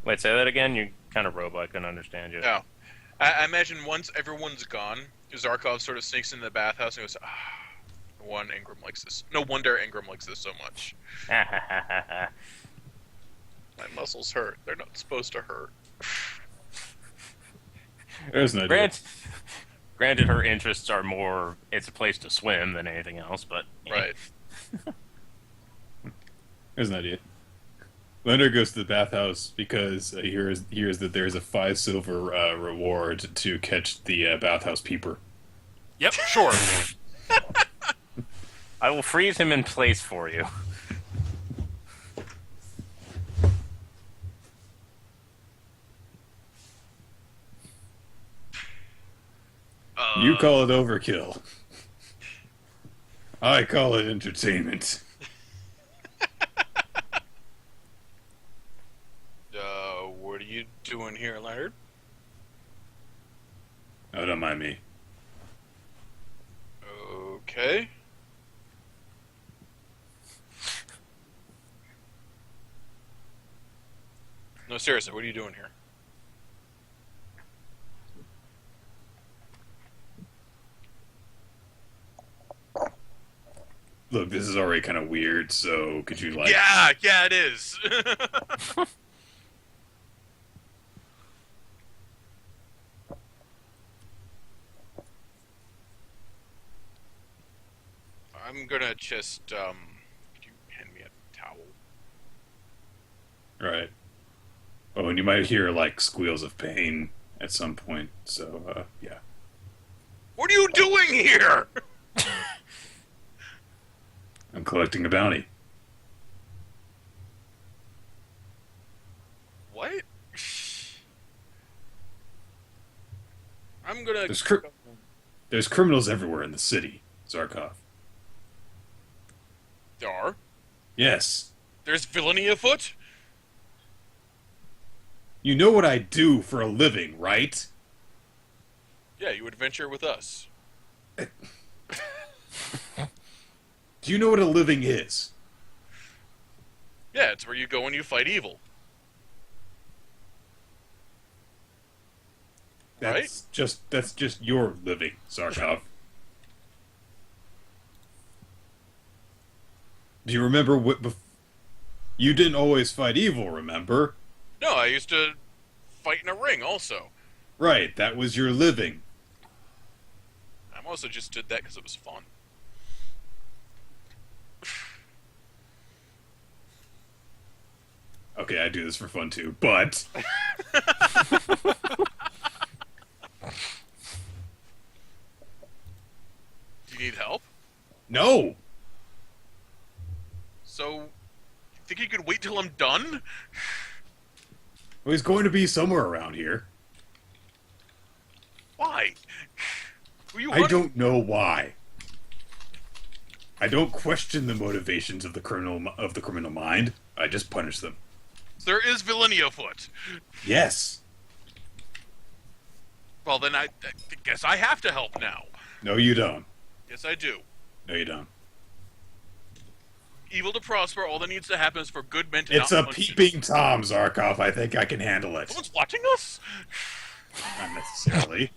Wait, say that again? You kind of robot, couldn't understand you. No. I imagine once everyone's gone, Zarkov sort of sneaks into the bathhouse and goes, no wonder Ingram likes this so much. My muscles hurt. They're not supposed to hurt. There's no idea. Granted, her interests are more, it's a place to swim than anything else, but... Right. There's an idea. Leonard goes to the bathhouse because he hears that there's a 5 silver reward to catch the bathhouse peeper. Yep, sure. I will freeze him in place for you. You call it overkill. I call it entertainment. What are you doing here, Leonard? Oh, don't mind me. Okay. No, seriously, what are you doing here? Look, this is already kind of weird, so could you, like... Yeah, it is. I'm gonna just, could you hand me a towel? Right. Oh, and you might hear, like, squeals of pain at some point, so, yeah. What are you doing here? I'm collecting a bounty. What? I'm gonna... There's criminals everywhere in the city, Zarkov. There are? Yes. There's villainy afoot? You know what I do for a living, right? Yeah, you adventure with us. Do you know what a living is? Yeah, it's where you go and you fight evil. That's just your living, Zarkov. Do you remember what? You didn't always fight evil, remember? No, I used to fight in a ring also. Right, that was your living. I also just did that because it was fun. Okay, I do this for fun too, but... Do you need help? No! So, you think you could wait till I'm done? Well, he's going to be somewhere around here. Why? Who are you I hunting? don't know why. I don't question the motivations of the criminal mind. I just punish them. There is villainy afoot. Yes. Well, then I guess I have to help now. No, you don't. Yes, I do. No, you don't. Evil to prosper, all that needs to happen is for good men to It's not a function. peeping Tom, Zarkov. I think I can handle it. Someone's watching us? Not necessarily.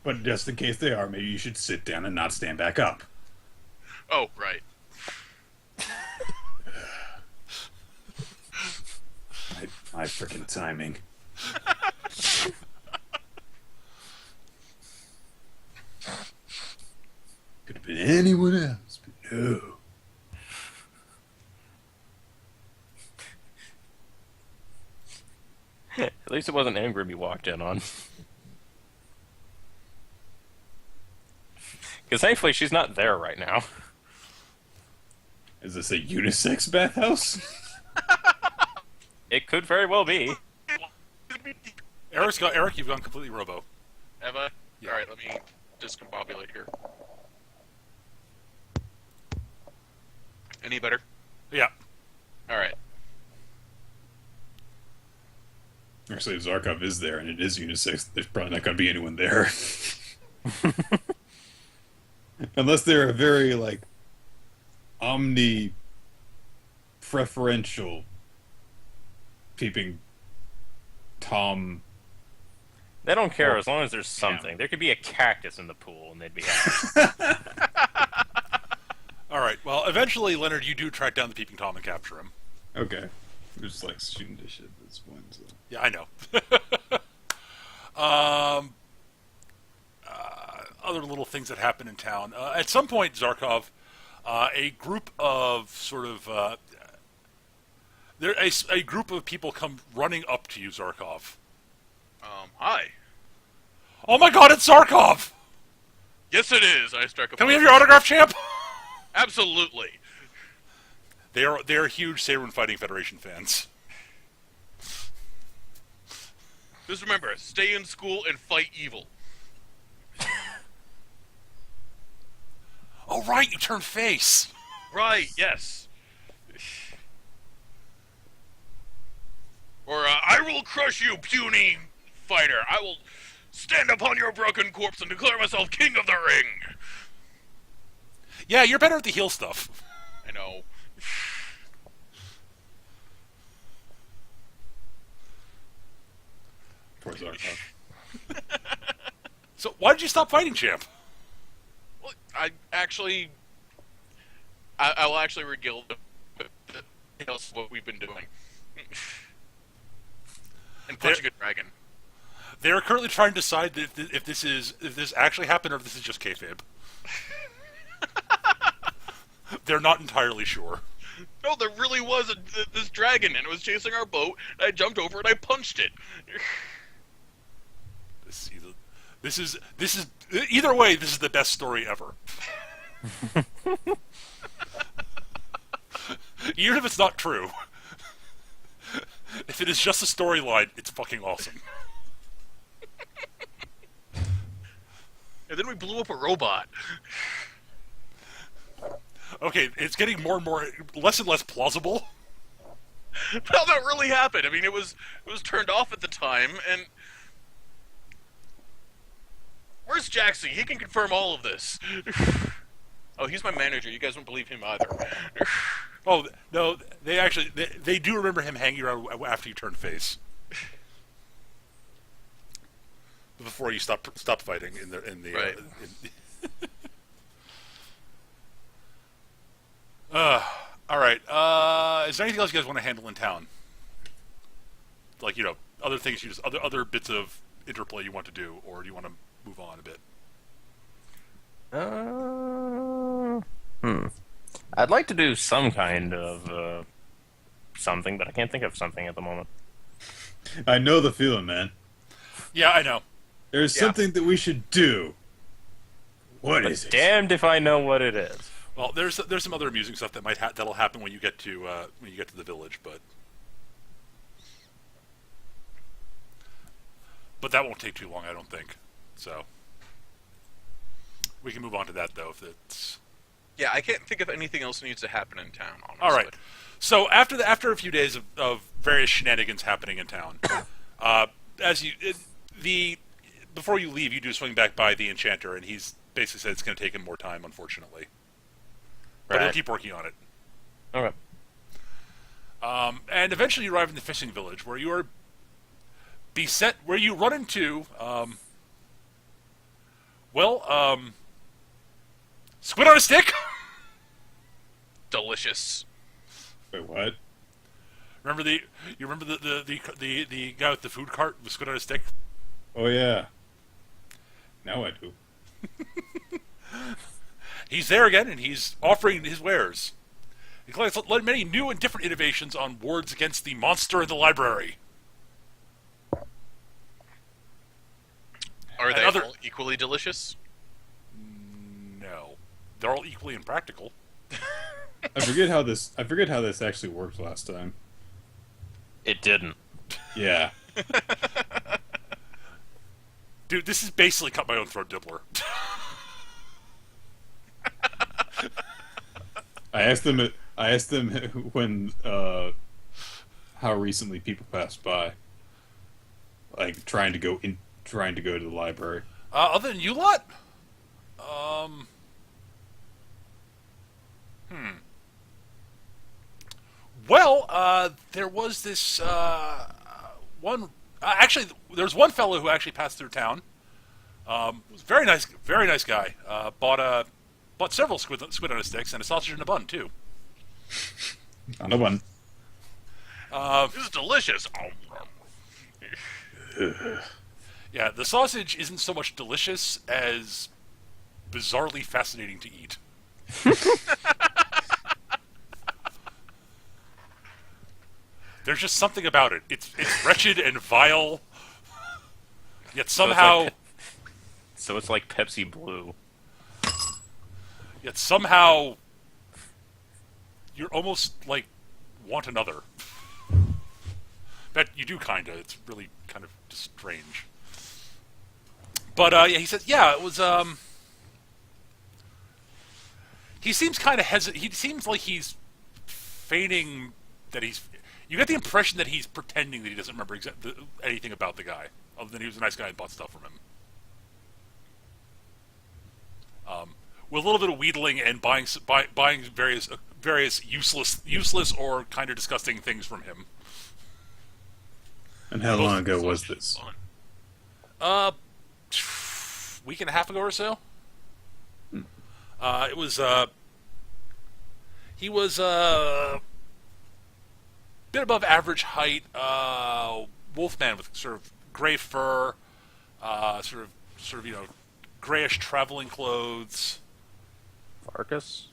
But just in case they are, maybe you should sit down and not stand back up. Oh, right. My freaking timing. Could have been anyone else, but no. At least it wasn't Ingram you walked in on. Because thankfully she's not there right now. Is this a unisex bathhouse? It could very well be. Eric, you've gone completely robo. Have I? Yeah. Alright, let me discombobulate here. Any better? Yeah. Alright. Actually, if Zarkov is there and it is unisex, there's probably not going to be anyone there. Unless they're a very, like, preferential peeping Tom. They don't care as long as there's something. There could be a cactus in the pool and they'd be happy. All right. Well, eventually, Leonard, you do track down the peeping Tom and capture him. Okay. We're just, like, shooting to shit at this point, so. Yeah, I know. things that happen in town. At some point, Zarkov, a group of sort of a group of people come running up to you, Zarkov. Hi. Oh my God, it's Zarkov! Yes, it is. I strike a. Can we have your autograph, champ? Absolutely. They are huge Saberun Fighting Federation fans. Just remember, stay in school and fight evil. Oh right, you turn face. Right, yes. Or, I will crush you, puny fighter. I will stand upon your broken corpse and declare myself king of the ring. Yeah, you're better at the heel stuff. I know. Poor Zarkov. So why did you stop fighting, champ? Well, I will actually regale the details of what we've been doing. And punch a good dragon. They are currently trying to decide if this actually happened or if this is just kayfabe. They're not entirely sure. No, there really was this dragon, and it was chasing our boat, and I jumped over and I punched it. This is either way. This is the best story ever. Even if it's not true, if it is just a storyline, it's fucking awesome. And then we blew up a robot. Okay, it's getting more and more, less and less plausible. Well, that really happened. I mean, it was turned off at the time, and where's Jaxie? He can confirm all of this. Oh, he's my manager. You guys won't believe him either. Oh no, they do remember him hanging around after you turned face. Before you stop fighting in the Right. All right. Is there anything else you guys want to handle in town? Like, other things other bits of interplay you want to do, or do you want to move on a bit? I'd like to do some kind of something, but I can't think of something at the moment. I know the feeling, man. Yeah, I know. There's something that we should do. What is it? Damned if I know what it is. Well, there's some other amusing stuff that'll happen when you get to the village, but that won't take too long, I don't think. So we can move on to that though if it's. Yeah, I can't think of anything else that needs to happen in town, honestly. All right. So after a few days of various shenanigans happening in town, before you leave, you do swing back by the enchanter, and he's basically said it's going to take him more time, unfortunately. But he'll keep working on it. Okay. And eventually you arrive in the fishing village, where you are beset, where you run into, squid on a stick. Delicious. Wait, what? Remember the guy with the food cart with squid on a stick? Oh yeah. Now I do. He's there again, and he's offering his wares. He collects many new and different innovations on wards against the monster in the library. Are they all equally delicious? No, they're all equally impractical. I forget how this actually worked last time. It didn't. Yeah. Dude, this is basically cut my own throat dibbler. I asked them when how recently people passed by, like trying to go to the library. Other than you lot, Well, there was this one. Actually, there's one fellow who actually passed through town. Was a very nice guy. Bought several squid on his sticks and a sausage in a bun too. On a bun. This is delicious. Yeah, the sausage isn't so much delicious as bizarrely fascinating to eat. There's just something about it. It's wretched and vile, yet somehow, So it's like Pepsi Blue. yet somehow, you're almost like want another. But you do kinda. It's really kind of strange. But yeah, he says, yeah, it was. He seems kind of hesitant. He seems like he's feigning that he's. You get the impression that he's pretending that he doesn't remember anything about the guy, other than he was a nice guy and bought stuff from him. With a little bit of wheedling and buying various useless or kind of disgusting things from him. And how long ago was this? Week and a half ago or so. It was. He was bit above average height, wolfman with sort of gray fur, sort of grayish traveling clothes. Vargas?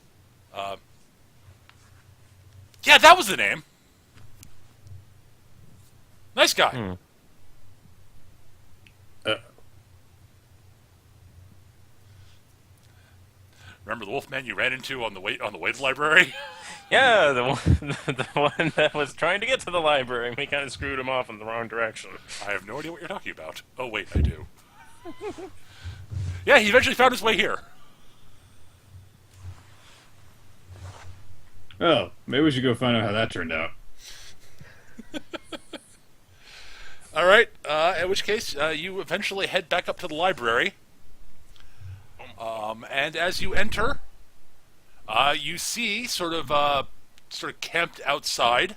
Yeah, that was the name. Nice guy. Remember the wolfman you ran into on the way to the library? Yeah, the one that was trying to get to the library, and we kind of screwed him off in the wrong direction. I have no idea what you're talking about. Oh, wait, I do. Yeah, he eventually found his way here. Oh, maybe we should go find out how that turned out. All right, in which case, you eventually head back up to the library. And as you enter, you see sort of camped outside.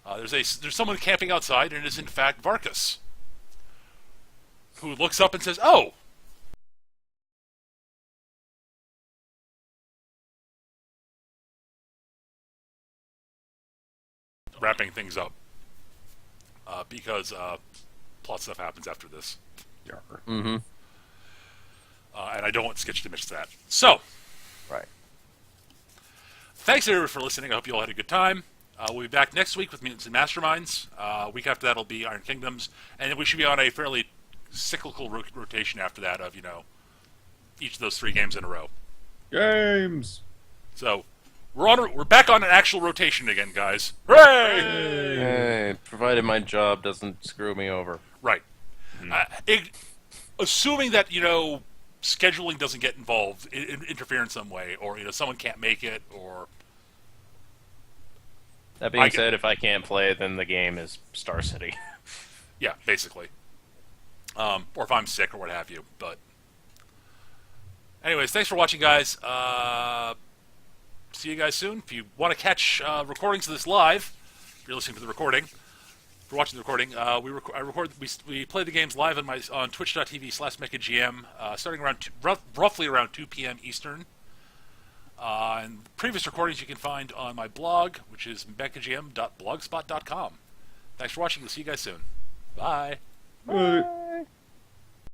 There's someone camping outside, and it is in fact Varkas, who looks up and says, "Oh, wrapping things up because plot stuff happens after this." Mm-hmm. And I don't want Sketch to miss that. So, Right. thanks everyone for listening. I hope you all had a good time. We'll be back next week with Mutants and Masterminds. Week after that will be Iron Kingdoms, and then we should be on a fairly cyclical rotation after that of each of those 3 games in a row. Games! So we're back on an actual rotation again, guys. Hooray! Hey, provided my job doesn't screw me over. Right. Assuming that scheduling doesn't get involved, interfere in some way, or someone can't make it, or That being said, if I can't play, then the game is Star City. yeah, basically, or if I'm sick or what have you. But anyways, thanks for watching, guys. See you guys soon. If you want to catch recordings of this live, if you're listening to the recording. For watching the recording, we play the games live on twitch.tv/MechaGM, starting roughly around 2 p.m. Eastern. And previous recordings you can find on my blog, which is mechagm.blogspot.com. Thanks for watching. We'll see you guys soon. Bye. Bye.